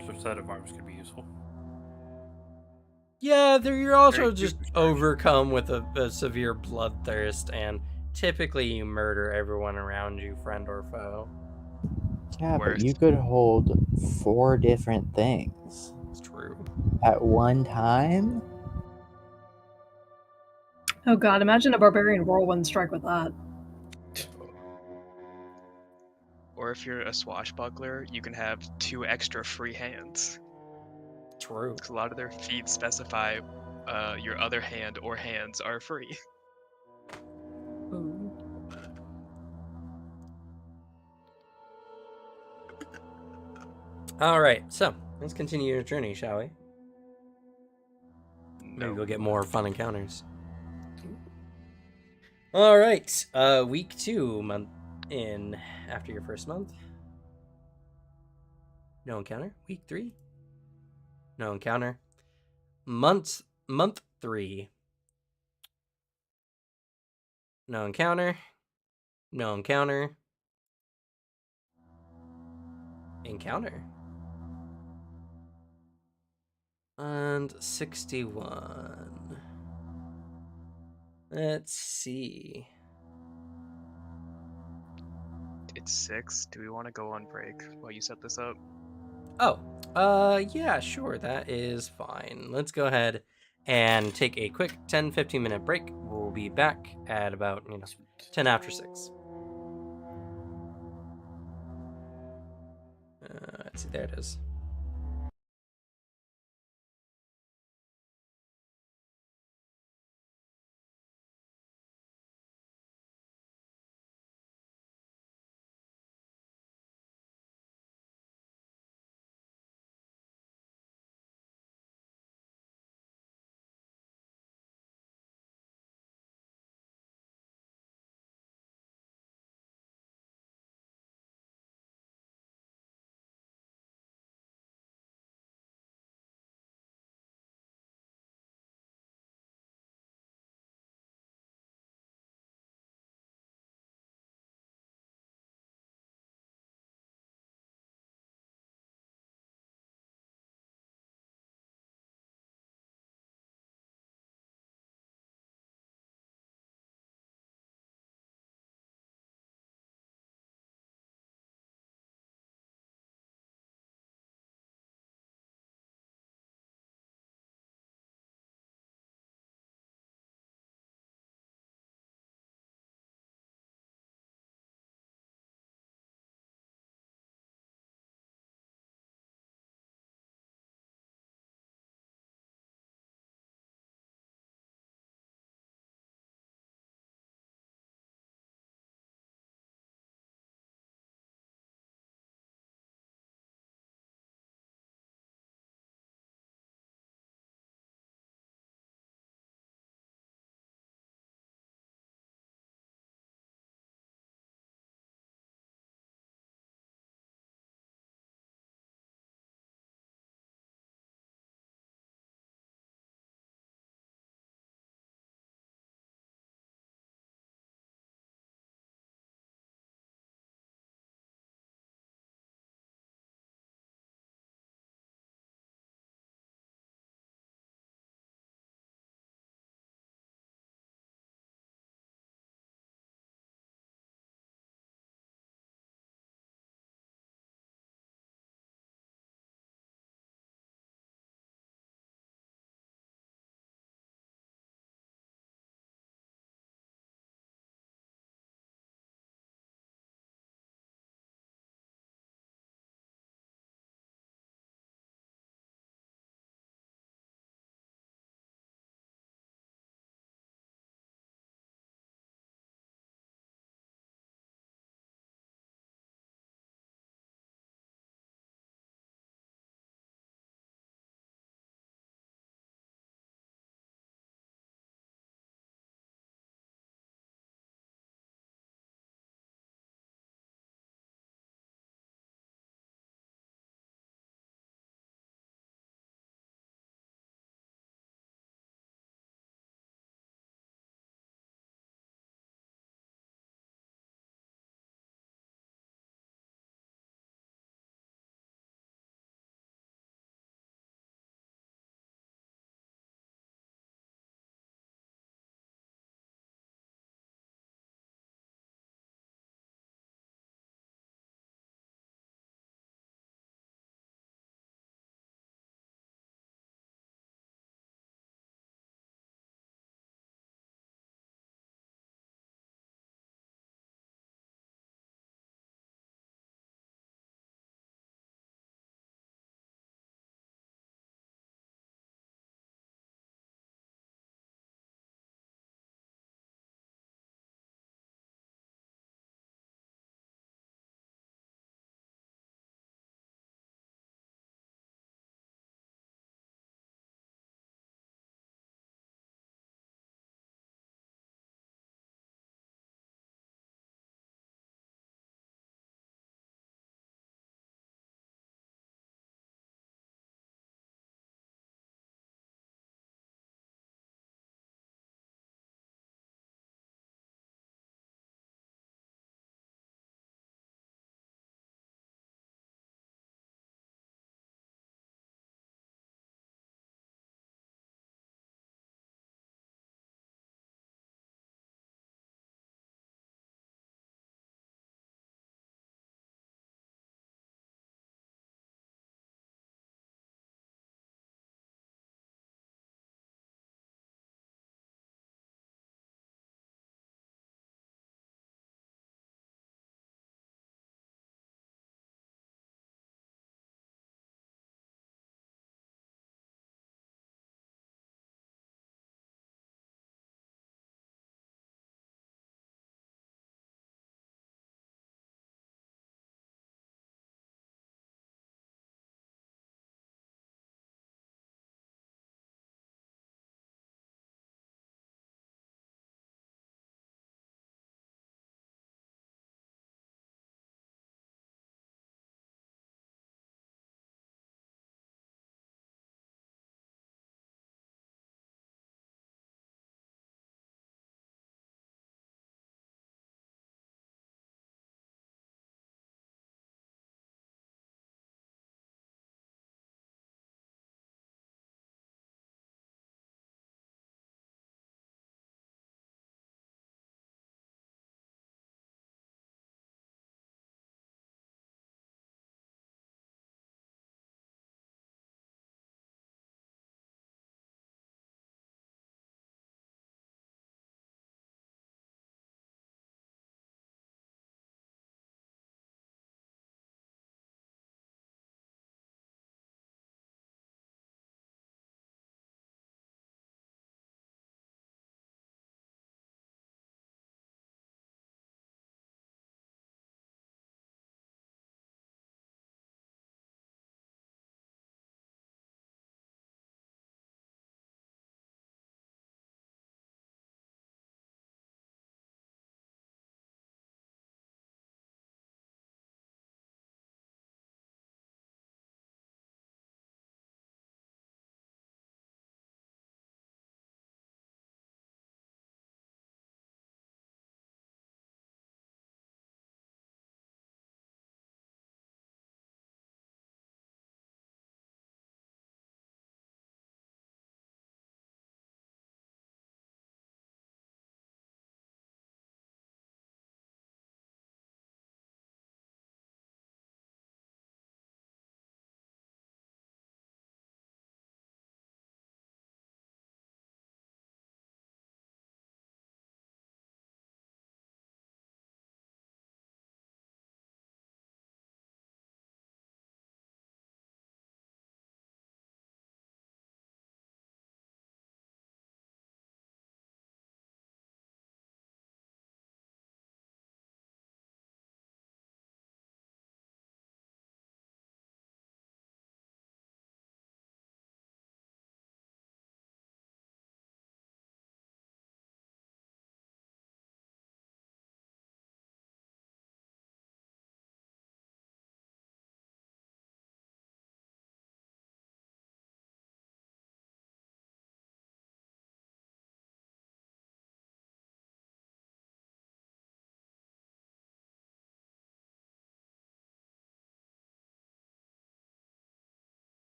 extra set of arms could be useful. Yeah, you're also Very just huge overcome with a severe bloodthirst, and typically you murder everyone around you, friend or foe. Yeah, Worse. but you could hold 4 different things It's true. at one time? Oh god, imagine a barbarian whirlwind strike with that. Or if you're a swashbuckler, you can have 2 extra free hands. True. A lot of their feats specify your other hand or hands are free. Ooh. All right, so let's continue your journey, shall we? Maybe No. we'll get more fun encounters. All right, week 2, month in after your first month. No encounter. Week 3. No encounter. Month 3. No encounter. No encounter. Encounter. And 61. Let's see. It's 6. Do we want to go on break while you set this up? Oh, yeah, sure, that is fine. Let's go ahead and take a quick 10-15 minute break. We'll be back at about, 10 after 6. Let's see, there it is.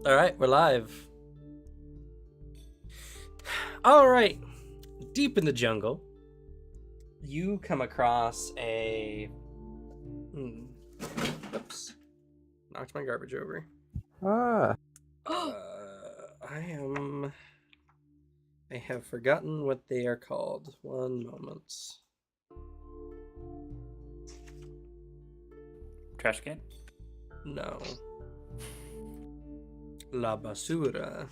All right, we're live. All right, deep in the jungle, you come across a. Oops, knocked my garbage over. Ah, I have forgotten what they are called. One moment. Trash can? No. La basura.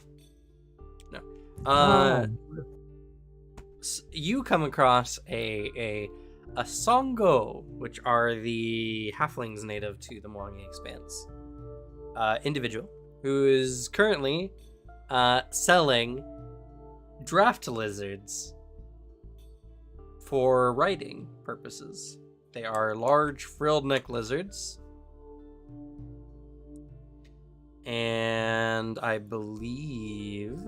No. oh. You come across a songo, which are the halflings native to the Mwangi Expanse. Individual who is currently selling draft lizards for writing purposes. They are large frilled neck lizards. And I believe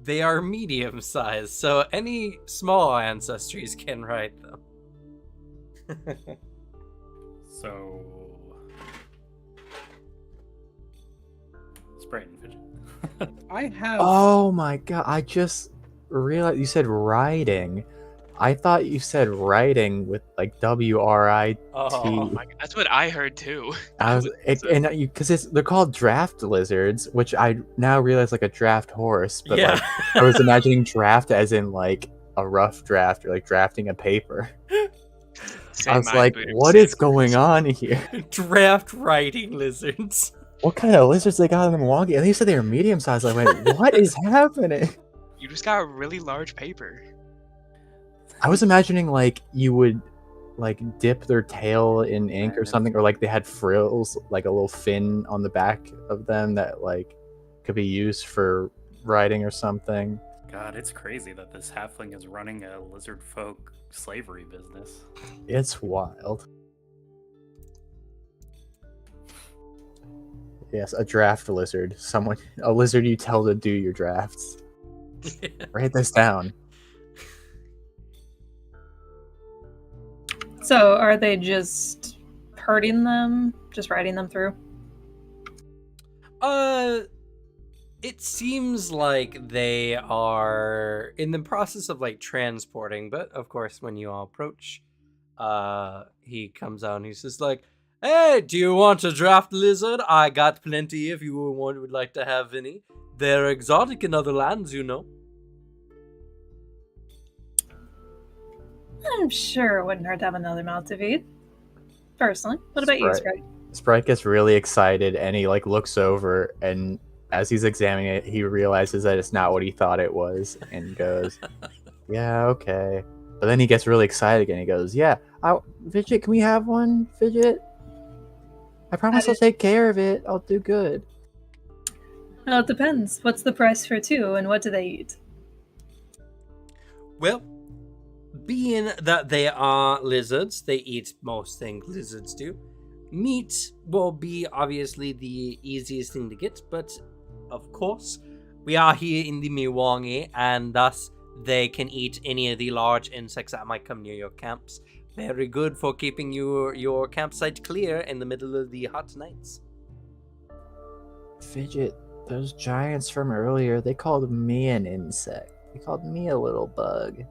they are medium sized, so any small ancestries can ride them. So. Sprite and fidget. I have. Oh my god! I just realized you said riding. I thought you said writing with like WRIT. Oh, my God, that's what I heard too. I was because they're called draft lizards, which I now realize like a draft horse. But yeah. like I was imagining draft as in like a rough draft or like drafting a paper. I was like, what is going on here? Draft riding lizards. What kind of lizards they got in the Mwangi? And they said they were medium sized. I went, what is happening? You just got a really large paper. I was imagining like you would like dip their tail in ink or something, or like they had frills, like a little fin on the back of them that like could be used for writing or something. God, it's crazy that this halfling is running a lizard folk slavery business. It's wild. Yes, a draft lizard. A lizard you tell to do your drafts. Write this down. So, are they just hurting them? Just riding them through? It seems like they are in the process of like transporting, but of course when you all approach, he comes out and he's just like, hey, do you want a draft lizard? I got plenty if you would like to have any. They're exotic in other lands, you know. I'm sure it wouldn't hurt to have another mouth to feed. Personally. What about you, Sprite? Sprite gets really excited and he like looks over, and as he's examining it, he realizes that it's not what he thought it was and goes, yeah, okay. But then he gets really excited again. He goes, yeah, Fidget, can we have one, Fidget? I promise I'll take care of it. I'll do good. Well, it depends. What's the price for two, and what do they eat? Well, being that they are lizards, they eat most things lizards do. Meat will be obviously the easiest thing to get, but of course, we are here in the Mwangi, and thus they can eat any of the large insects that might come near your camps. Very good for keeping your campsite clear in the middle of the hot nights. Fidget, those giants from earlier, they called me an insect. They called me a little bug.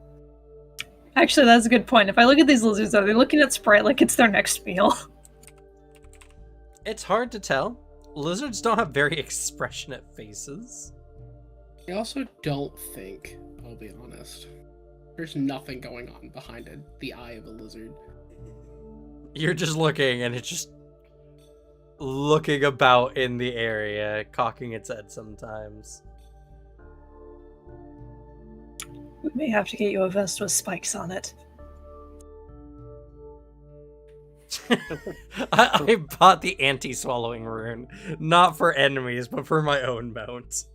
Actually, that's a good point. If I look at these lizards, are they looking at Sprite like it's their next meal? It's hard to tell. Lizards don't have very expressionate faces. I also don't think, I'll be honest, there's nothing going on behind it, the eye of a lizard. You're just looking, and it's just looking about in the area, cocking its head sometimes. We may have to get you a vest with spikes on it. I bought the anti-swallowing rune, not for enemies, but for my own mount.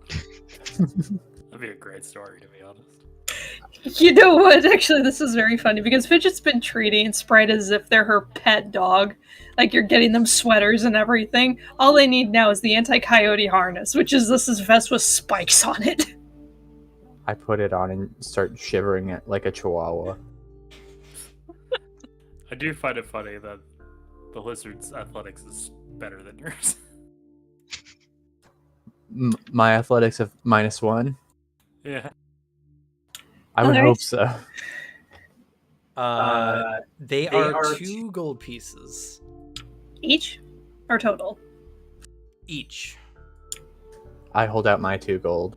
That'd be a great story, to be honest. You know what? Actually, this is very funny because Fidget's been treating Sprite as if they're her pet dog. Like, you're getting them sweaters and everything. All they need now is the anti-coyote harness, which is this vest with spikes on it. I put it on and start shivering it like a chihuahua. I do find it funny that the lizard's athletics is better than yours. My athletics of -1. Yeah. I would Alright. hope so. They are 2 gold pieces Each or total? each. I hold out my 2 gold.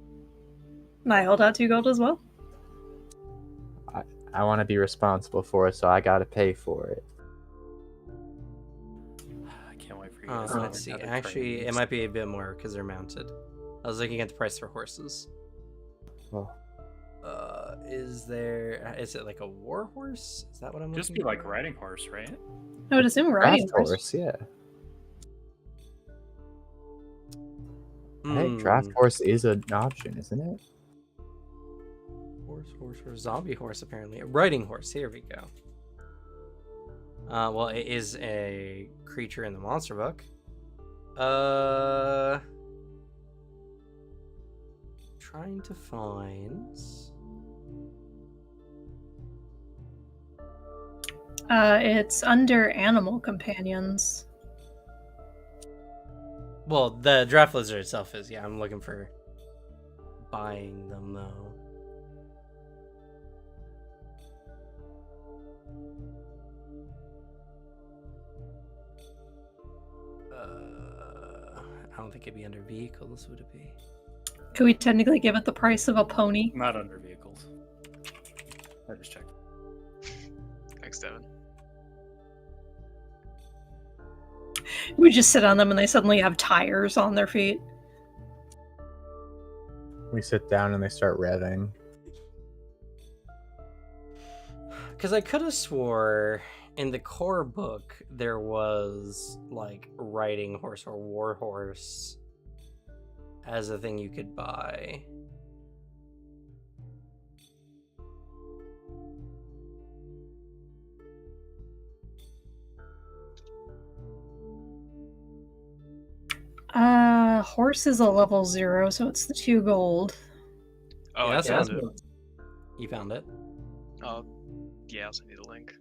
And I hold out 2 gold as well. I want to be responsible for it, so I gotta pay for it. I can't wait for you guys to Let's see. learn how to Actually, train it these. might be a bit more because they're mounted. I was looking at the price for horses. Well, Is it like a war horse? Is that what I'm Just looking be like for? riding horse, right? I would assume draft riding horse, yeah. Hey, Hmm. draft horse is an option, isn't it? Horse, zombie horse, apparently. A riding horse, here we go. Well, it is a creature in the monster book. Trying to find... It's under animal companions. Well, the draft lizard itself is, yeah, I'm looking for buying them, though. I don't think it'd be under vehicles, would it be? Could we technically give it the price of a pony? Not under vehicles. I just checked. Thanks, Devin. We just sit on them and they suddenly have tires on their feet. We sit down and they start revving. Because I could have swore in the core book there was like riding horse or war horse as a thing you could buy. Horse is a level 0, so it's the 2 gold. Oh, Yeah, I that's found what- it. You found it? Oh, yeah, I also need a link.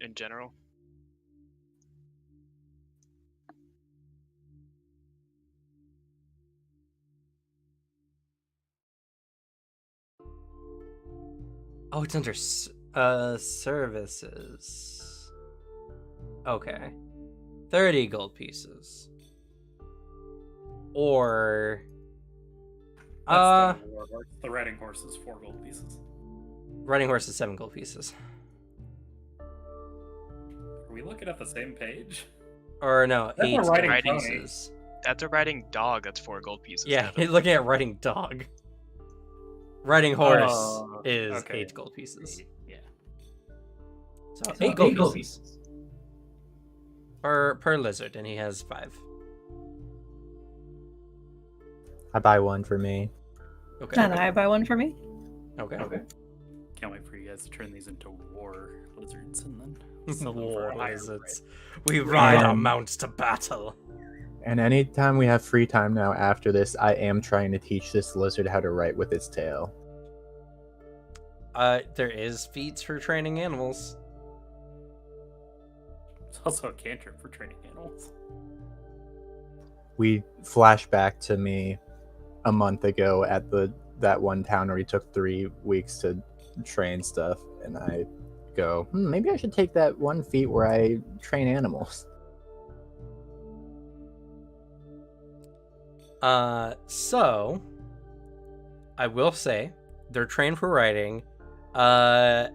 In general. Oh, it's under services. Okay. 30 gold pieces. Or That's the war horse. The riding horse is 4 gold pieces. riding horse is 7 gold pieces. Are we looking at the same page? Or no, That's a 8 gold riding pony. pieces. That's a riding dog. That's 4 gold pieces. Yeah, Devin. you're looking at riding dog. Riding horse Oh, is okay. 8 gold pieces. Yeah. So 8 gold pieces. Per lizard, and he has 5. I buy one for me. Okay. And I buy one for me. Okay. Can't wait for you guys to turn these into war lizards and then sell them for War a higher lizards. We ride our Um, mounts to battle. And anytime we have free time now after this, I am trying to teach this lizard how to write with its tail. There is feats for training animals. It's also a cantrip for training animals. We flash back to me a month ago at that one town where we took 3 weeks to train stuff, and I go, maybe I should take that one feat where I train animals. So I will say they're trained for riding. Though,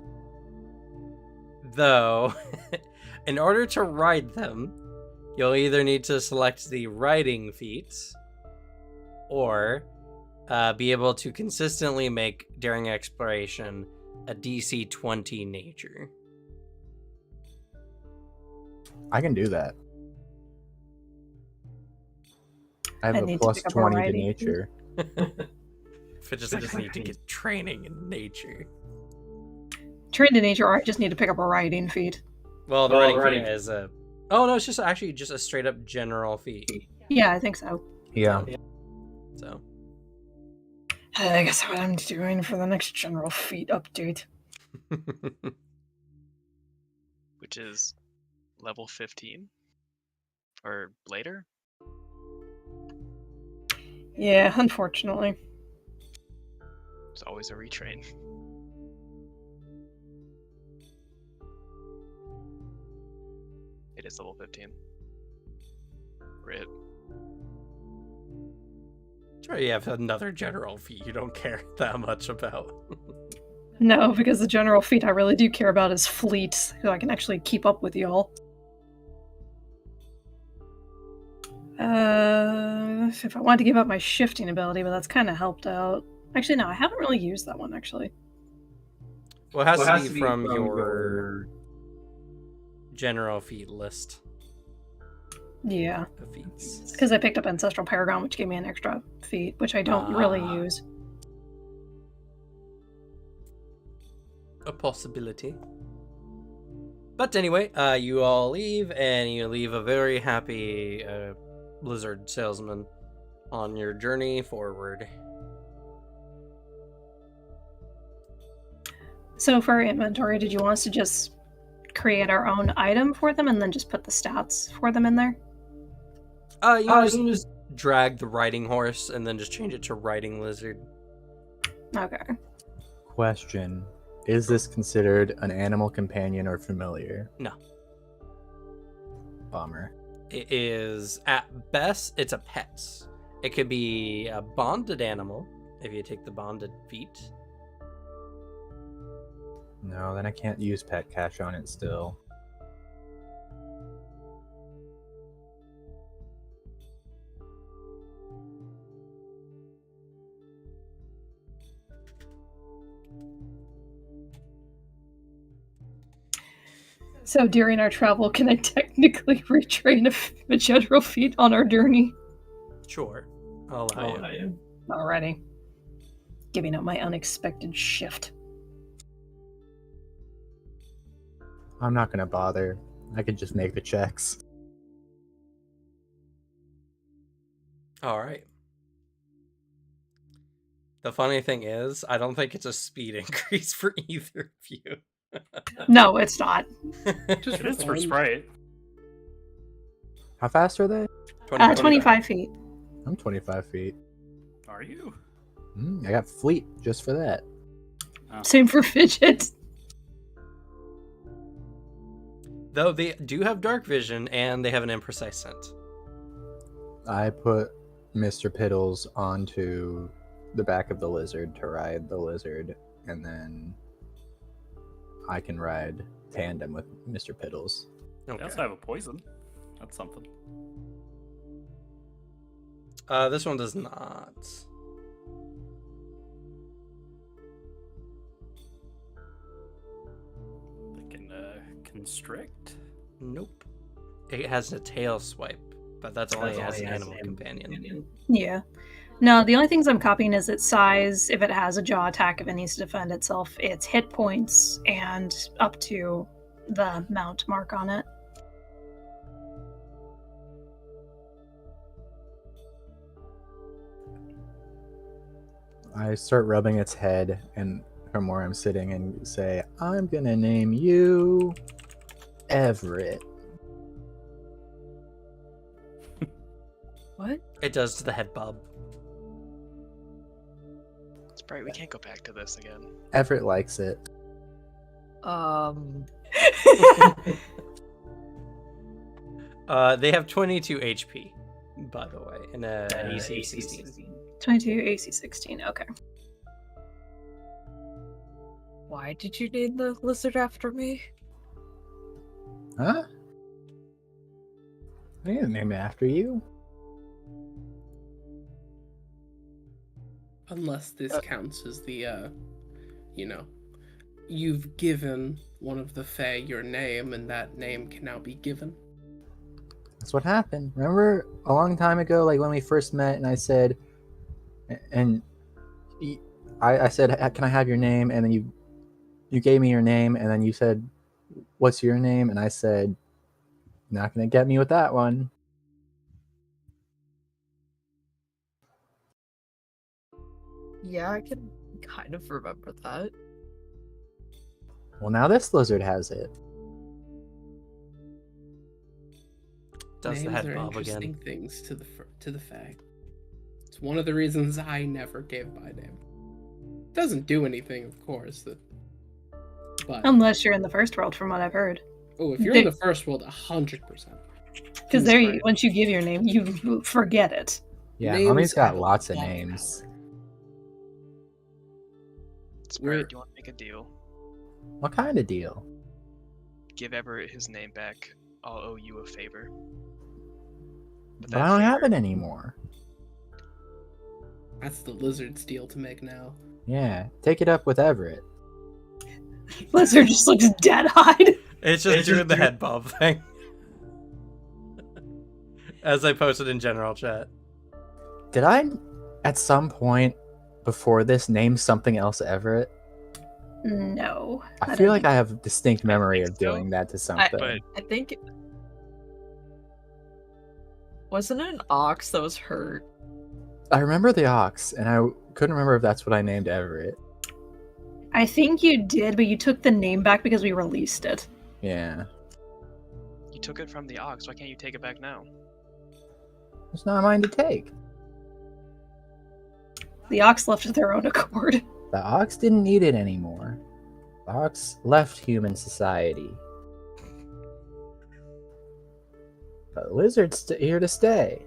in order to ride them, you'll either need to select the riding feat, or be able to consistently make during exploration a DC 20 nature. I can do that. I have I a need to plus pick up a 20 to riding feat. nature. If it just need to get training in nature. Trained in nature, or I just need to pick up a riding feat. Well, the riding feat is a... Oh, no, it's just actually just a straight up general feat. Yeah, I think so. Yeah. So, I guess what I'm doing for the next general feat update. Which is level 15 or later. Yeah, unfortunately. There's always a retrain. It is level 15. Rip. Sure, you have another general feat you don't care that much about. No, because the general feat I really do care about is fleet, so I can actually keep up with y'all. If I wanted to give up my shifting ability, but that's kind of helped out. Actually, no, I haven't really used that one, actually. Well, it has to be from your general feat list Yeah. of feats. It's because I picked up Ancestral Paragon, which gave me an extra feat, which I don't really use. A possibility. But anyway, you all leave, and you leave a very happy lizard salesman on your journey forward. So for our inventory, did you want us to just create our own item for them and then just put the stats for them in there? You can just drag the riding horse and then just change it to riding lizard. Okay. Question: is this considered an animal companion or familiar? No. Bummer. It is, at best, it's a pet. It could be a bonded animal, if you take the bonded feat. No, then I can't use pet cash on it still. So during our travel, can I technically retrain a general feat on our journey? Sure. I'll allow you. Alrighty. Giving up my unexpected shift. I'm not gonna bother. I could just make the checks. Alright. The funny thing is, I don't think it's a speed increase for either of you. No, it's not. Just It is for fun. Sprite. How fast are they? 25 feet. I'm 25 feet. Are you? I got fleet just for that. Same for Fidget. Though they do have dark vision and they have an imprecise scent. I put Mr. Piddles onto the back of the lizard to ride the lizard, and then I can ride tandem with Mr. Piddles. They Okay. also have a poison. That's something. This one does not. They can constrict. Nope. It has a tail swipe, but that's only as an animal companion. Yeah. No, the only things I'm copying is its size, if it has a jaw attack, if it needs to defend itself, its hit points, and up to the mount mark on it. I start rubbing its head and from where I'm sitting and say, I'm gonna name you Everett. What? It does to the head bob. Sprite, we can't go back to this again. Everett likes it. They have 22 HP, by the way, and AC 16. 22, AC 16, okay. Why did you name the lizard after me? Huh? I didn't name it after you. Unless this counts as the, you've given one of the Fae your name, and that name can now be given. That's what happened. Remember a long time ago, like when we first met, and I said, I said, can I have your name? And then you gave me your name, and then you said, what's your name? And I said, not gonna get me with that one. Yeah, I can kind of remember that. Well, now this lizard has it. Does the Names head are bob interesting again. things to the Fae. That's It's one of the reasons I never gave my name. Doesn't do anything, of course. But Unless you're in the first world, from what I've heard. if you're in the first world, 100%. Because there, once you give your name, you forget it. Yeah, Names Mummy's got have a lots of lot of names. Sprite, do you want to make a deal? What kind of deal? Give Everett his name back. I'll owe you a favor. But I don't have it anymore. That's the lizard's deal to make now. Yeah, take it up with Everett. Lizard just looks dead-eyed. It's just doing the head bob thing. As I posted in general chat. Did I, at some point before this, name something else Everett? No. I feel like I have a distinct memory of doing that to something. I think... Wasn't it an ox that was hurt? I remember the ox, and I couldn't remember if that's what I named Everett. I think you did, but you took the name back because we released it. Yeah. You took it from the ox. Why can't you take it back now? It's not mine to take. The ox left of their own accord. The ox didn't need it anymore. The ox left human society. But the lizard's here to stay.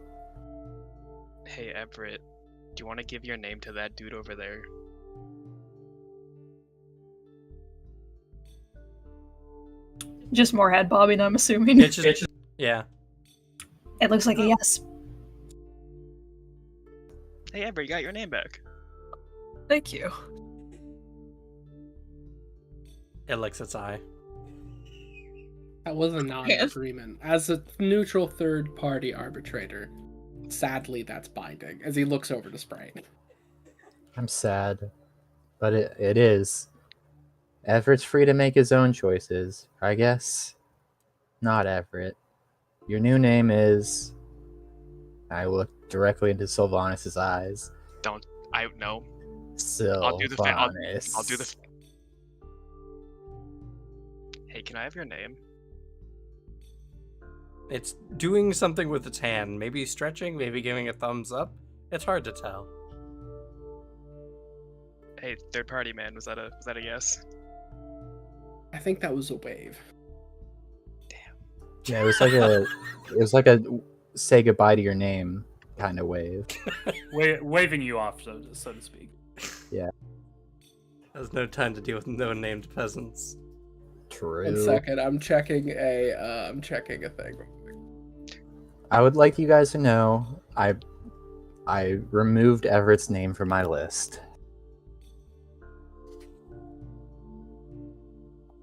Hey, Everett, do you want to give your name to that dude over there? Just more head bobbing, I'm assuming. It's just yeah. It looks like a yes. Hey, Everett, you got your name back. Thank you. It licks its eye. That was a non-agreement. As a neutral third-party arbitrator, sadly, that's binding. As he looks over to Sprite. I'm sad. But it is. Everett's free to make his own choices. I guess not Everett. Your new name is... I look directly into Sylvanas' eyes. I know. Sylvanas. I'll do the... Hey, can I have your name? It's doing something with its hand. Maybe stretching, maybe giving a thumbs up. It's hard to tell. Hey, third party man, was that a yes? I think that was a wave. Yeah, it was like a say goodbye to your name kind of wave. Waving you off, so to speak. Yeah. There's no time to deal with no-named peasants. True. 1 second, I'm checking a thing. I would like you guys to know I removed Everett's name from my list.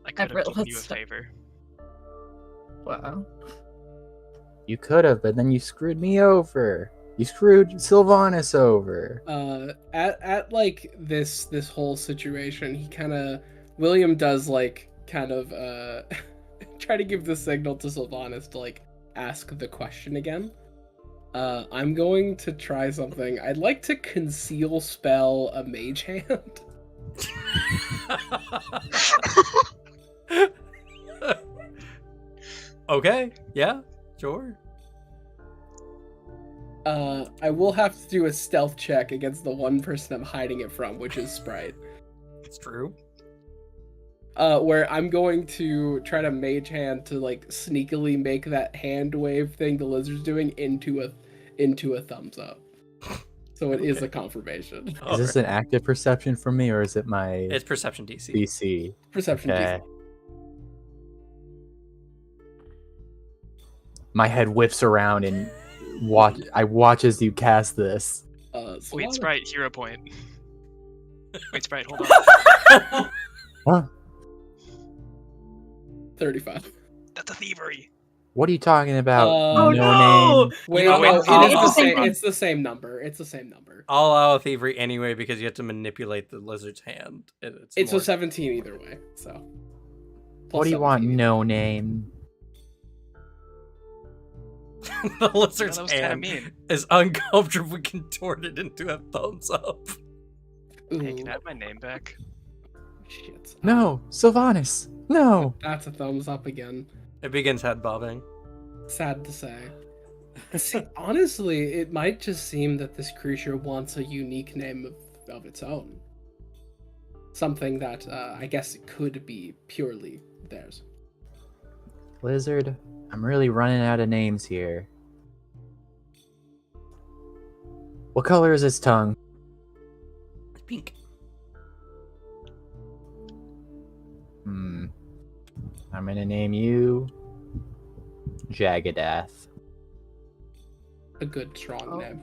I could have Everett, given you a let's- favor. Wow. You could have, but then you screwed me over. You screwed Sylvanas over. At like this whole situation, he kind of William does like kind of try to give the signal to Sylvanas to like ask the question again. I'm going to try something. I'd like to conceal spell a mage hand. Okay, yeah, sure. I will have to do a stealth check against the one person I'm hiding it from, which is Sprite. It's true. Where I'm going to try to mage hand to like sneakily make that hand wave thing the lizard's doing into a thumbs up. So it is Okay. a confirmation. Is this an active perception from me, or is it my It's perception DC. DC? Perception. Okay. My head whips around and I watch as you cast this. Wait, Sprite, hero point. Wait, Sprite, hold on. Huh? 35. That's a thievery. What are you talking about? Oh, no! Name? Wait, know no, what? I'll- it's the same number. It's the same number. I'll allow a thievery anyway because you have to manipulate the lizard's hand. It's more... a 17 either way. So. What Plus do you want? 17. No name. The lizard's that was kind of hand mean. is uncomfortably contorted into a thumbs up. Hey, Ooh, can I have my name back? shit. No, Sylvanas. No. That's a thumbs up again. It begins head bobbing. Sad to say. See, honestly, it might just seem that this creature wants a unique name of its own. Something that I guess it could be purely theirs. Lizard, I'm really running out of names here. What color is its tongue? Pink. I'm gonna name you Jagadath. A good, strong Oh. name.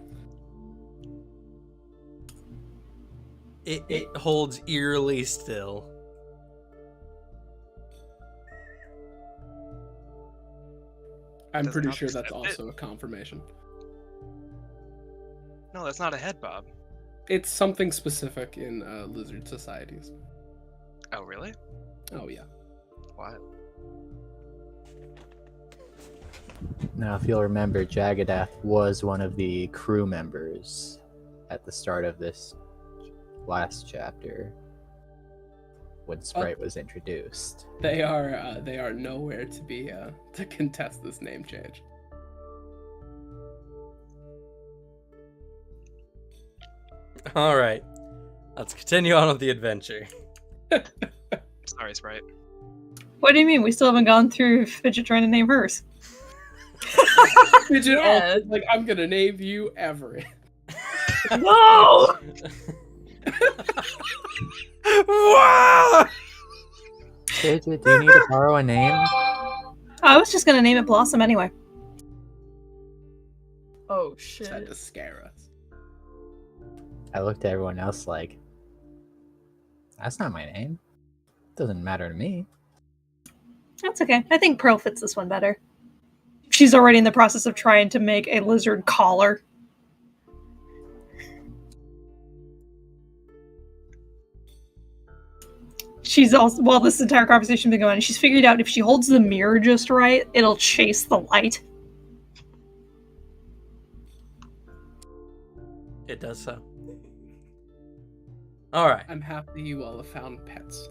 It holds eerily still. I'm Does pretty not sure that's accept it. also a confirmation. No, that's not a head bob. It's something specific in lizard societies. Oh, really? Oh yeah. Why? Now, if you'll remember, Jagadath was one of the crew members at the start of this last chapter when Sprite was introduced. They are nowhere to be to contest this name change. All right, let's continue on with the adventure. Sorry, Sprite. What do you mean? We still haven't gone through Fidget trying to name hers. Fidget Yeah. also, like, I'm gonna name you Everett. No! Wow! Fidget, do you need to borrow a name? I was just gonna name it Blossom anyway. Oh Just had shit. to scare us. I looked at everyone else like, that's not my name. Doesn't matter to me. That's okay. I think Pearl fits this one better. She's already in the process of trying to make a lizard collar. She's also, while this entire conversation has been going on, she's figured out if she holds the mirror just right, it'll chase the light. It does so. All right. I'm happy you all have found pets.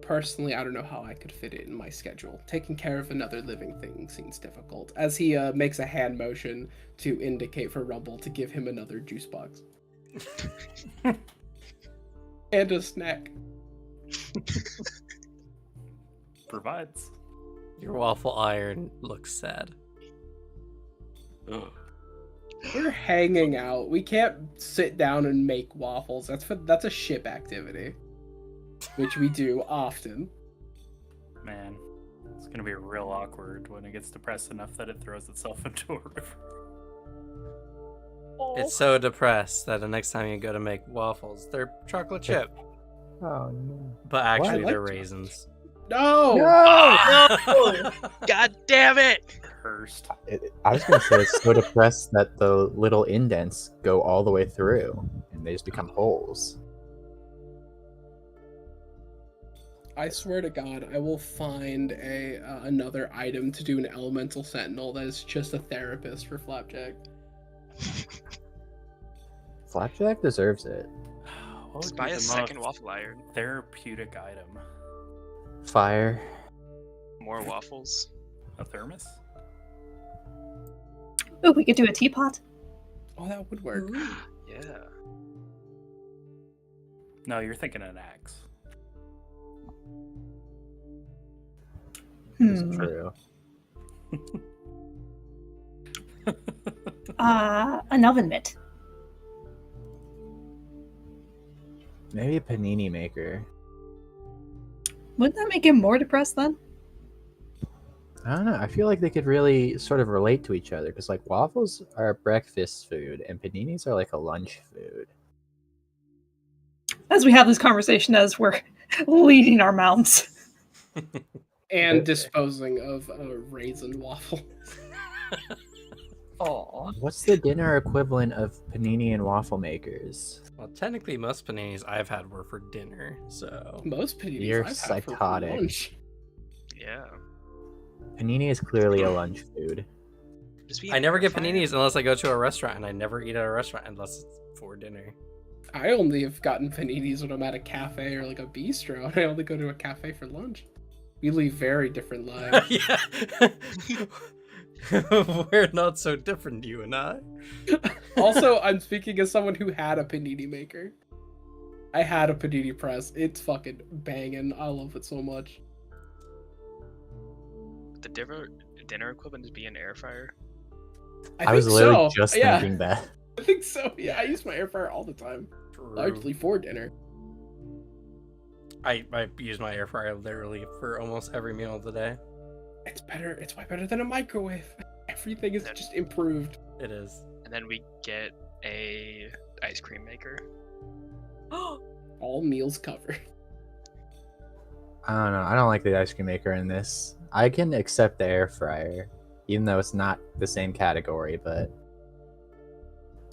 Personally, I don't know how I could fit it in my schedule. Taking care of another living thing seems difficult. As he makes a hand motion to indicate for Rumble to give him another juice box. And a snack. Provides. Your waffle iron looks sad. We're hanging out. We can't sit down and make waffles. That's a ship activity. Which we do often. Man, it's gonna be real awkward when it gets depressed enough that it throws itself into a river. It's so depressed that the next time you go to make waffles, they're chocolate chip, Oh no. but actually like they're chocolate. raisins. No! No! God damn it! Cursed. I was gonna say it's so depressed that the little indents go all the way through and they just become holes. I swear to God, I will find another item to do an elemental sentinel that is just a therapist for Flapjack. Flapjack deserves it. What would Just be buy a the second most waffle iron. therapeutic item? Fire. More waffles. A thermos? Oh, we could do a teapot. Oh, that would work. Yeah. No, you're thinking an axe. It's Hmm. true. An oven mitt. Maybe a panini maker. Wouldn't that make him more depressed then? I don't know. I feel like they could really sort of relate to each other because, like, waffles are breakfast food and paninis are like a lunch food. As we have this conversation, as we're leading our mounts. And disposing of raisin waffle. Aw. What's the dinner equivalent of panini and waffle makers? Well, technically, most paninis I've had were for dinner, so Most paninis You're I've had for psychotic. lunch. Yeah. Panini is clearly a lunch food. Just be I never get terrified. paninis unless I go to a restaurant, and I never eat at a restaurant unless it's for dinner. I only have gotten paninis when I'm at a cafe or like a bistro, and I only go to a cafe for lunch. We lead very different lives. Yeah. We're not so different, you and I. Also, I'm speaking as someone who had a panini maker. I had a panini press. It's fucking banging. I love it so much. The dinner equipment is being an air fryer. I was think literally so. just Yeah, thinking that. I think so. Yeah, I use my air fryer all the time. Largely for dinner. I use my air fryer literally for almost every meal of the day. It's better. It's way better than a microwave. Everything is just improved. It is. And then we get a ice cream maker. All meals covered. I don't know. I don't like the ice cream maker in this. I can accept the air fryer, even though it's not the same category, but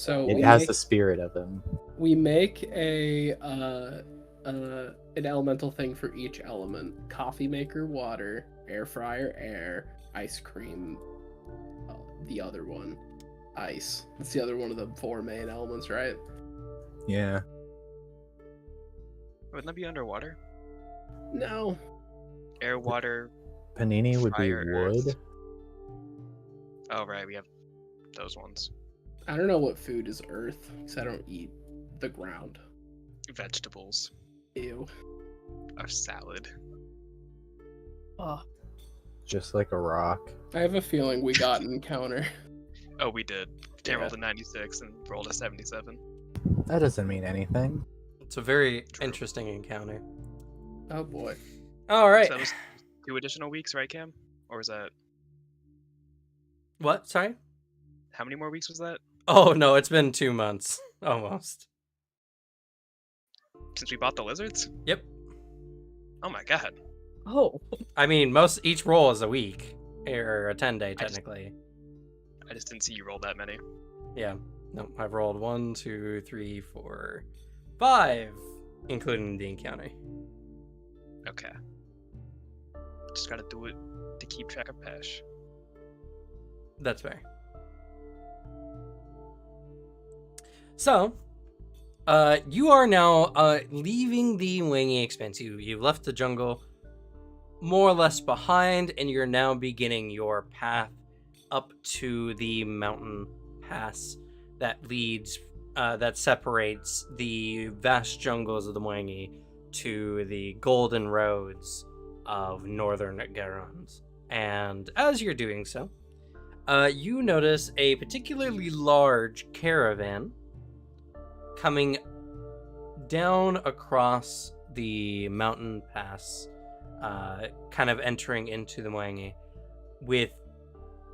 So it has the spirit of them. we make an elemental thing for each element: coffee maker, water; air fryer, air; ice cream. The other one, ice. That's the other one of the 4 main elements, right? Yeah. Wouldn't that be underwater? No. Air, water. Panini would be Fire, earth. wood. Oh right, we have those ones. I don't know what food is earth, because I don't eat the ground. Vegetables. Ew. A salad. Oh, Just like a rock. I have a feeling we got an encounter. Oh, we did. Tam Yeah. rolled a 96 and rolled a 77. That doesn't mean anything. It's a very True. interesting encounter. Oh boy. All right. So that was 2 additional weeks, right, Cam? Or was that... What? Sorry? How many more weeks was that? Oh, no, it's been 2 months. Almost. Since we bought the lizards? Yep. Oh my god. oh, I mean, each roll is a week. Or a 10-day, technically. I just didn't see you roll that many. Yeah. No, I've rolled 1, 2, 3, 4, 5, including the encounter. Okay. Just gotta do it to keep track of Pesh. That's fair. So, you are now leaving the Wangy Expanse. You've left the jungle more or less behind, and you're now beginning your path up to the mountain pass that leads, that separates the vast jungles of the Wangy to the golden roads of northern Garons. And as you're doing so, you notice a particularly large caravan coming down across the mountain pass, kind of entering into the Mwangi, with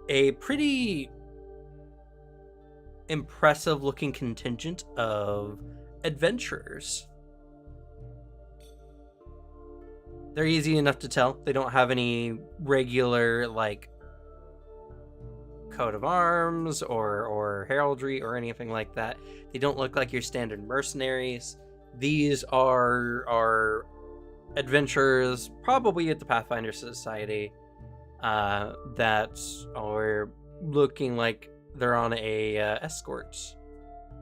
a pretty impressive looking contingent of adventurers. They're easy enough to tell. They don't have any regular, like, coat of arms or heraldry or anything like that. They don't look like your standard mercenaries. These are adventurers, probably at the Pathfinder Society, that are looking like they're on a escort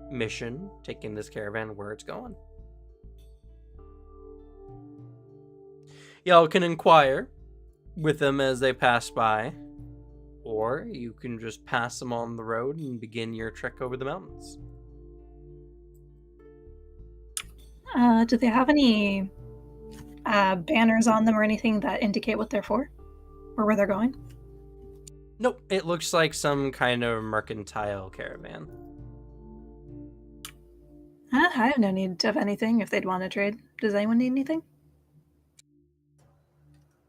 mission, taking this caravan where it's going. Y'all can inquire with them as they pass by, or you can just pass them on the road and begin your trek over the mountains. Do they have any banners on them or anything that indicate what they're for? Or where they're going? Nope, it looks like some kind of mercantile caravan. I have no need of anything if they'd want to trade. Does anyone need anything?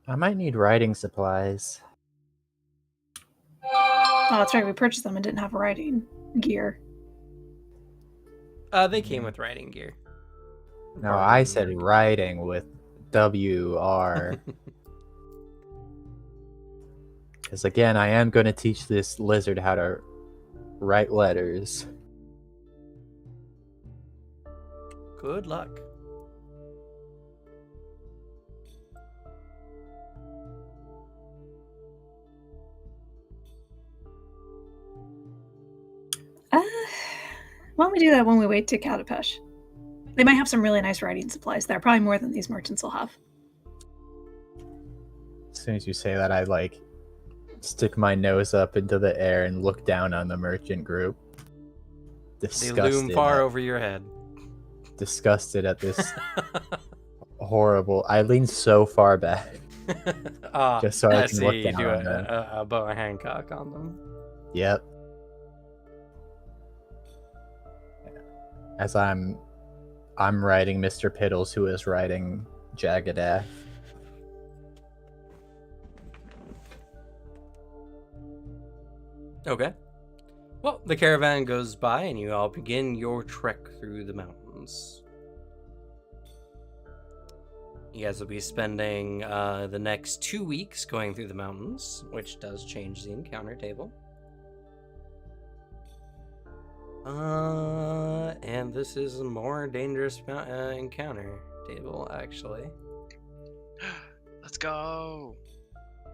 I might need riding supplies. Oh, that's right. We purchased them and didn't have riding gear. They came with riding gear. No, I said riding with WR. Because again, I am going to teach this lizard how to write letters. Good luck. Why don't we do that when we wait to Katapesh? They might have some really nice writing supplies there, probably more than these merchants will have. As soon as you say that, I stick my nose up into the air and look down on the merchant group. They Disgusted. loom far over your head. Disgusted at this horrible. I lean so far back just so I can look see. down You do on them. a Boa Hancock on them. Yep. As I'm riding Mr. Piddles, who is riding Jagadath. Okay. Well, the caravan goes by, and you all begin your trek through the mountains. You guys will be spending the next 2 weeks going through the mountains, which does change the encounter table. And this is a more dangerous encounter table, actually. Let's go.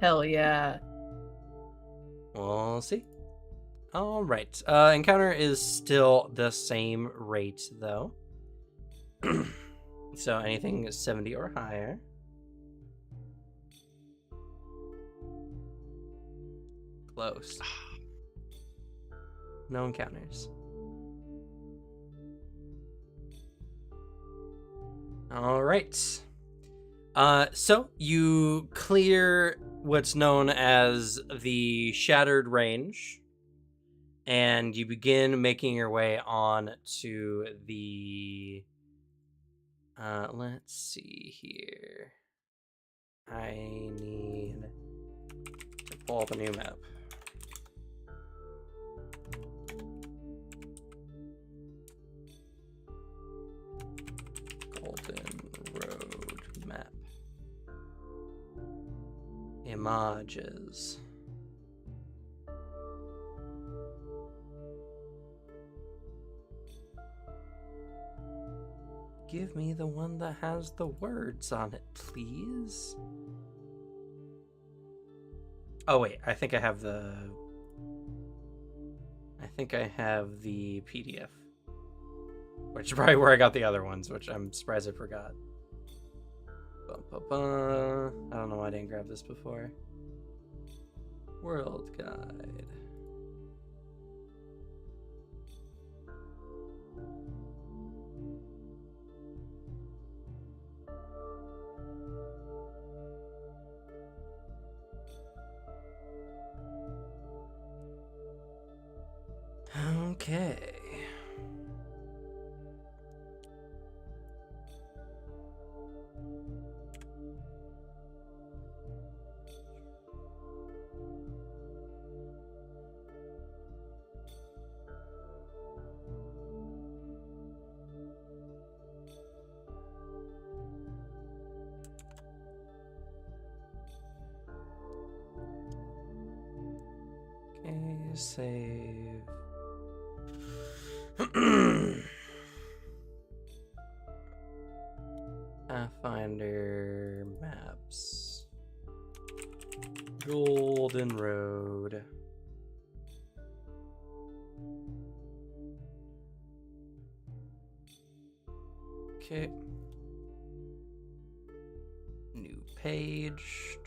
Hell yeah. We'll see. All right. Encounter is still the same rate, though. So anything 70 or higher. Close. No encounters. All right. So you clear what's known as the Shattered Range, and you begin making your way on to the... let's see here. I need to pull up a new map. Golden Road map. Images. Give me the one that has the words on it, please. Oh wait, I think I have the PDF. Which is probably where I got the other ones, which I'm surprised I forgot. I don't know why I didn't grab this before. World Guide. Okay. Okay, save. Pathfinder maps. Golden Road. Okay. New page.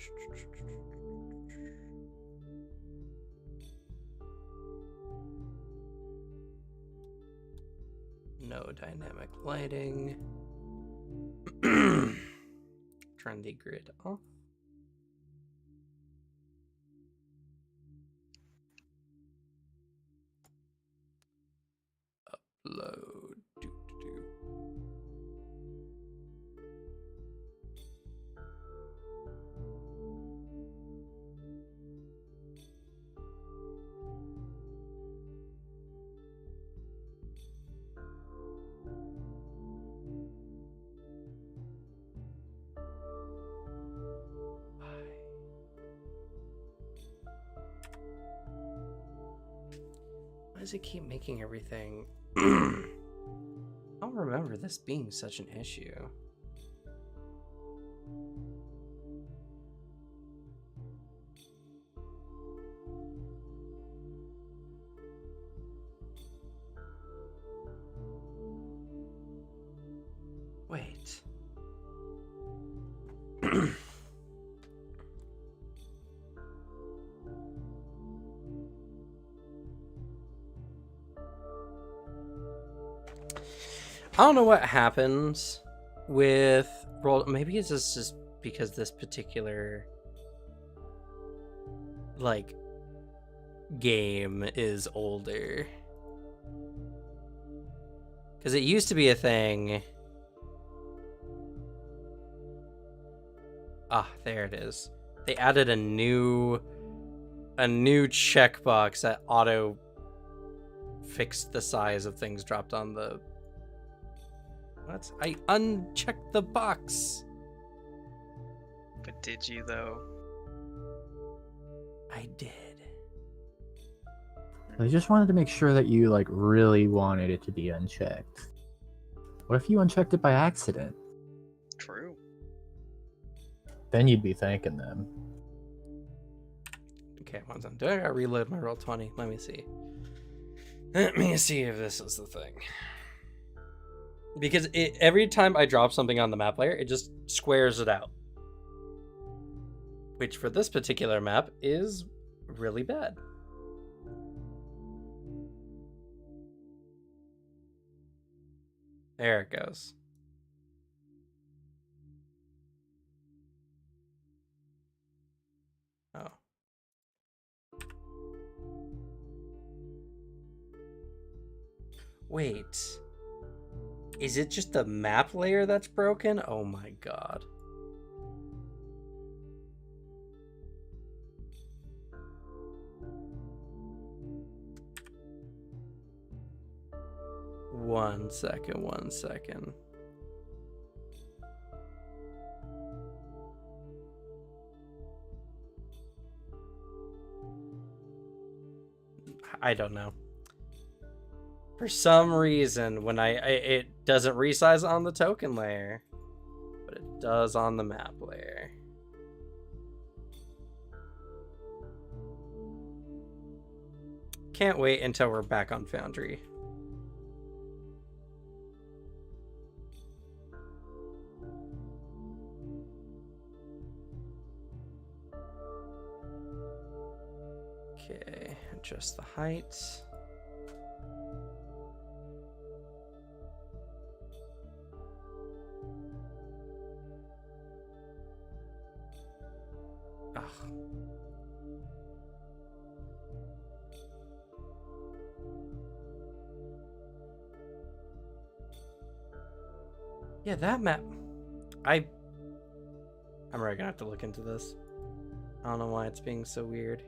No dynamic lighting. Turn the grid off. Upload. Why does it keep making everything? I don't remember this being such an issue. Wait. I don't know what happens with roll. Maybe it's just because this particular like game is older. Because it used to be a thing. Ah, there it is. They added a new checkbox that auto fixed the size of things dropped on the. What? I unchecked the box. But did you though? I did. I just wanted to make sure that you like really wanted it to be unchecked. What if you unchecked it by accident? True. Then you'd be thanking them. Okay, once I'm doing, I reload my roll 20. Let me see. Let me see if this is the thing. Because every time I drop something on the map layer, it just squares it out. Which for this particular map is really bad. There it goes. Oh. Wait. Is it just the map layer that's broken? Oh my god. One second. I don't know. For some reason, when it doesn't resize on the token layer, but it does on the map layer. Can't wait until we're back on Foundry. Okay, adjust the height. Ugh. Yeah, that map. I'm really gonna have to look into this. I don't know why it's being so weird.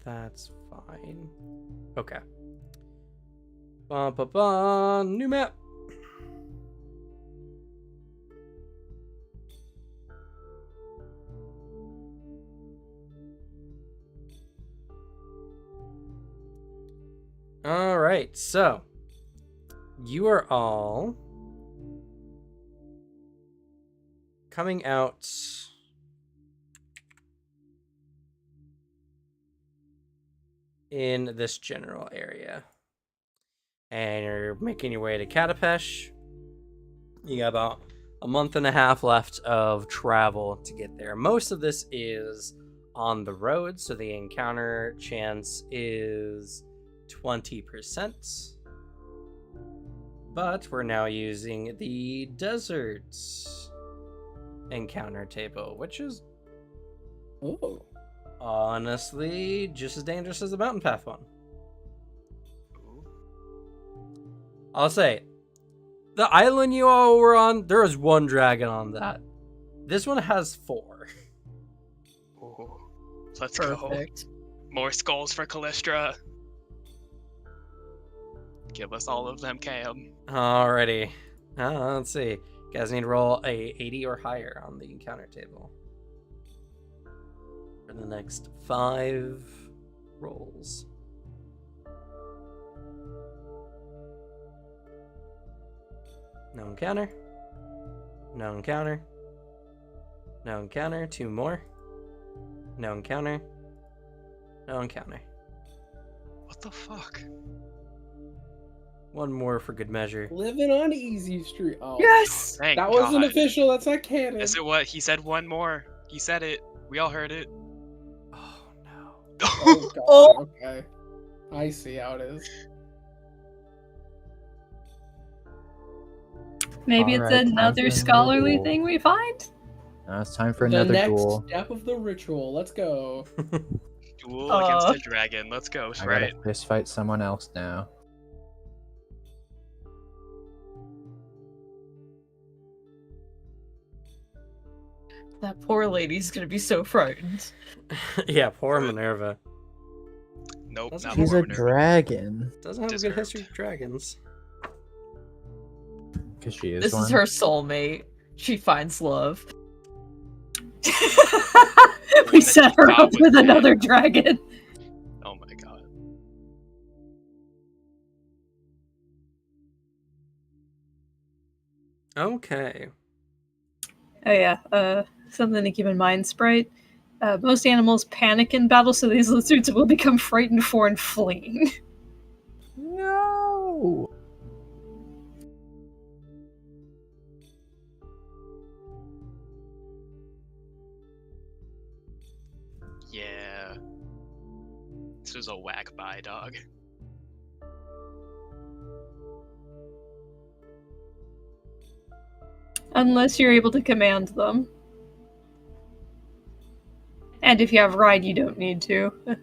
That's fine. Okay. New map. All right, so you are all coming out in this general area, and you're making your way to Katapesh. You got about a month and a half left of travel to get there. Most of this is on the road, so the encounter chance is 20%. But we're now using the deserts encounter table, which is honestly just as dangerous as the mountain path one. I'll say, the island you all were on, there was one dragon on that. This one has 4. Ooh. Let's Perfect. go. More skulls for Callistra. Give us all of them, Cam. Alrighty. Let's see. You guys need to roll a 80 or higher on the encounter table for the next 5 rolls. No encounter. No encounter. No encounter. 2 more. No encounter. No encounter. the fuck? One more for good measure. Living on Easy Street. Oh, Yes! Thank that wasn't God. official. That's not canon. Is it what? He said one more. He said it. We all heard it. Oh no. Oh god. Oh. Okay. I see how it is. Maybe it's Alright, time for another another scholarly duel. thing we find? Now it's time for The another next duel. step of the ritual. Let's go. Duel against the dragon. Let's go. I Right. gotta fist fight someone else now. That poor lady's gonna be so frightened. Yeah, poor Minerva. Nope. That's Not She's more a Minerva. dragon. Doesn't have a good Deserved. history of dragons. Because she is This one. is her soulmate. She finds love. We that set she her thought up was with dead. another dragon. Oh my god. Okay. Oh yeah, something to keep in mind, Sprite. Most animals panic in battle, so these lizards will become frightened for and fleeing. No! Yeah. This was a whack bye, dog. Unless you're able to command them. And if you have ride, you don't need to. You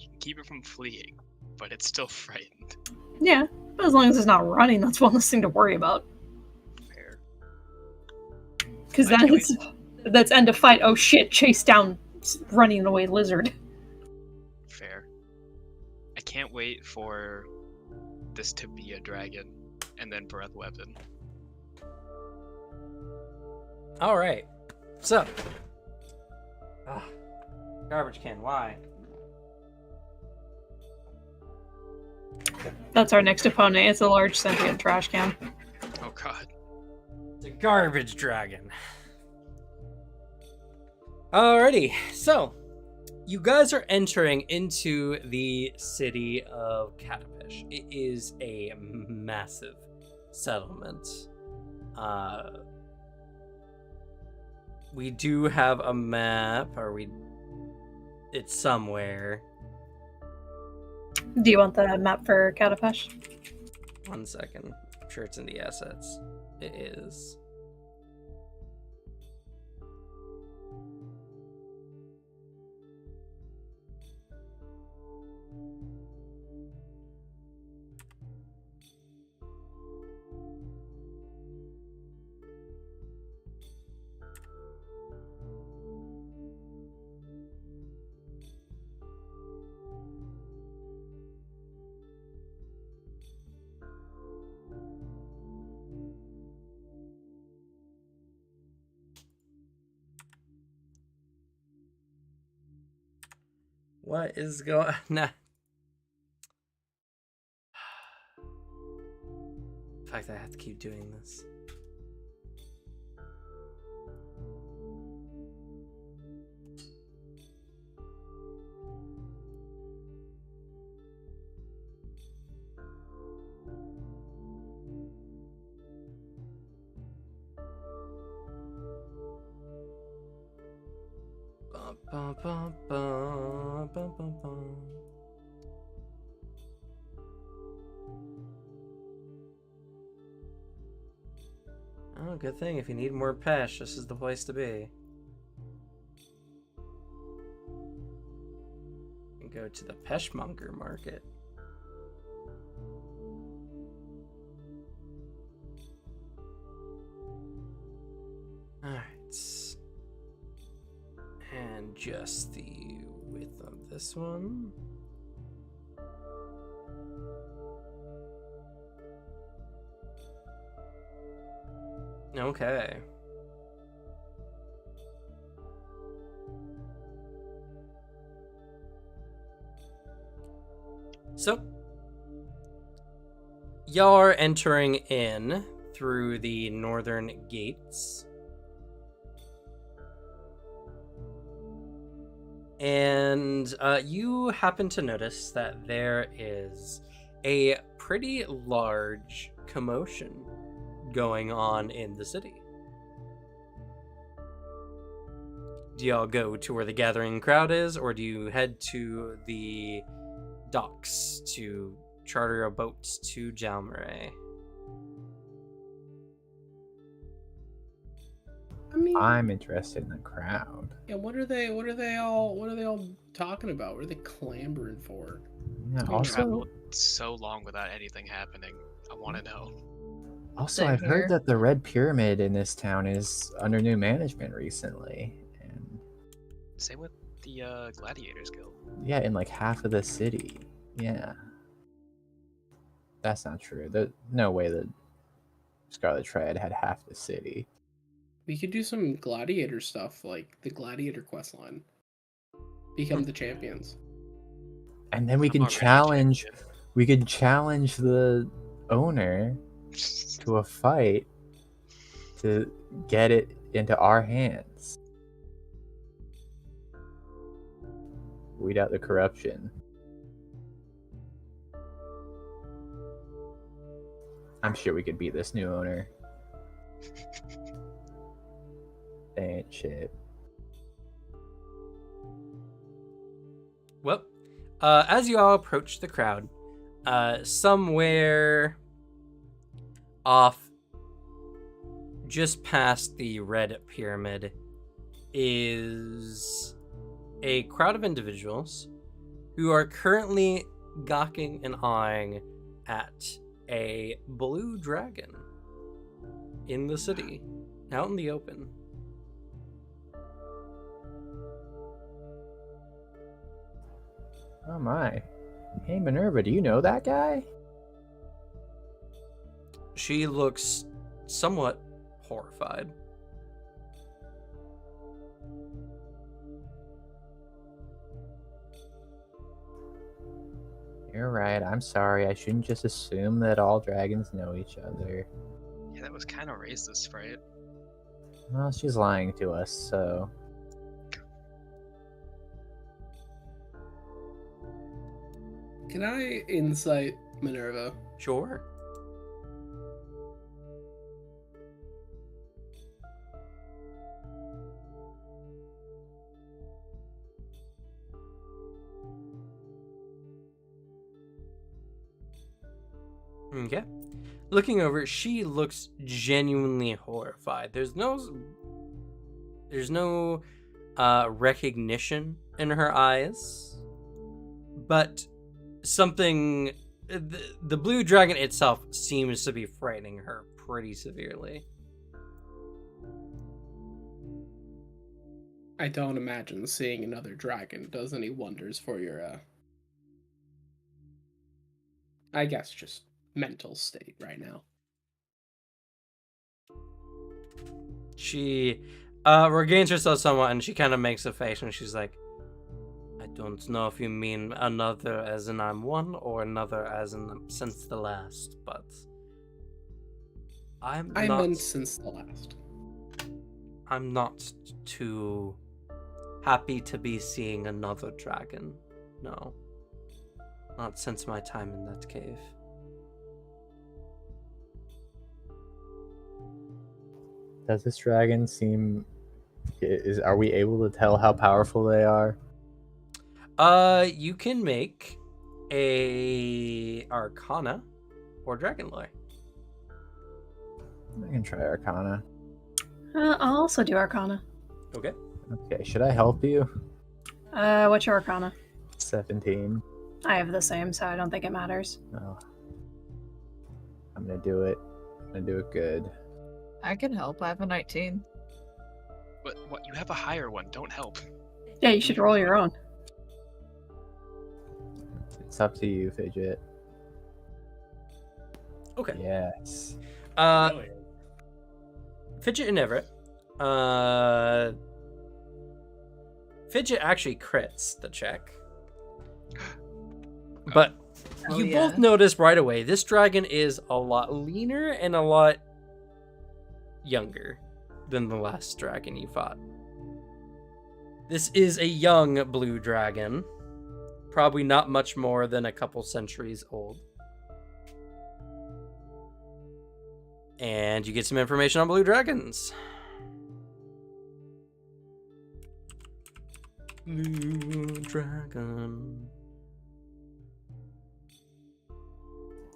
can keep it from fleeing, but it's still frightened. Yeah, but as long as it's not running, that's one less thing to worry about. Fair. Because I then can't that's end of fight. Oh shit, chase down running away lizard. Fair. I can't wait for this to be a dragon and then breath weapon. All right. So. Garbage can. Why? That's our next opponent. It's a large sentient trash can. Oh god. It's a garbage dragon. Alrighty. So, you guys are entering into the city of Katapesh. It is a massive settlement. We do have a map, it's somewhere. Do you want the map for Katapesh? 1 second. I'm sure it's in the assets. It is. What is going nah. The fact that I have to keep doing this. Bum, bum, bum, bum, bum, bum, bum. Oh, good thing. If you need more pesh, this is the place to be. You can go to the Peshmonger market. Alright. And just the width of this one. Okay. So, y'all are entering in through the northern gates. And you happen to notice that there is a pretty large commotion going on in the city. Do y'all go to where the gathering crowd is, or do you head to the docks to charter a boat to Jalmaray? I mean, I'm interested in the crowd. yeah, what are they all talking about? What are they clamoring for? Yeah, We also, Traveled so long without anything happening. I want to know. also, Same I've heard here. that the Red Pyramid in this town is under new management recently, and Same with the Gladiators Guild. yeah, in like half of the city. Yeah, that's not true. There's no way that Scarlet Triad had half the city. We could do some gladiator stuff, like the gladiator quest line. Become the champions. And then we I'm can already a challenge. champion. We could challenge the owner to a fight to get it into our hands. Weed out the corruption. I'm sure we could beat this new owner. They ain't shit. Well, as you all approach the crowd, somewhere off just past the Red Pyramid is a crowd of individuals who are currently gawking and eyeing at a blue dragon in the city, out in the open. Oh my. Hey Minerva, do you know that guy? She looks somewhat horrified. You're right, I'm sorry. I shouldn't just assume that all dragons know each other. Yeah, that was kind of racist, right? Well, she's lying to us, so. Can I insight Minerva? Sure. Okay. Looking over, she looks genuinely horrified. There's no recognition in her eyes, but something the blue dragon itself seems to be frightening her pretty severely. I don't imagine seeing another dragon does any wonders for your I guess just mental state right now. She regains herself somewhat, and she kind of makes a face, and she's like, I don't know if you mean another as in I'm one, or another as in since the last, but I not, meant since the last. I'm not too happy to be seeing another dragon. No. Not since my time in that cave. Does this dragon seem... Are we able to tell how powerful they are? You can make a Arcana or Dragon Lore. I can try Arcana. I'll also do Arcana. Okay. Okay, should I help you? What's your Arcana? 17. I have the same, so I don't think it matters. Oh. I'm gonna do it. I'm gonna do it good. I can help. I have a 19. But what? You have a higher one. Don't help. Yeah, you should roll your own. It's up to you, Fidget. Okay. Yes. Oh, yeah. Fidget and Everett. Fidget actually crits the check. But Oh, you yeah. both notice right away, this dragon is a lot leaner and a lot younger than the last dragon you fought. This is a young blue dragon. Probably not much more than a couple centuries old. And you get some information on blue dragons. Blue dragon.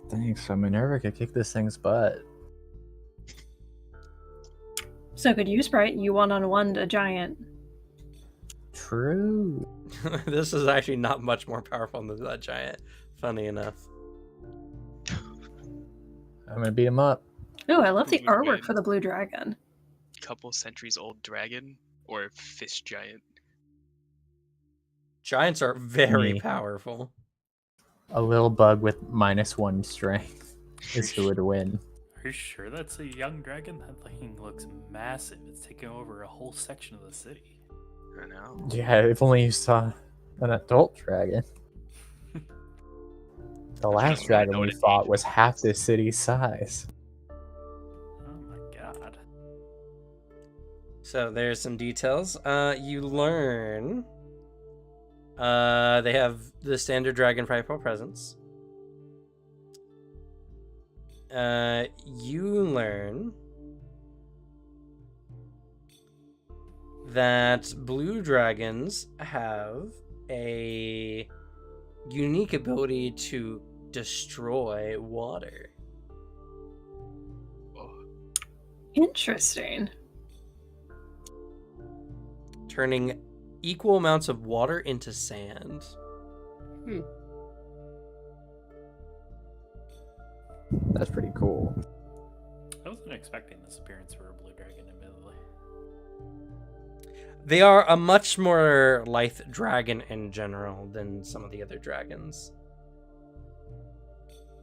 Thanks, so Minerva could kick this thing's butt. So could you, Sprite? You one-on-one a giant. True. This is actually not much more powerful than that giant, funny enough. I'm gonna beat him up. Oh, I love the Ooh, artwork good. for the blue dragon. Couple centuries old dragon or fish giant. Giants are very Me. powerful. A little bug with -1 strength is who would win. Are you sure that's a young dragon? That thing looks massive. It's taking over a whole section of the city. I know. Yeah, if only you saw an adult dragon. The last I dragon know what we it fought means. was half this city's size. Oh my god. So there's some details. You learn they have the standard dragon frightful presence. You learn that blue dragons have a unique ability to destroy water. Oh, Interesting. Turning equal amounts of water into sand. That's pretty cool. I wasn't expecting this appearance for a blue dragon, admittedly. They are a much more lithe dragon in general than some of the other dragons.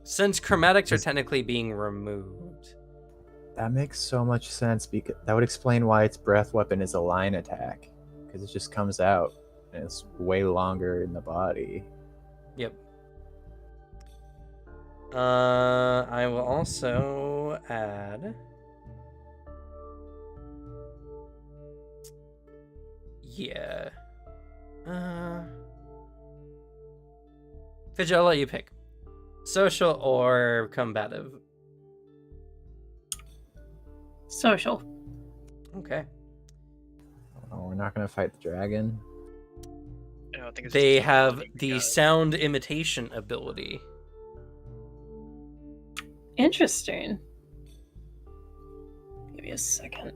Since chromatics are technically being removed. That makes so much sense because that would explain why its breath weapon is a line attack. Because it just comes out and it's way longer in the body. Yep. I will also add. Yeah. Fidget, I'll let you pick. Social or combative? Social. Okay. Oh, we're not gonna fight the dragon. I don't think it's They just have ability we the got. sound imitation ability. Interesting. Give me a second.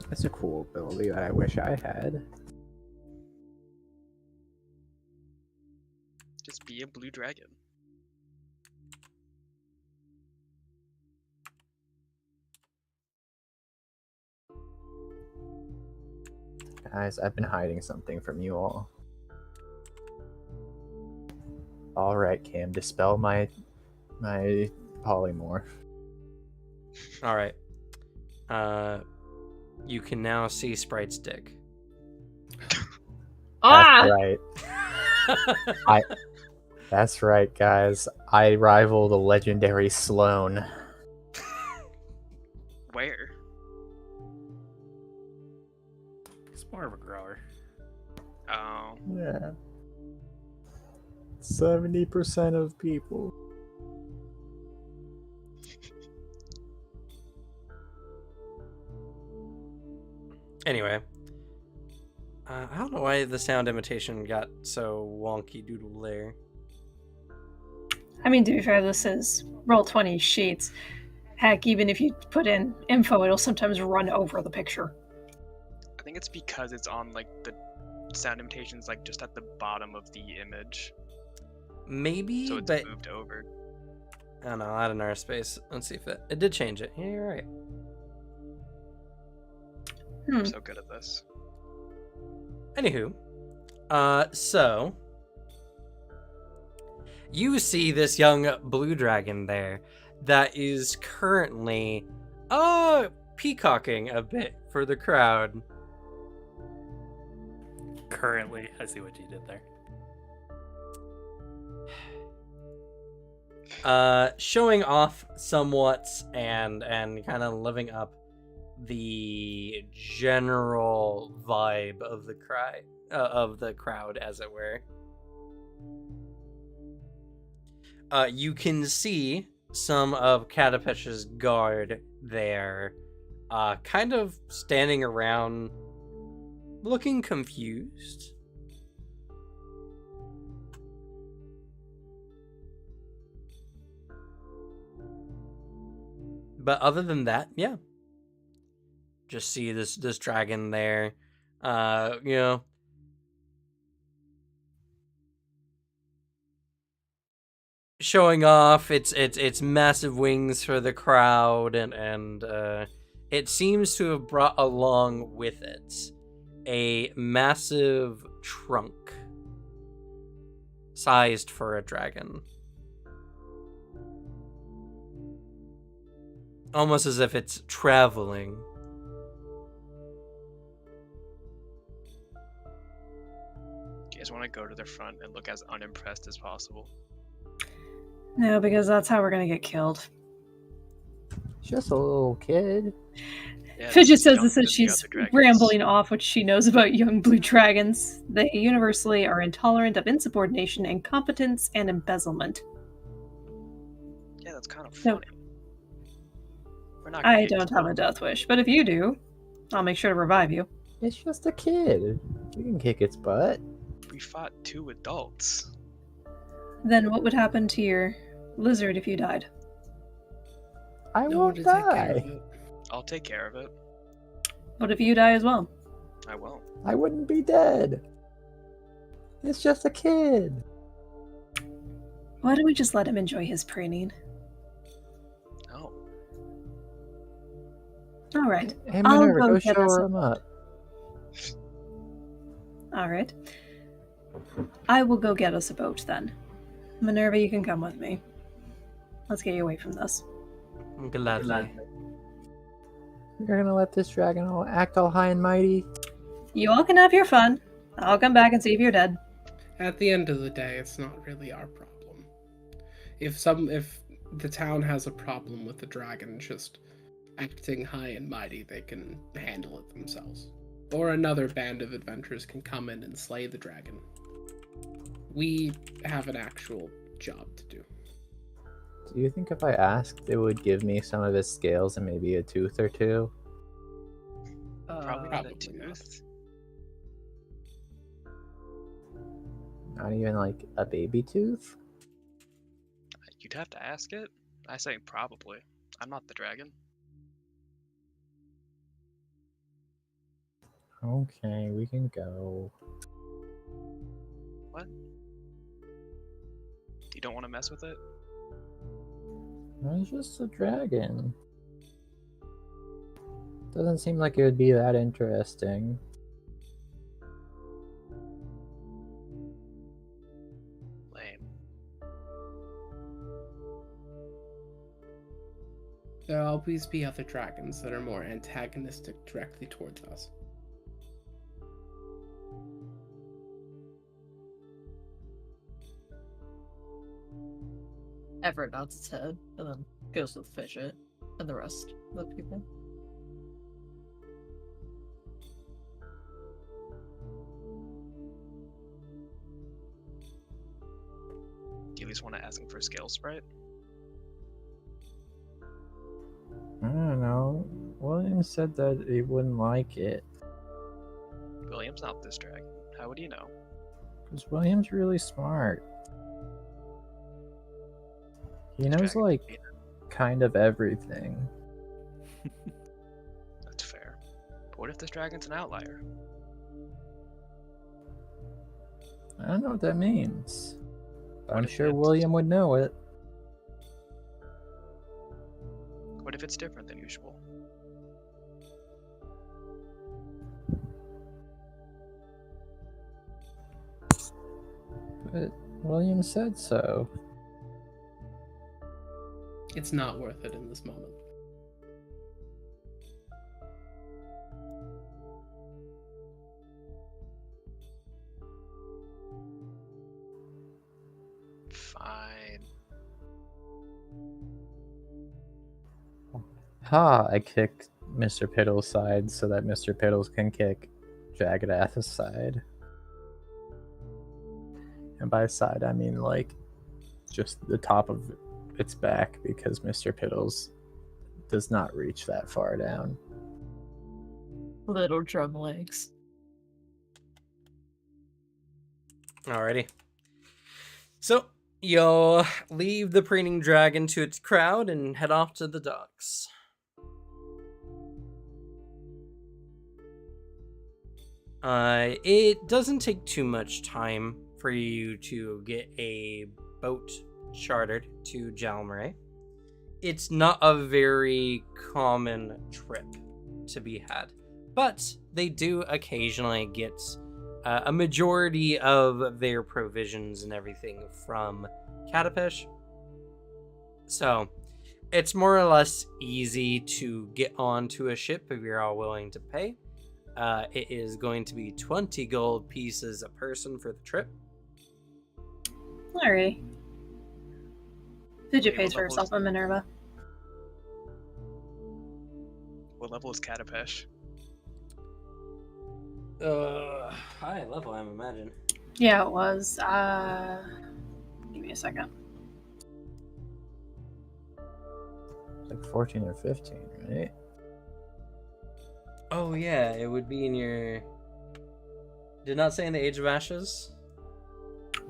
That's a cool ability that I wish I had. Just be a blue dragon. Guys, I've been hiding something from you all. Alright, Cam, dispel my polymorph. All right. You can now see Sprite's dick. Ah! That's right. That's right, guys. I rival the legendary Sloane. Where? It's more of a grower. Oh, Yeah. 70% of people. Anyway. I don't know why the sound imitation got so wonky doodle there. I mean, to be fair, this is Roll20 sheets. Heck, even if you put in info, it'll sometimes run over the picture. I think it's because it's on like the sound imitations like just at the bottom of the image, Maybe, so it's but moved over. I don't know. I'll add another space. Let's see if it did change it. Yeah, you're right. I'm so good at this. Anywho, so you see this young blue dragon there that is currently peacocking a bit for the crowd. Currently, I see what you did there. Showing off somewhat and kind of living up the general vibe of the crowd, as it were. You can see some of Catapesh's guard there, kind of standing around, looking confused. But other than that, yeah. Just see this dragon there. Showing off its massive wings for the crowd, and it seems to have brought along with it a massive trunk sized for a dragon. Almost as if it's traveling. Do you guys want to go to the front and look as unimpressed as possible? No, because that's how we're gonna get killed. Just a little kid. Yeah, Fidget says don't this as piss the she's other dragons. rambling off what she knows about young blue dragons. They universally are intolerant of insubordination, incompetence, and embezzlement. Yeah, that's kind of No. funny. We're not gonna I get don't have a killed. death wish, but if you do, I'll make sure to revive you. It's just a kid. You can kick its butt. We fought 2 adults. Then what would happen to your lizard if you died? I No one won't to take care of die. it. I'll take care of it. What if you die as well? I won't. I wouldn't be dead. It's just a kid. Why don't we just let him enjoy his preening? No. Alright. Hey, I'll Minerva, go go get show us her a- him up. Alright. I will go get us a boat then. Minerva, you can come with me. Let's get you away from this. Gladly. You're gonna let this dragon act all high and mighty? You all can have your fun. I'll come back and see if you're dead. At the end of the day, it's not really our problem. If the town has a problem with the dragon just acting high and mighty, they can handle it themselves. Or another band of adventurers can come in and slay the dragon. We have an actual job to do. Do you think if I asked, it would give me some of his scales and maybe a tooth or two? Probably not a Probably not. tooth. Not even like a baby tooth? You'd have to ask it. I say probably. I'm not the dragon. Okay, we can go. What? You don't want to mess with it? It's just a dragon. Doesn't seem like it would be that interesting. Lame. There'll always be other dragons that are more antagonistic directly towards us. Everett nods his head and then goes with Fidget and the rest of the people. Do you at least want to ask him for a scale sprite? I don't know. William said that he wouldn't like it. William's not this dragon. How would you know? Because William's really smart. He This knows, dragon- like, kind of everything. That's fair. But what if this dragon's an outlier? I don't know what that means. But I'm if sure it's- William would know it. What if it's different than usual? But William said so. It's not worth it in this moment. Fine. Ha! I kicked Mr. Piddle's side so that Mr. Piddles can kick Jagadath's side. And by side, I mean like just the top of its back because Mr. Piddles does not reach that far down. Little drum legs. Alrighty. So, you'll leave the preening dragon to its crowd and head off to the docks. It doesn't take too much time for you to get a boat chartered to Jalmaray. It's not a very common trip to be had, but they do occasionally get a majority of their provisions and everything from Katapesh. So it's more or less easy to get onto a ship if you're all willing to pay. It is going to be 20 gold pieces a person for the trip. Alrighty. Fidget Okay, pays for what level herself on Minerva. What level is Katapesh? High level, I imagine. Yeah, it was. Give me a second. It's like 14 or 15, right? Oh yeah, it would be in your... Did not say in the Age of Ashes?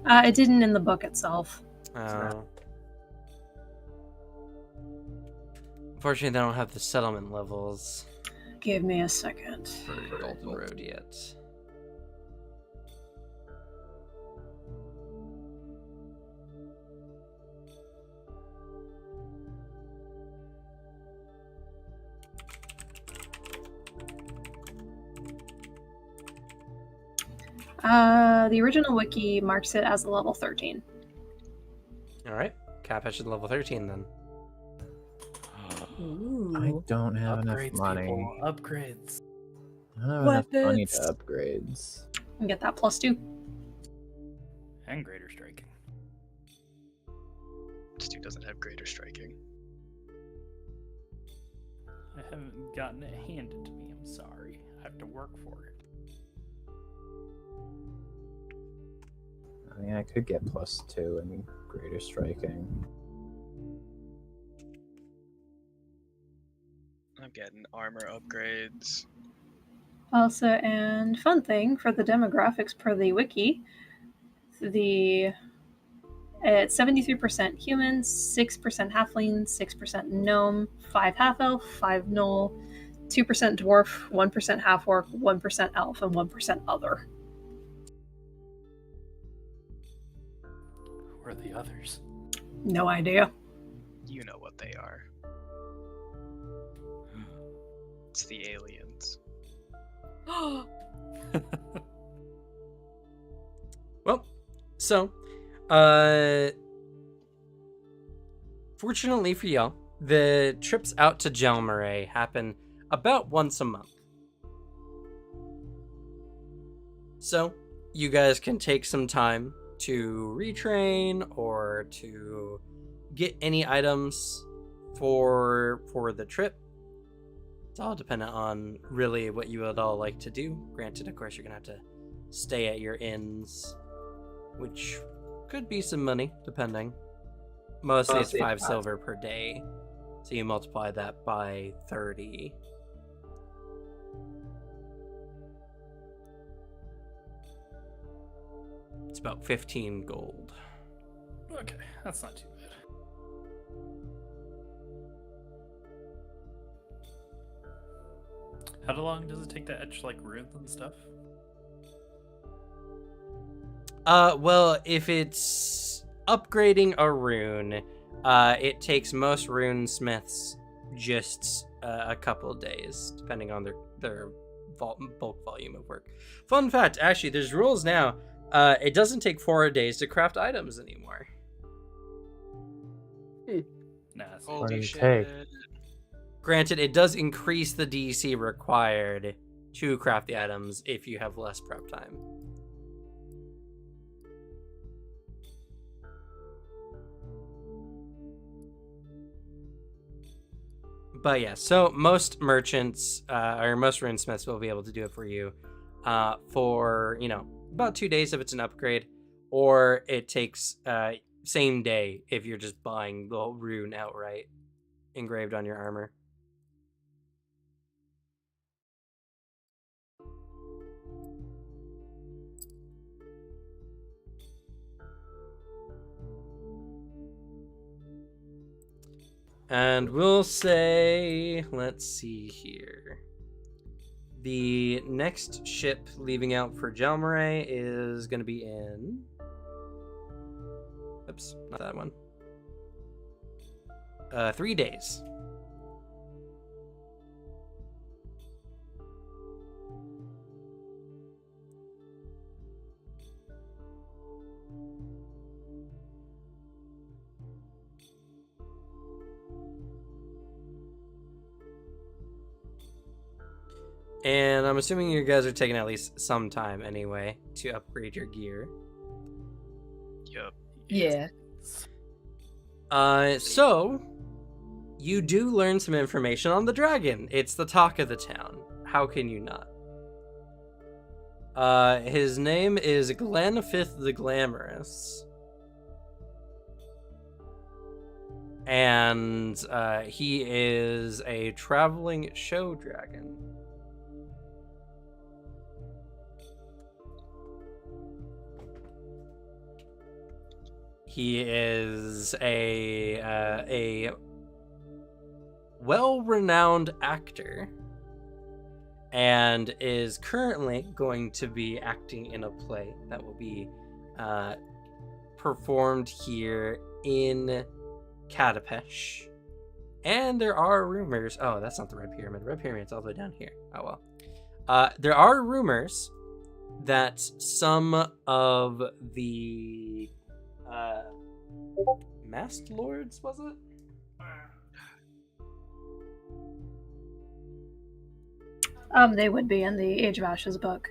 It didn't in the book itself. Oh. Unfortunately, they don't have the settlement levels Give me a second. for Golden Road yet. The original wiki marks it as a level 13. Alright, Katapesh is level 13 then. I don't have enough Upgrades, money. people. Upgrades. I don't have enough money to Weapons. upgrades. And get that +2. And greater striking. Stu doesn't have greater striking. I haven't gotten it handed to me. I'm sorry. I have to work for it. I mean, I could get +2 in greater striking. I'm getting armor upgrades. Also, and fun thing for the demographics per the wiki, it's 73% humans, 6% halfling, 6% gnome, 5 half elf, 5 gnoll, 2% dwarf, 1% half orc, 1% elf, and 1% other. Who are the others? No idea. You know what they are. It's the aliens. Well, so, fortunately for y'all, the trips out to Jalmaray happen about once a month. So, you guys can take some time to retrain or to get any items for the trip. It's all dependent on really what you would all like to do. Granted, of course, you're gonna have to stay at your inns, which could be some money, depending. Mostly it's 5 silver per day, so you multiply that by 30. It's about 15 gold. Okay, that's not too bad. How long does it take to etch like runes and stuff? Well, if it's upgrading a rune, it takes most runesmiths just a couple days, depending on their bulk volume of work. Fun fact, actually, there's rules now. It doesn't take 4 days to craft items anymore. Nah, it's What Holy does it shit. take? Granted, it does increase the DC required to craft the items if you have less prep time. But yeah, so most merchants or most runesmiths will be able to do it for you for, about 2 days if it's an upgrade, or it takes same day if you're just buying the rune outright engraved on your armor. And we'll say, let's see here. The next ship leaving out for Jalmaray is going to be in... Oops, not that one. 3 days. And I'm assuming you guys are taking at least some time anyway to upgrade your gear. Yup. Yeah. So you do learn some information on the dragon. It's the talk of the town. How can you not? His name is Glanfith the Glamorous. And he is a traveling show dragon. He is a well-renowned actor and is currently going to be acting in a play that will be performed here in Katapesh. And there are rumors... Oh, that's not the Red Pyramid. Red Pyramid's all the way down here. Oh, well. There are rumors that some of the... Masked Lords, was it? They would be in the Age of Ashes book.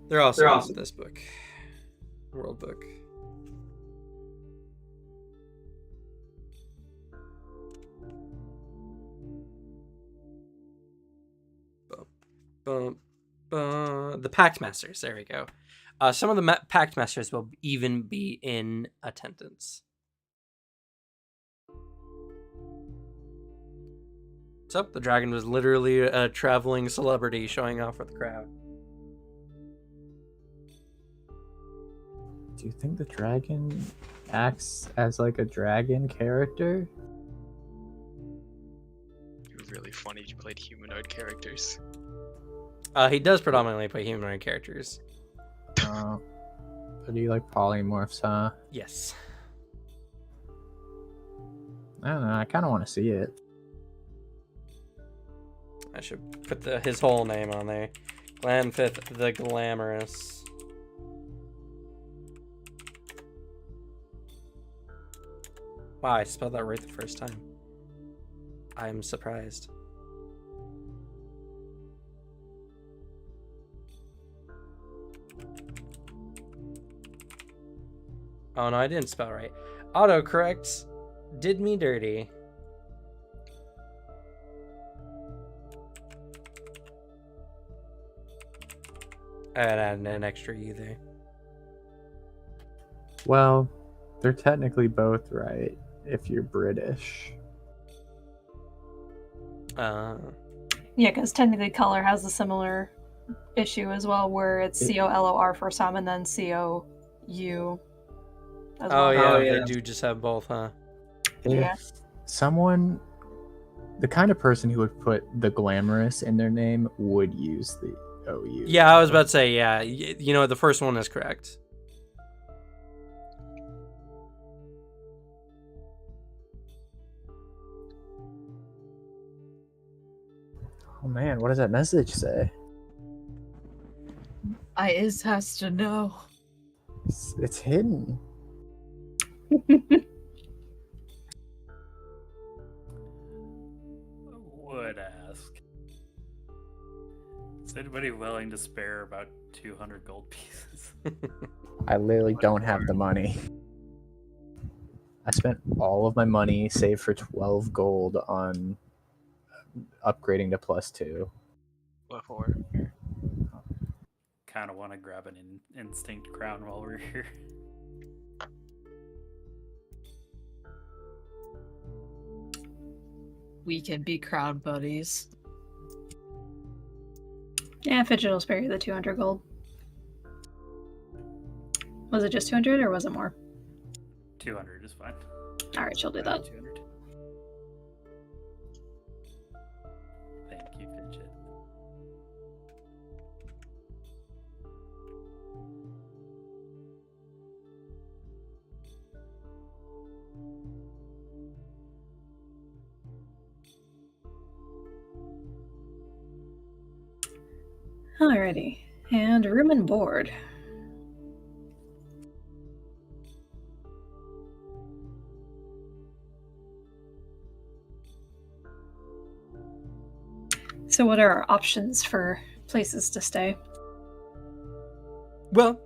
They're also in this book. World book. The Pact Masters, there we go. Some of the Pact Masters will even be in attendance. So, the dragon was literally a traveling celebrity showing off for the crowd. Do you think the dragon acts as like a dragon character? It was really funny you played humanoid characters. He does predominantly play humanoid characters. But he like polymorphs, huh? Yes. I don't know. I kind of want to see it. I should put his whole name on there. Glanfith the Glamorous. Wow, I spelled that right the first time. I'm surprised. Oh no, I didn't spell right. Autocorrect did me dirty. I'd add an extra U there. Well, they're technically both right if you're British. Yeah, because technically color has a similar issue as well, where it's COLOR for some and then COU. Oh yeah, they do just have both, huh? Yeah. Someone, the kind of person who would put the glamorous in their name would use the OU. Yeah, I was about to say, yeah. You know, the first one is correct. Oh man, what does that message say? Is has to know. It's hidden. Would ask. Is anybody willing to spare about 200 gold pieces? I literally don't have the money. I spent all of my money, save for 12 gold, on upgrading to +2. What for? Kind of want to grab an instinct crown while we're here. We can be crown buddies. Yeah, Fidget will spare you the 200 gold. Was it just 200 or was it more? 200 is fine. Alright, she'll do that. 200. Thank you, Fidget. Alrighty. And room and board. So what are our options for places to stay? Well,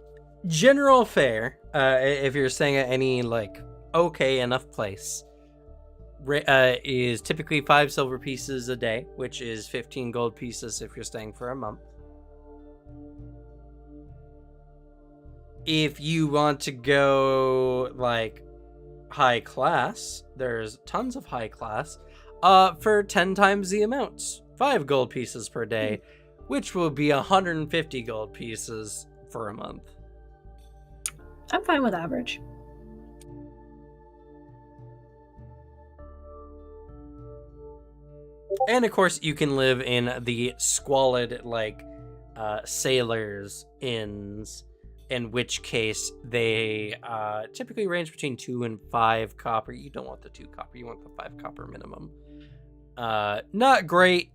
general fare, if you're staying at any, like, okay enough place, is typically 5 silver pieces a day, which is 15 gold pieces if you're staying for a month. If you want to go, like, high class, there's tons of high class, for 10 times the amount, 5 gold pieces per day, which will be 150 gold pieces for a month. I'm fine with average. And of course, you can live in the squalid, like, sailors' inns, in which case they typically range between 2 and 5 copper. You don't want the 2 copper, you want the 5 copper minimum. Not great,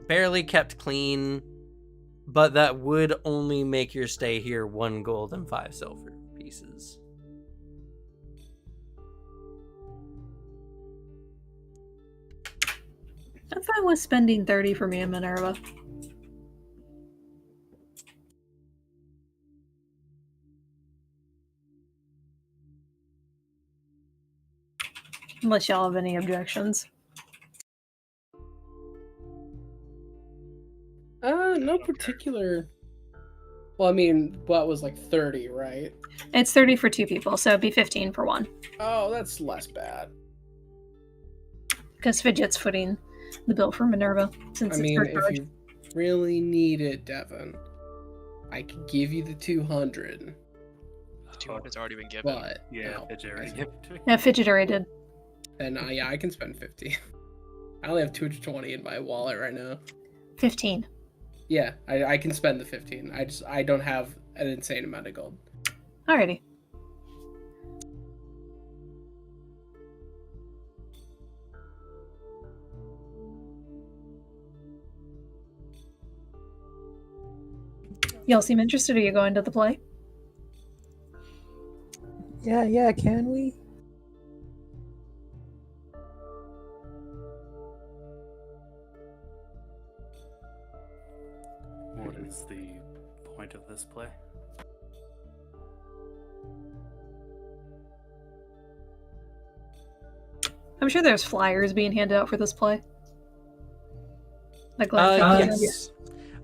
barely kept clean, but that would only make your stay here 1 gold and 5 silver pieces. I'm fine with spending 30 for me in Minerva. Unless y'all have any objections. No particular. Well, I mean, what was like 30, right? It's 30 for 2 people, so it'd be 15 for 1. Oh, that's less bad. Because Fidget's footing the bill for Minerva, since I it's mean, her if charge. you really need it, Devin, I could give you the 200. 200's already been given. But Yeah, no, Fidget already gave it to me. Yeah, Fidget already did. and yeah, I can spend 50. I only have 220 in my wallet right now. 15. Yeah, I can spend the 15. I don't have an insane amount of gold. Alrighty. Y'all seem interested. Are you going to the play? Yeah, can we? What is the point of this play? I'm sure there's flyers being handed out for this play. Like Glenn Yes.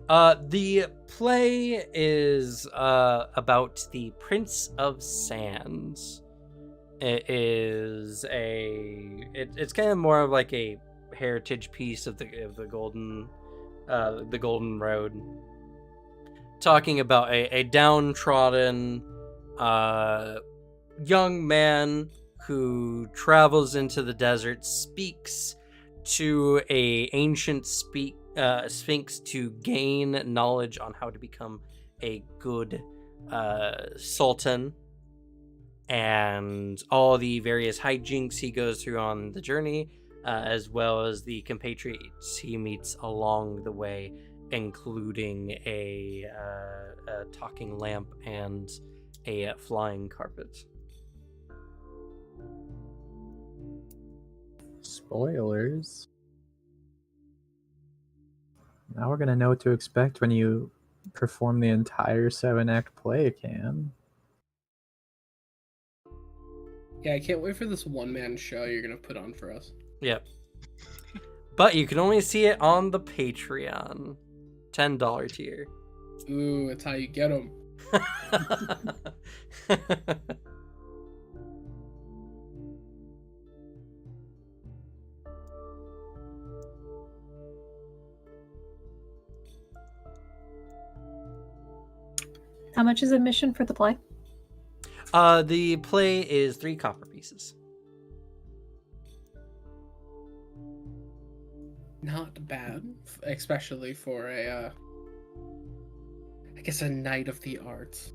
The play is about the Prince of Sands. It is it's kind of more of like a heritage piece of the golden road, talking about a downtrodden young man who travels into the desert, speaks to a ancient sphinx to gain knowledge on how to become a good sultan, and all the various hijinks he goes through on the journey, as well as the compatriots he meets along the way, including a talking lamp and a flying carpet. Spoilers. Now we're gonna know what to expect when you perform the entire 7-act play, Cam. Yeah, I can't wait for this one-man show you're gonna put on for us. Yep. But you can only see it on the Patreon. $10 tier. Ooh, it's how you get them. How much is admission for the play? The play is 3 copper pieces. Not bad, especially for a, I guess, a night of the arts.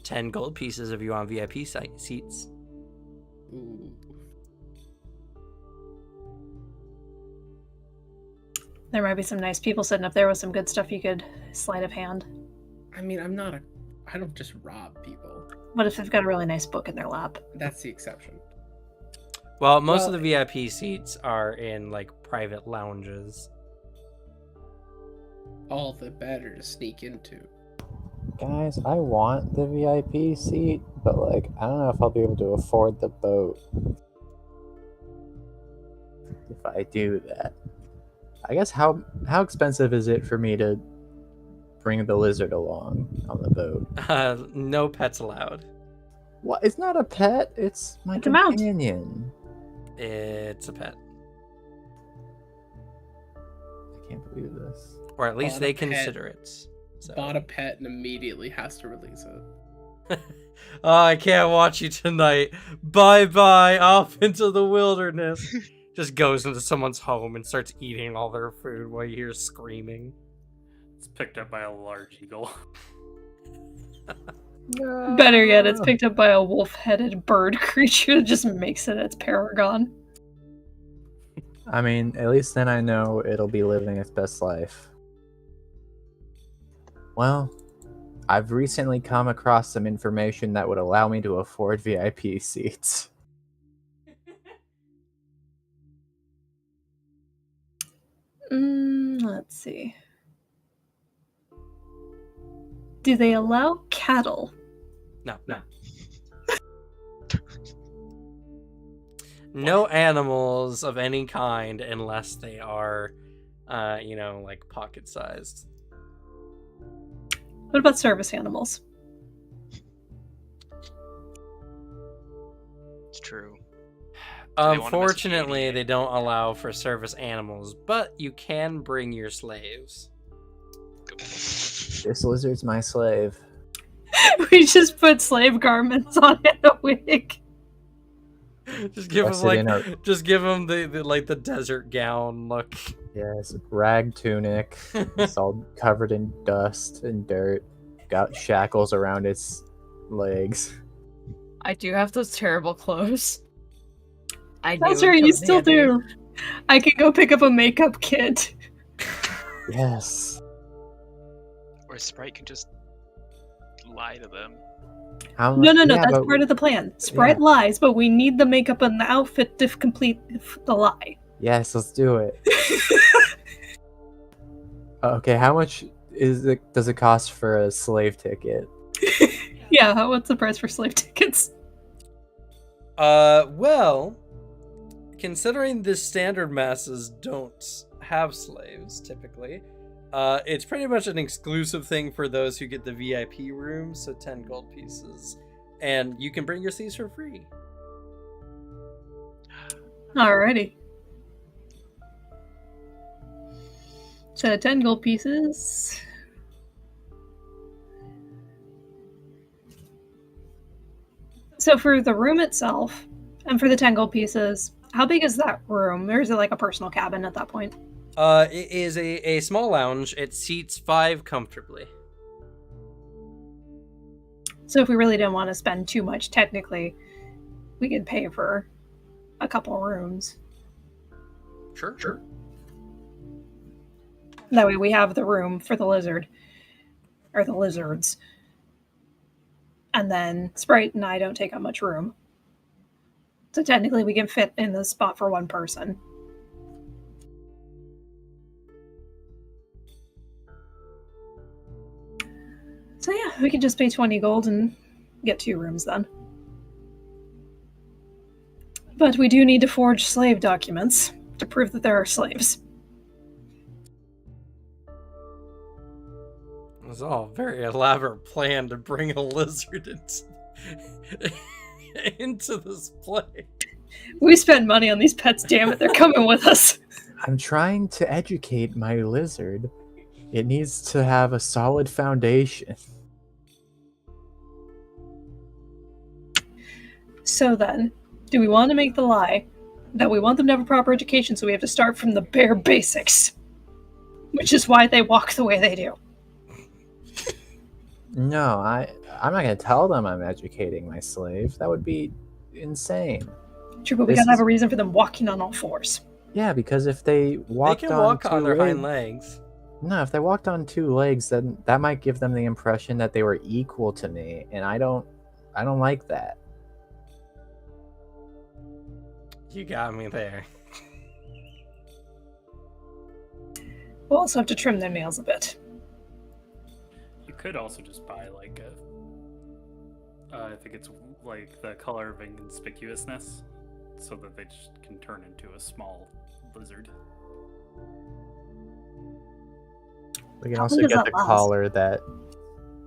10 gold pieces if you want VIP seats. Ooh. There might be some nice people sitting up there with some good stuff you could sleight of hand. I mean, I don't just rob people. What if they've got a really nice book in their lap? That's the exception. Well, most Well- of the VIP seats are in like private lounges. All the better to sneak into. Guys, I want the VIP seat, but like I don't know if I'll be able to afford the boat. If I do that, I guess how expensive is it for me to bring the lizard along on the boat? No pets allowed. What? It's not a pet. It's my It's a mount. companion. It's a pet. I can't believe this. Or at least Bought they a pet. consider it. So. Bought a pet and immediately has to release it. Oh, I can't watch you tonight. Bye-bye, off into the wilderness. Just goes into someone's home and starts eating all their food while you hear screaming. It's picked up by a large eagle. Better yet, it's picked up by a wolf-headed bird creature that just makes it its paragon. I mean, at least then I know it'll be living its best life. Well, I've recently come across some information that would allow me to afford VIP seats. Let's see. Do they allow cattle? No. No animals of any kind unless they are, like pocket-sized. What about service animals? It's true. they want a message Unfortunately, ADA? they don't allow for service animals, but you can bring your slaves. This lizard's my slave. We just put slave garments on and a wig. Just give him Dress it in a- just give him the desert gown look. Yes, rag tunic. It's all covered in dust and dirt. Got shackles around its legs. I do have those terrible clothes. I That's do right, in you still Handy. do. I can go pick up a makeup kit. Yes. Or Sprite can just lie to them. How No, yeah, that's but- part of the plan. Sprite lies, but we need the makeup and the outfit to complete the lie. Yes, let's do it. Okay, how much does it cost for a slave ticket? Yeah, what's the price for slave tickets? Well, considering the standard masses don't have slaves typically, it's pretty much an exclusive thing for those who get the VIP room, so 10 gold pieces. And you can bring your slaves for free. Alrighty. So 10 gold pieces. So for the room itself, and for the 10 gold pieces, how big is that room? Or is it like a personal cabin at that point? It is a small lounge. It seats 5 comfortably. So if we really didn't want to spend too much, technically, we could pay for a couple rooms. Sure. That way we have the room for the lizard. Or the lizards. And then Sprite and I don't take up much room. So technically we can fit in the spot for one person. So yeah, we could just pay 20 gold and get 2 rooms then. But we do need to forge slave documents to prove that there are slaves. It was all a very elaborate plan to bring a lizard into this play. We spend money on these pets, damn it, they're coming with us. I'm trying to educate my lizard. It needs to have a solid foundation. So then, do we want to make the lie that we want them to have a proper education, so we have to start from the bare basics? Which is why they walk the way they do. No, I'm not going to tell them I'm educating my slave. That would be insane. True, but we gotta have a reason for them walking on all fours. Yeah, because if they walked They can walk on their hind legs, legs. no, if they walked on 2 legs, then that might give them the impression that they were equal to me, and I don't like that. You got me there. We'll also have to trim their nails a bit. You could also just buy like a, I think it's like the color of inconspicuousness, so that they just can turn into a small lizard. We can How also long does get that the last? collar that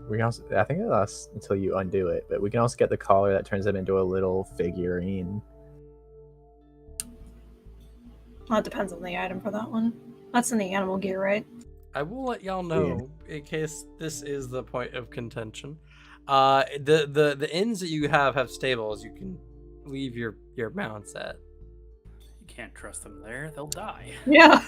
we can also, I think it lasts until you undo it, but we can also get the collar that turns them into a little figurine. Well, it depends on the item for that one. That's in the animal gear, right? I will let y'all know in case this is the point of contention. The inns that you have stables you can leave your mounts at. You can't trust them there; they'll die. Yeah.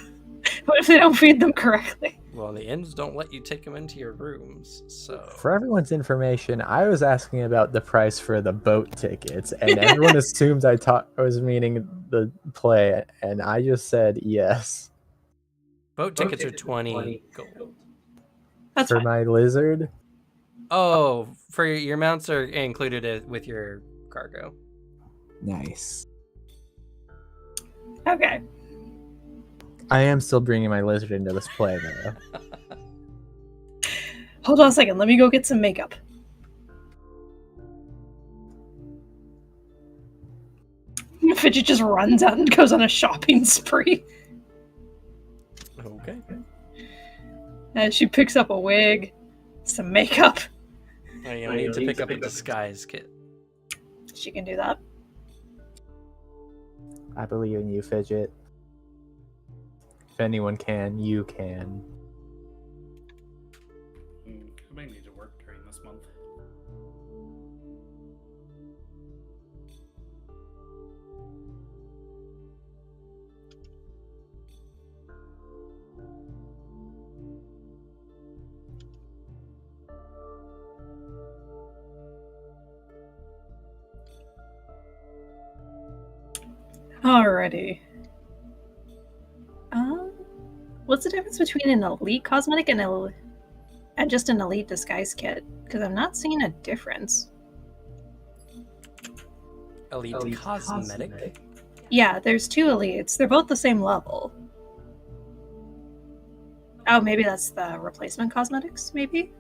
What if they don't feed them correctly? Well, the inns don't let you take them into your rooms, so. For everyone's information, I was asking about the price for the boat tickets, and everyone assumes I was meaning the play, and I just said yes. Boat tickets are 20 gold. That's For fine. my lizard, Oh, for your mounts are included with your cargo. nice. Okay. I am still bringing my lizard into this play, though. Hold on a second. Let me go get some makeup. Fidget just runs out and goes on a shopping spree. Okay. And she picks up a wig, some makeup. Oh, you'll need to pick up a disguise kit. She can do that. I believe in you, Fidget. If anyone can, you can. I may need to work during this month. Alrighty. What's the difference between an elite cosmetic and just an elite disguise kit? Because I'm not seeing a difference. Elite cosmetic. Yeah, there's 2 elites. They're both the same level. Oh, maybe that's the replacement cosmetics, maybe?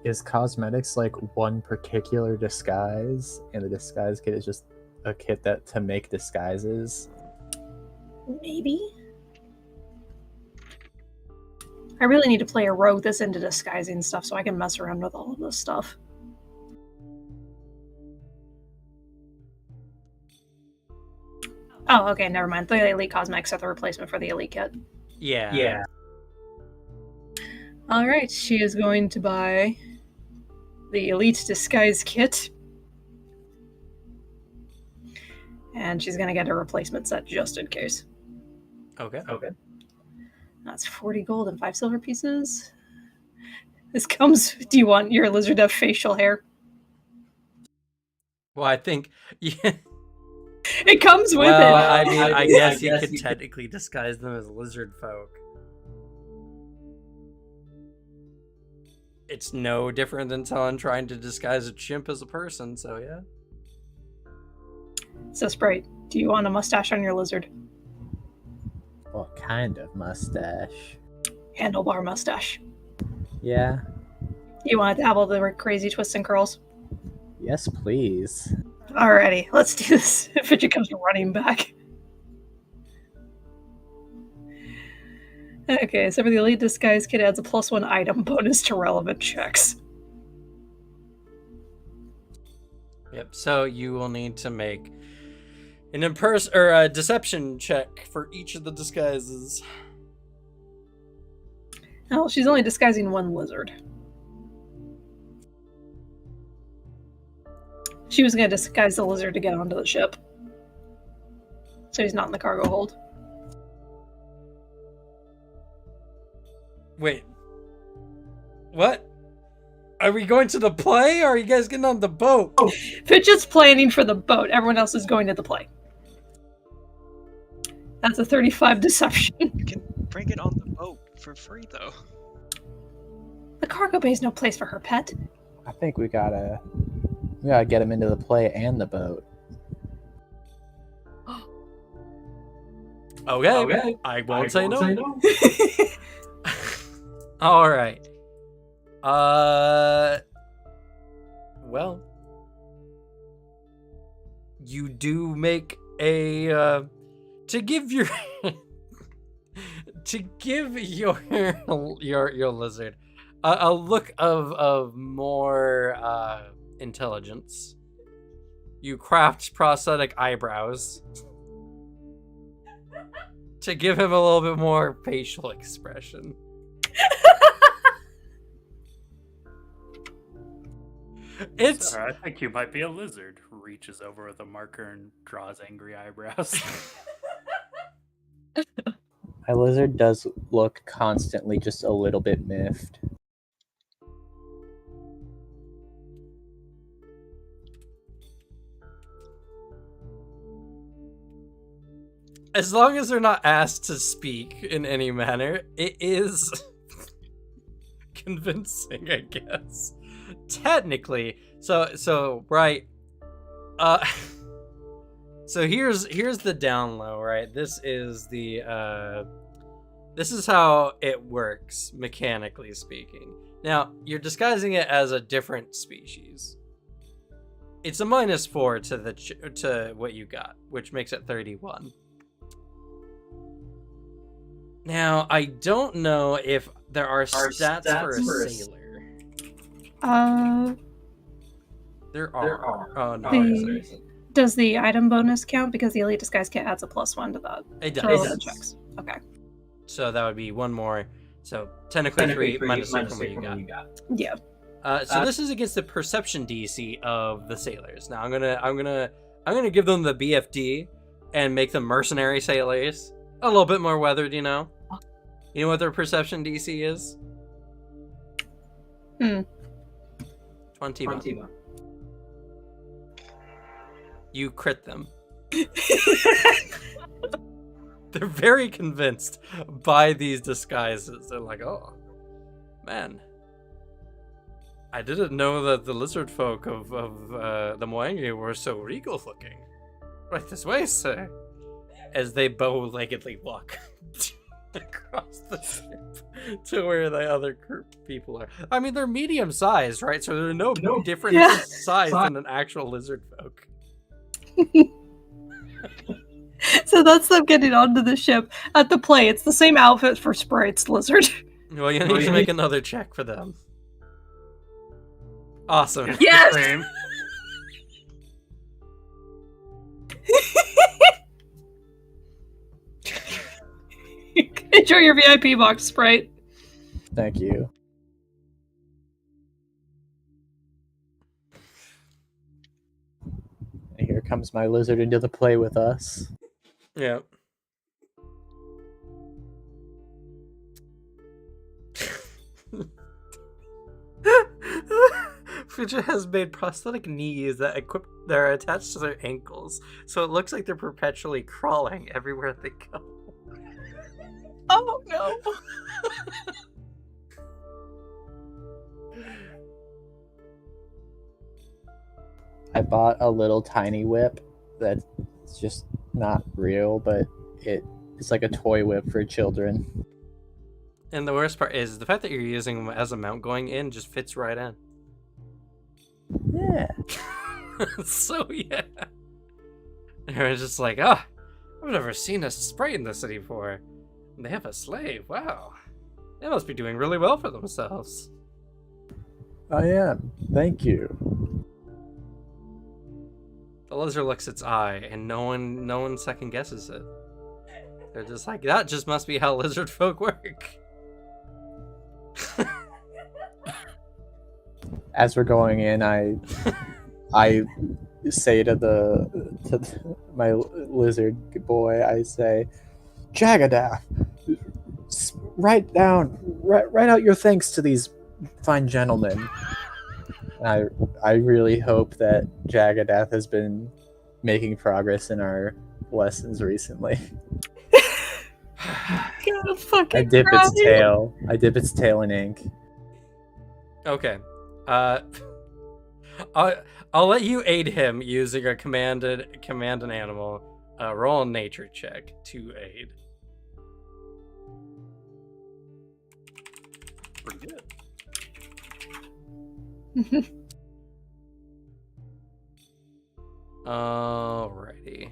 Is cosmetics like one particular disguise, and the disguise kit is just a kit to make disguises? Maybe? I really need to play a rogue this into disguising stuff so I can mess around with all of this stuff. Oh, okay, never mind. The elite cosmetics are the replacement for the elite kit. Yeah. Alright, she is going to buy the elite disguise kit. And she's going to get a replacement set just in case. Okay. That's 40 gold and 5 silver pieces. This comes... Do you want your lizard to have facial hair? Well, I think. Yeah. It comes with Well, it! I mean, I guess you could technically disguise them as lizard folk. It's no different than someone trying to disguise a chimp as a person, so yeah. So, Sprite, do you want a mustache on your lizard? What kind of mustache? Handlebar mustache. Yeah. You want to dabble the crazy twists and curls? Yes, please. Alrighty, let's do this. Fidget comes running back. Okay, so for the Elite Disguise Kit adds a +1 item bonus to relevant checks. Yep. So you will need to make an a deception check for each of the disguises. Oh, she's only disguising one lizard. She was going to disguise the lizard to get onto the ship. So he's not in the cargo hold. Wait. What? Are we going to the play, or are you guys getting on the boat? Fidget's planning for the boat. Everyone else is going to the play. That's a 35 deception. You can bring it on the boat for free, though. The cargo bay is no place for her pet. I think we gotta get him into the play and the boat. Okay. I won't say no. All right. Well, you do make a to give your your lizard a look of more intelligence. You craft prosthetic eyebrows to give him a little bit more facial expression. It's Sir, I think you might be a lizard. Reaches over with a marker and draws angry eyebrows. My lizard does look constantly just a little bit miffed. as long as they're not asked to speak in any manner, it is convincing, I guess. Technically. So right. So here's the down low, right? This is how it works, mechanically speaking. Now, you're disguising it as a different species. It's a -4 to what you got, which makes it 31. Now, I don't know if there are stats for a sailor. There are. Oh, no, there isn't. Does the item bonus count? Because the Elite Disguise Kit adds a +1 to that. It To does. relevant checks. Okay. So that would be one more. So technically 3 minus 3 from what you got. Yeah. So this is against the perception DC of the sailors. Now I'm gonna give them the BFD and make them mercenary sailors. A little bit more weathered, you know. You know what their perception DC is? 21. You crit them. They're very convinced by these disguises. They're like, oh, man. I didn't know that the lizard folk of the Moangi were so regal looking. Right this way, sir. As they bow-leggedly walk across the ship to where the other group of people are. I mean, they're medium-sized, right? So they're no different size than an actual lizard folk. So that's them getting onto the ship. At the play, it's the same outfit for Sprite's lizard. Well, you need to make another check for them. Awesome. Yes! Same. Enjoy your VIP box, Sprite. Thank you. And here comes my lizard into the play with us. Yeah. Fidget has made prosthetic knees that are attached to their ankles, so it looks like they're perpetually crawling everywhere they go. Oh no. I bought a little tiny whip that's just not real, but it's like a toy whip for children. And the worst part is the fact that you're using him as a mount going in just fits right in. Yeah. So yeah. And I was just like, oh, I've never seen a sprite in the city before. And they have a slave. Wow. They must be doing really well for themselves. I am. Thank you. The lizard looks its eye, and no one second guesses it. They're just like, that just must be how lizard folk work. As we're going in, I say to my lizard boy, I say, Jagadath, write out your thanks to these fine gentlemen. I really hope that Jagadath has been making progress in our lessons recently. I dip its tail in ink. Okay. I'll let you aid him using a command an animal. Roll a nature check to aid. Pretty good. Alrighty.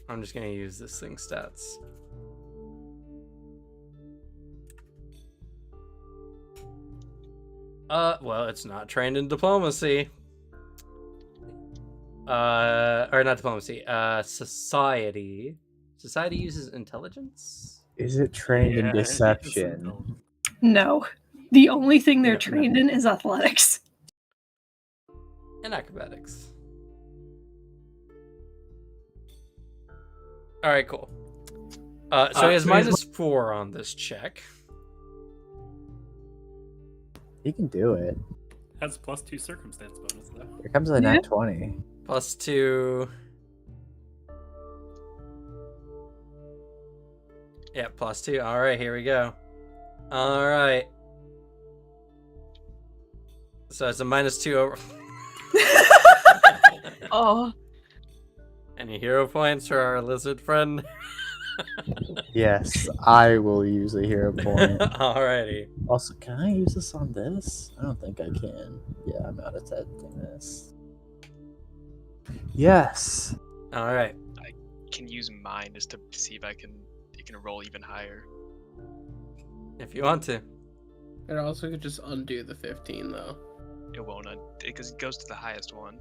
I'm just gonna use this thing's stats. Well, it's not trained in diplomacy. Or not diplomacy. Society. Society uses intelligence? Is it trained in Yeah, it's deception? intelligent. No. The only thing they're Yeah. trained in is athletics. And acrobatics. Alright, cool. So he has -4 on this check. He can do it. Has +2 circumstance bonus though. Here comes a nat 20. +2. Yeah, +2. Alright, here we go. Alright. So it's a -2 over. Oh, Any hero points for our lizard friend? Yes, I will use a hero point. Alrighty. Also, can I use this on this? I don't think I can. Yeah, I'm out of testing this. Yes. Alright. Can use mine just to see if you can roll even higher. If you want to. It also could just undo the 15 though. It won't, because it goes to the highest one.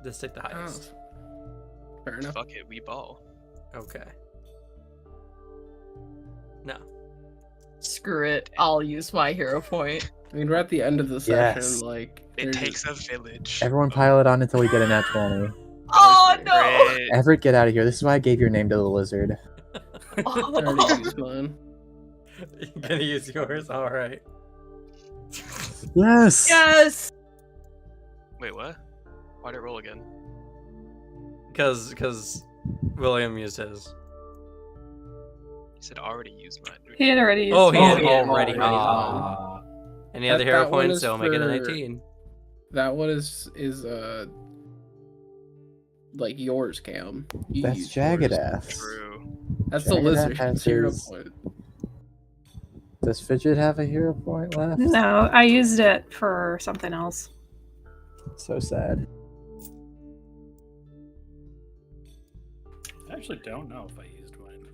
Just take the highest. Fair enough. Fuck it, we ball. Okay. No. screw it. I'll use my hero point. I mean, we're at the end of the session. Yes. Like, It there's takes a village. Everyone pile it on until we get a nat 20. Oh no! Great. Everett, get out of here. This is why I gave your name to the lizard. already used mine. You're gonna use yours? Alright. Yes! Yes! Wait, what? Why'd it roll again? Because William used his. He said already used mine. He had already used Oh, he mine. had already used Ah. mine. Any other hero that one points? is So I'll make it an for- 18. That one is like yours, Cam. You That's used yours. Jagadath. True. That's the Jagadath lizard. has It's hero his- point. Does Fidget have a hero point left? No, I used it for something else. So sad. I actually don't know if I used mine.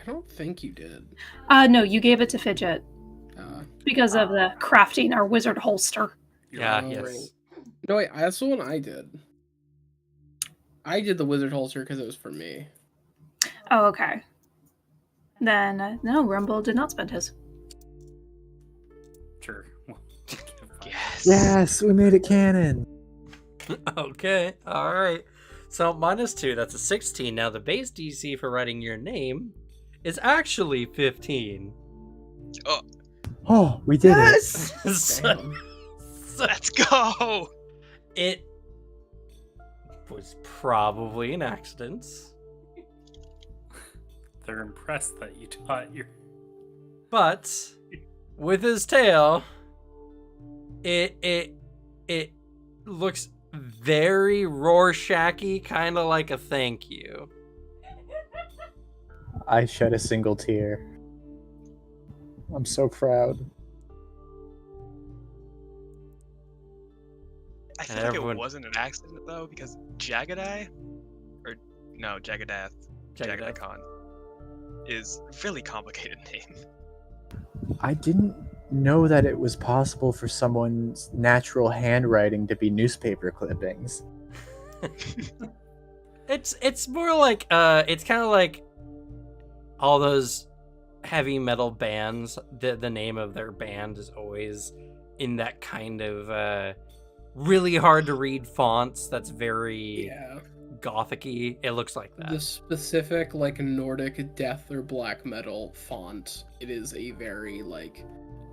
I don't think you did. No, you gave it to Fidget Uh, because of the crafting our wizard holster. Yeah, Oh, yes. right. No, wait, that's the one I did. I did the wizard holster because it was for me. Oh, okay. Then, no, Rumble did not spend his. Sure. Well, Yes. Yes, we made it canon. Okay, alright. So -2, that's a 16. Now the base DC for writing your name is actually 15. Oh, we did So, Damn. Let's go. it was probably an accident. they're impressed that you taught your. But with his tail, it looks very Rorschach-y, kind of like a thank you. I shed a single tear. I'm so proud. I feel And like everyone- it wasn't an accident though, because Jagadai, or no, Jagadath, Jagadai Khan, is a really complicated name. I didn't know that it was possible for someone's natural handwriting to be newspaper clippings. It's more like it's kind of like all those heavy metal bands. The name of their band is always in that kind of really hard to read fonts. That's very Yeah. gothic-y. It looks like that. The specific like Nordic death or black metal font, it is a very like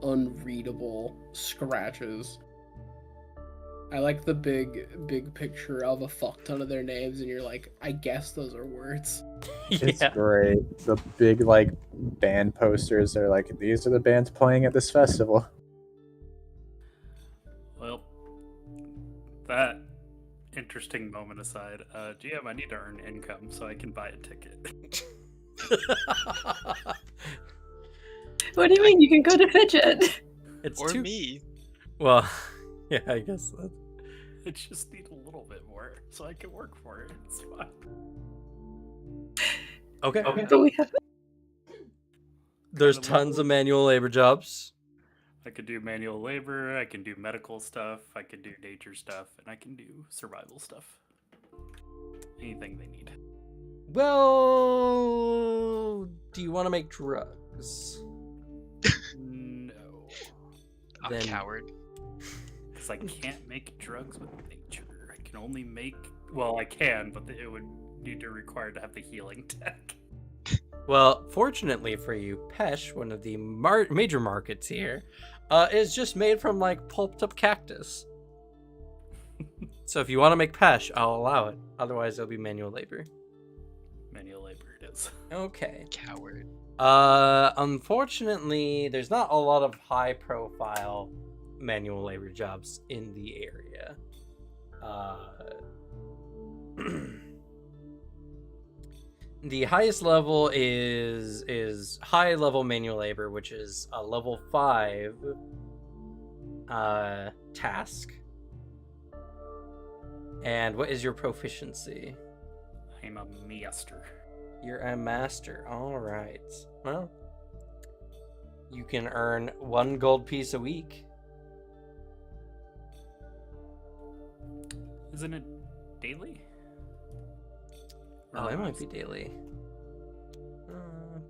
unreadable scratches. I like the big picture of a fuck ton of their names, and you're like, I guess those are words. It's Yeah. great. The big like band posters are like, these are the bands playing at this festival. Well, that interesting moment aside, GM, I need to earn income so I can buy a ticket. What do you mean? You can go to Fidget. It's Or too me. well. Yeah, I guess that's... I just need a little bit more so I can work for it. It's fine. Okay. But we have There's Kind of tons level. of manual labor jobs. I could do manual labor, I can do medical stuff, I can do nature stuff, and I can do survival stuff. Anything they need. Well, do you want to make drugs? No. I'm Then- a coward. Because I can't make drugs with nature. I can only make. Well, I can, but it would need to require to have the healing tech. Well, fortunately for you, Pesh, one of the major markets here, is just made from like pulped up cactus. So if you want to make Pesh, I'll allow it. Otherwise, it'll be manual labor. Manual labor it is. Okay. Coward. Unfortunately, there's not a lot of high profile manual labor jobs in the area. The highest level is high level manual labor, which is a level 5 task. And what is your proficiency? I'm a master. You're a master. All right. Well, you can earn 1 gold piece a week. Isn't it daily? Oh, it might be daily. Ba,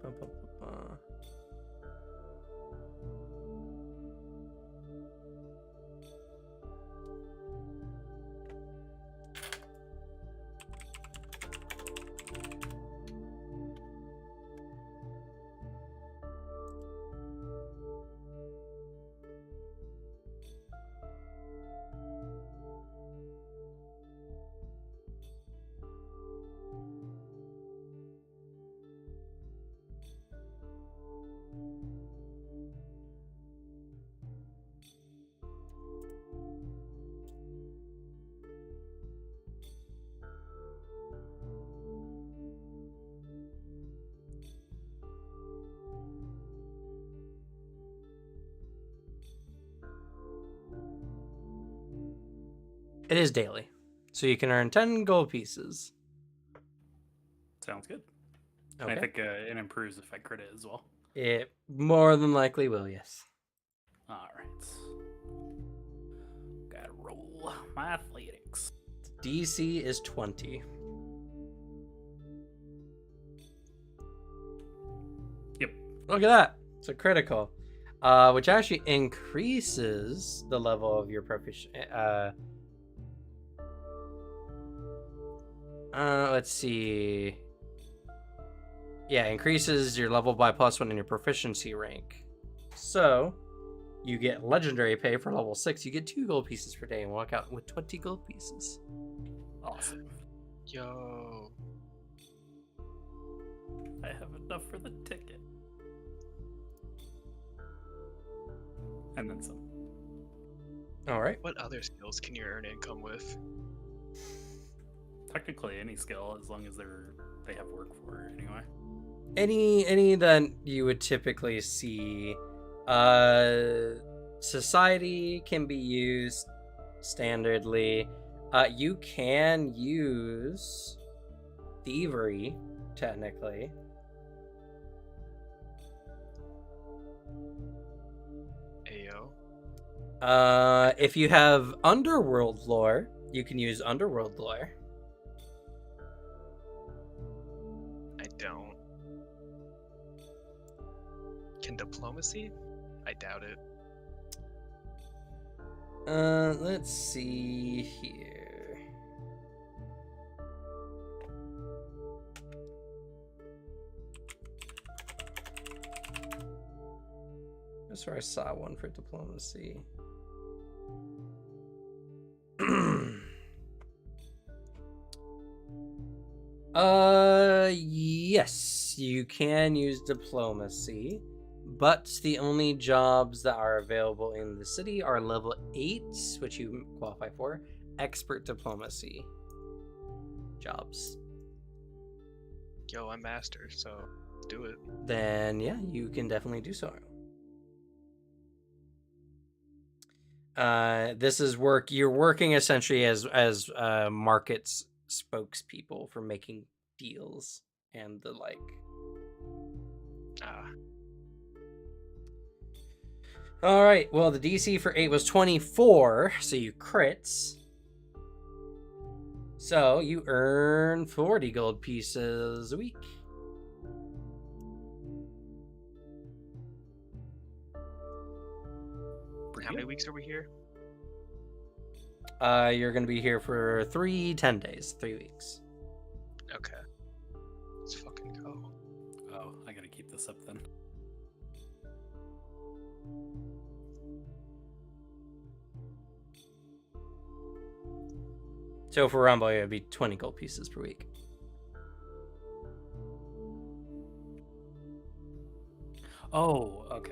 ba, ba, ba. It is daily. So you can earn 10 gold pieces. Sounds good. Okay. I think it improves if I crit it as well. It more than likely will, yes. Alright. Gotta roll my athletics. DC is 20. Yep. Look at that. It's a critical. Which actually increases the level of your proficiency. Let's see. Yeah, increases your level by +1 in your proficiency rank. So, you get legendary pay for level 6. You get 2 gold pieces per day and walk out with 20 gold pieces. Awesome. Yo. I have enough for the ticket. And then some. All right. What other skills can you earn income with? Technically any skill, as long as they have work for it anyway. any that you would typically see. Society can be used standardly. You can use thievery, technically. Ayo. If you have underworld lore, you can use underworld lore. I don't. Can diplomacy? I doubt it. Let's see here. That's where I saw one for diplomacy. Yes, you can use diplomacy, but the only jobs that are available in the city are level 8, which you qualify for, expert diplomacy jobs. Yo, I'm master, so do it. Then yeah, you can definitely do so. This is work. You're working essentially as markets spokespeople for making deals and the like. All right. Well, the DC for 8 was 24, so you crits. So you earn 40 gold pieces a week. How many weeks are we here? You're going to be here for 10 days, 3 weeks. Okay. Let's fucking go. Oh, I gotta keep this up then. So for Rumble, it would be 20 gold pieces per week. Oh, okay.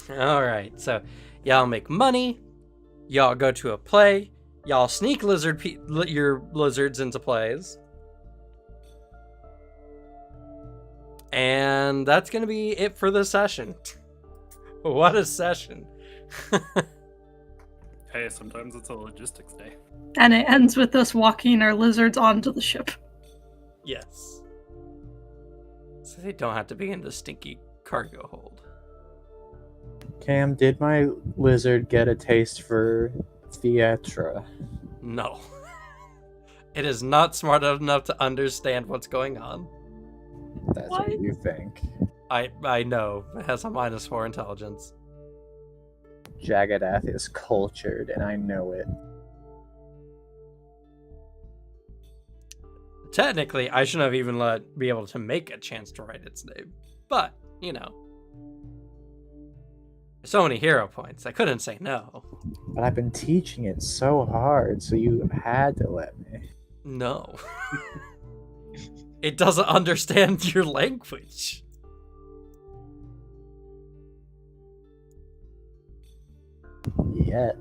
Fair. All right. So y'all make money. Y'all go to a play. Y'all sneak your lizards into plays. And that's going to be it for the session. What a session. Hey, sometimes it's a logistics day. And it ends with us walking our lizards onto the ship. Yes. So they don't have to be in the stinky cargo hold. Cam, did my lizard get a taste for theatra? No. It is not smart enough to understand what's going on. That's what you think. I know. It has a -4 intelligence. Jagadath is cultured, and I know it. Technically, I shouldn't have even be able to make a chance to write its name. But, you know. So many hero points. I couldn't say no. But I've been teaching it so hard, so you had to let me. No. It doesn't understand your language. Yet.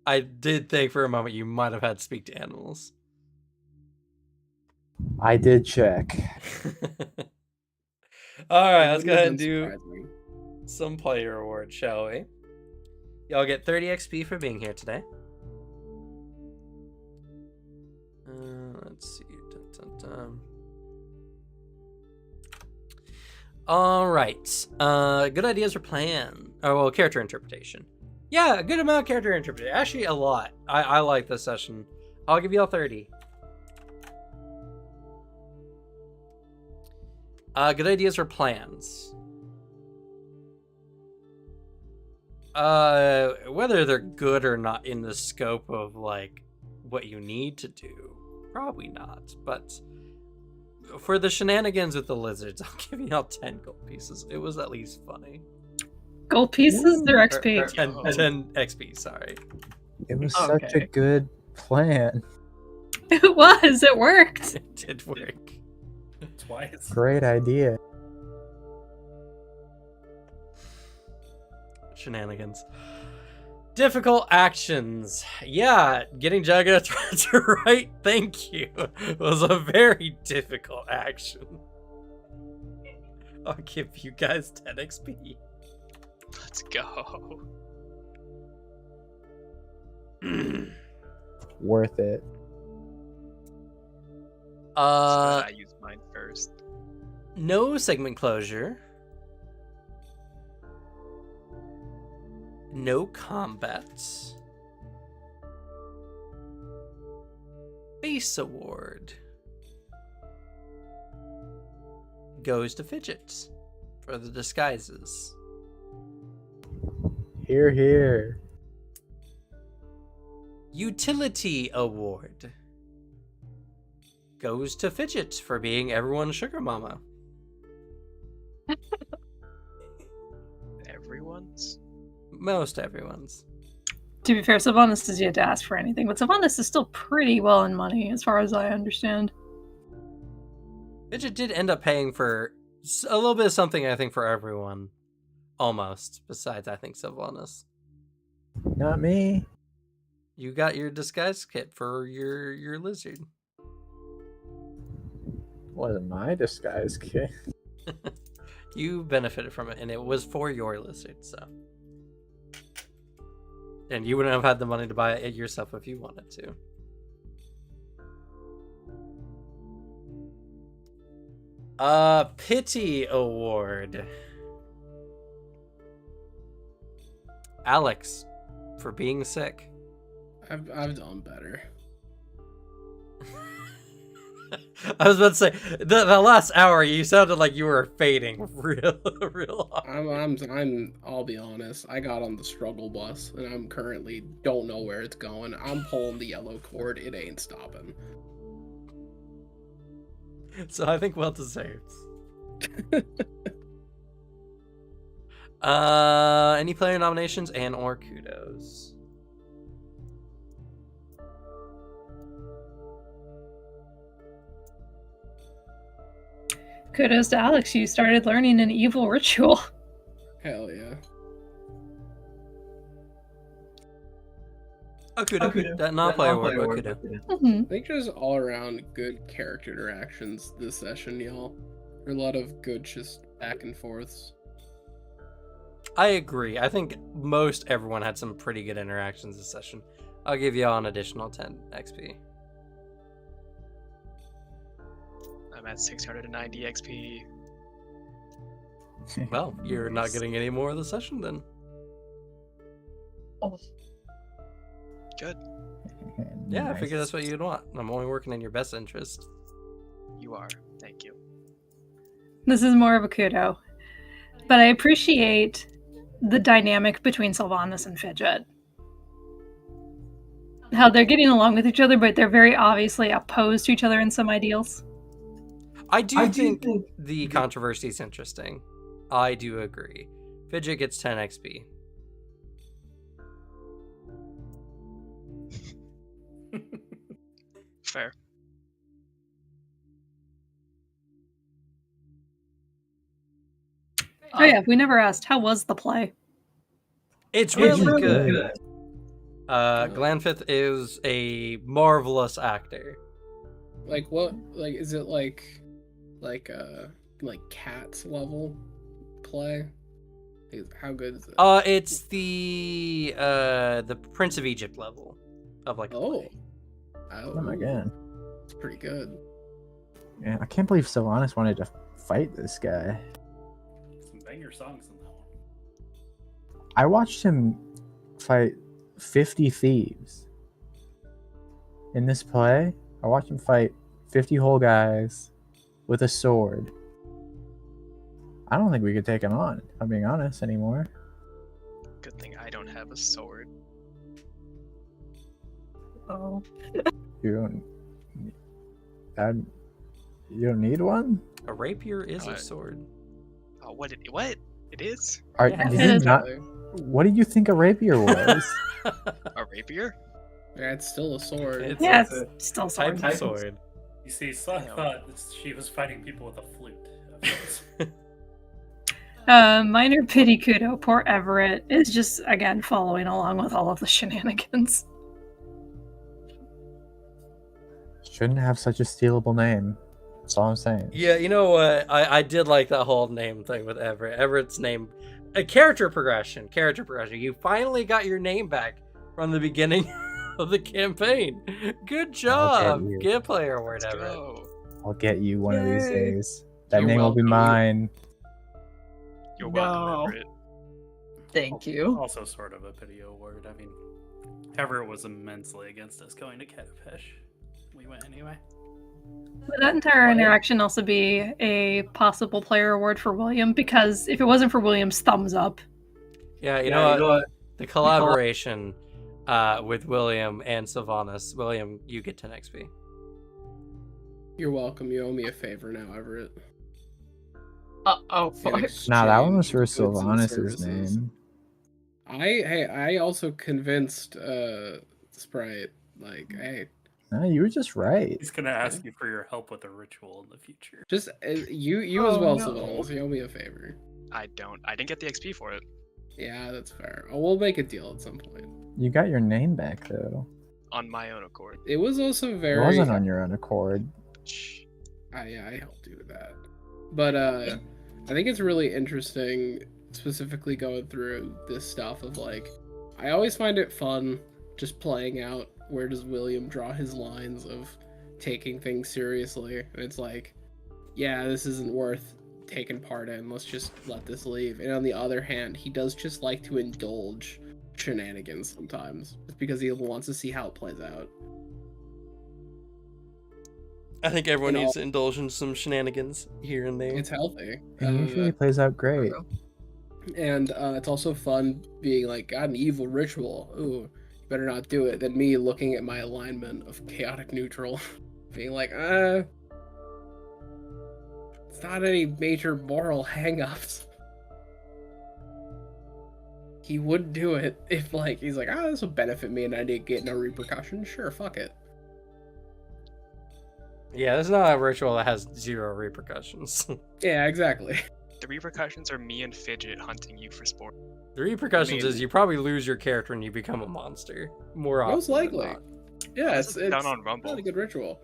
I did think for a moment you might have had to speak to animals. I did check. Alright, let's go ahead and do some player rewards, shall we? Y'all get 30 XP for being here today. Let's see. Dun, dun, dun. Alright. Good ideas or plan. Oh, well, character interpretation. Yeah, a good amount of character interpretation. Actually, a lot. I like this session. I'll give you all 30. Good ideas or plans. Whether they're good or not in the scope of, like, what you need to do. Probably not. But for the shenanigans with the lizards, I'll give you all 10 gold pieces. It was at least funny. Gold pieces or XP? Or 10 XP, sorry. It was such a good plan. It was. It worked. It did work. Twice. Great idea. Shenanigans. Difficult actions. Yeah, getting Jaga to right, thank you, was a very difficult action. I'll give you guys 10 XP. Let's go. Worth it. I use mine first. No segment closure. No combat. Face award goes to Fidget for the disguises. Here, here. Utility award goes to Fidget for being everyone's sugar mama. Everyone's? Most everyone's. To be fair, Sylvanas has yet to ask for anything, but Sylvanas is still pretty well in money, as far as I understand. Fidget did end up paying for a little bit of something, I think, for everyone. Almost. Besides, I think, Sylvanas. Not me. You got your disguise kit for your lizard. Wasn't my disguise kit. You benefited from it, and it was for your lizard, so. And you wouldn't have had the money to buy it yourself if you wanted to. Pity award. Alex, for being sick. I've done better. I was about to say the last hour you sounded like you were fading real hard. I'll be honest. I got on the struggle bus and I'm currently don't know where it's going. I'm pulling the yellow cord. It ain't stopping. So I think well deserved. Any player nominations and or kudos? Kudos to Alex, you started learning an evil ritual. Hell yeah. Okuda. That non-player award. Okuda. Mm-hmm. I think just all around good character interactions this session, y'all. There are a lot of good just back and forths. I agree. I think most everyone had some pretty good interactions this session. I'll give you all an additional 10 XP. I'm at 690 XP. Well, you're not getting any more of the session then. Good. Yeah, I figured that's what you'd want. I'm only working in your best interest. You are. Thank you. This is more of a kudo. But I appreciate the dynamic between Sylvanas and Fidget. How they're getting along with each other, but they're very obviously opposed to each other in some ideals. I do think the controversy is interesting. I do agree. Fidget gets 10 XP. Fair. Oh yeah, we never asked, how was the play? It's really good. Glanfith is a marvelous actor. Like what? Like is it like Cats level play? How good is it? It's the Prince of Egypt level of like. Oh my god. It's pretty good. Yeah, I can't believe Sylvanas wanted to fight this guy. Some banger songs in that one. I watched him fight 50 thieves. In this play, I watched him fight 50 whole guys with a sword. I don't think we could take him on, if I'm being honest, anymore. Good thing I don't have a sword. Oh. You don't need one? A rapier is a sword. Oh, what? It is? Yeah, Did it you is. not? What did you think a rapier was? A rapier? Yeah, it's still a sword. It's Yeah, a it's still type sword. of sword. You see, Slut thought she was fighting people with a flute. Minor pity kudo. Poor Everett is just, again, following along with all of the shenanigans. Shouldn't have such a stealable name. That's all I'm saying. Yeah, you know what? I did like that whole name thing with Everett. Everett's name, a character progression. You finally got your name back from the beginning of the campaign. Good job. you. Get a player award, Let's Everett. go. I'll get you one of these Yay. days. That You're name will be welcome. mine. You're No. welcome, Everett. Thank you. Also, sort of a pity award. I mean, Everett was immensely against us going to Katapesh. We went anyway. Would that entire interaction also be a possible player award for William? Because if it wasn't for William's thumbs up, Yeah, you know what? The collaboration with William and Sylvanas. William, you get 10 XP. You're welcome. You owe me a favor now, Everett. Oh, In fuck. Nah, that one was exchange for for goods and Sylvanas' services. name. I also convinced Sprite, like, hey, No, you were just right. He's gonna ask you for your help with a ritual in the future. just you as Oh, well, no. Sylvanas. You owe me a favor. I didn't get the XP for it. Yeah, that's fair. We'll make a deal at some point. You got your name back though. On my own accord. It was also It very. wasn't on your own accord. Shh. Yeah, I helped you with that. But I think it's really interesting, specifically going through this stuff of like, I always find it fun just playing out where does William draw his lines of taking things seriously, and it's like, yeah, this isn't worth taking part in. Let's just let this leave. And on the other hand, he does just like to indulge shenanigans sometimes, just because he wants to see how it plays out. I think everyone You know- needs to indulge in some shenanigans here and there. It's healthy. And usually it plays out great. And it's also fun being like, got an evil ritual. Ooh, you better not do it. Than me looking at my alignment of chaotic neutral, being like, it's not any major moral hang-ups. He would do it if, like, he's like, this will benefit me and I didn't get no repercussions. Sure, fuck it. Yeah, there's not a ritual that has 0 repercussions. Yeah, exactly. The repercussions are me and Fidget hunting you for sport. The repercussions I mean- is you probably lose your character and you become a monster. More often Most than likely. not. Yeah, This it's is done on Rumble. not a good ritual.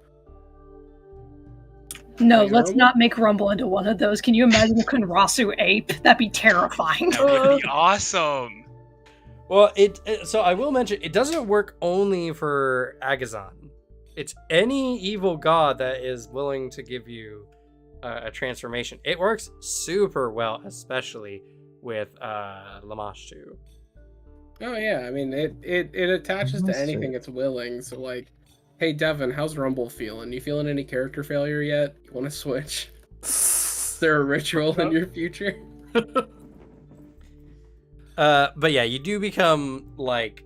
no, Like let's Rumble? not make Rumble into one of those. Can you imagine a Konrasu ape? That'd be terrifying. That would be awesome. Well, so I will mention, it doesn't work only for Agazon. It's any evil god that is willing to give you a transformation. It works super well, especially with Lamashtu. Oh yeah, I mean it attaches to That's anything true. it's willing. So like, hey Devin, how's Rumble feeling? You feeling any character failure yet? You want to switch? Is there a ritual in your future? But yeah, you do become like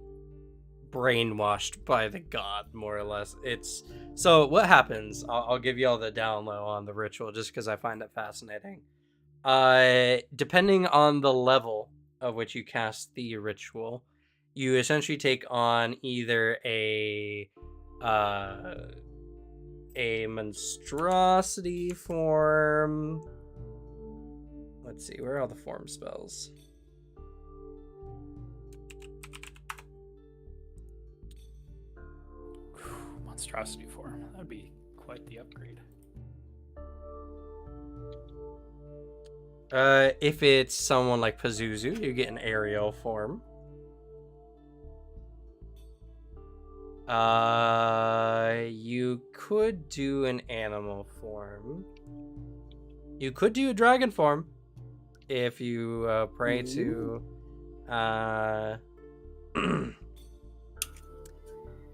brainwashed by the god, more or less. It's so what happens. I'll give you all the down low on the ritual just because I find it fascinating. Depending on the level of which you cast the ritual, you essentially take on either a monstrosity form. Let's see, where are all the form spells? Monstrosity form. That would be quite the upgrade. If it's someone like Pazuzu, you get an aerial form. You could do an animal form. You could do a dragon form if you pray to.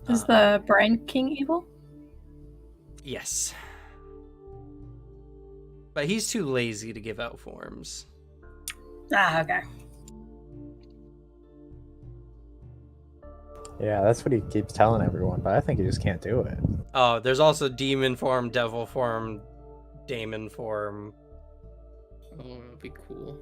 Is the Brine King evil? Yes. But he's too lazy to give out forms. Ah, okay. Yeah, that's what he keeps telling everyone, but I think he just can't do it. Oh, there's also demon form, devil form, daemon form. Oh, that'd be cool.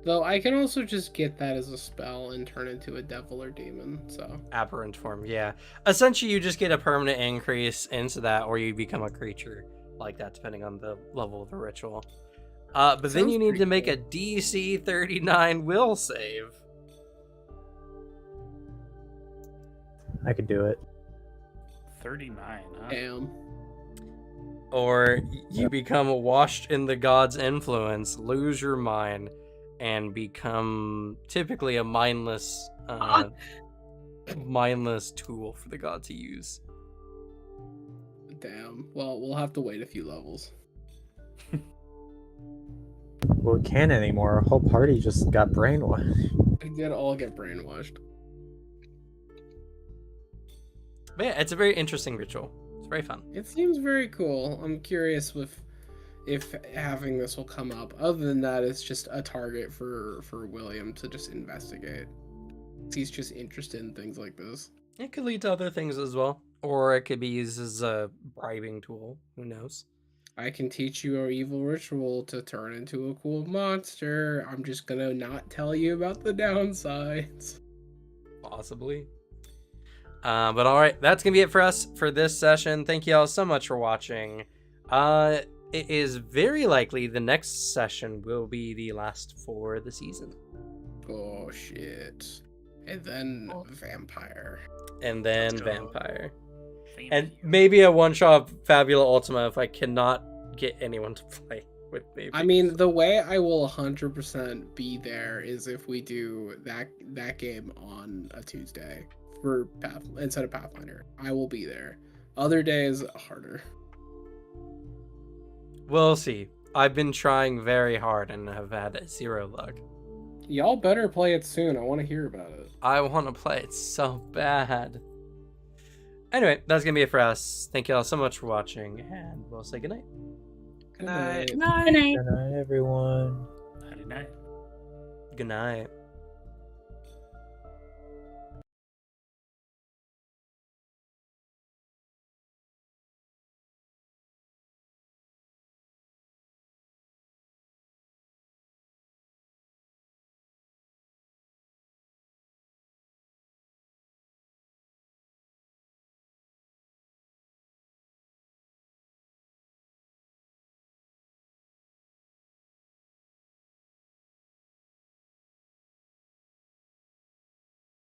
Though I can also just get that as a spell and turn into a devil or demon. So Aberrant form, yeah. Essentially, you just get a permanent increase into that, or you become a creature like that, depending on the level of the ritual. But then Sounds you need pretty to make cool. a DC 39 will save. I could do it. 39, huh? Damn. Or you become washed in the god's influence, lose your mind, and become typically a mindless tool for the god to use. Damn. Well, we'll have to wait a few levels. Well, we can't anymore. Our whole party just got brainwashed. We did all get brainwashed. But yeah, it's a very interesting ritual. It's very fun. It seems very cool. I'm curious if having this will come up. Other than that, it's just a target for William to just investigate. He's just interested in things like this. It could lead to other things as well. Or it could be used as a bribing tool. Who knows? I can teach you an evil ritual to turn into a cool monster. I'm just gonna not tell you about the downsides. Possibly. But alright, that's gonna be it for us for this session. Thank you all so much for watching. It is very likely the next session will be the last for the season. Oh shit. And then vampire. And then Let's go. vampire. Thank And you. maybe a one-shot Fabula Ultima if I cannot get anyone to play with me. I mean, the way I will 100% be there is if we do that game on a Tuesday for instead of Pathfinder. I will be there. Other days harder. We'll see. I've been trying very hard and have had 0 luck. Y'all better play it soon. I want to hear about it. I want to play it so bad. Anyway, that's going to be it for us. Thank you all so much for watching, and we'll say goodnight. Good night. Good night. Good night, everyone. Nighty night. Good night.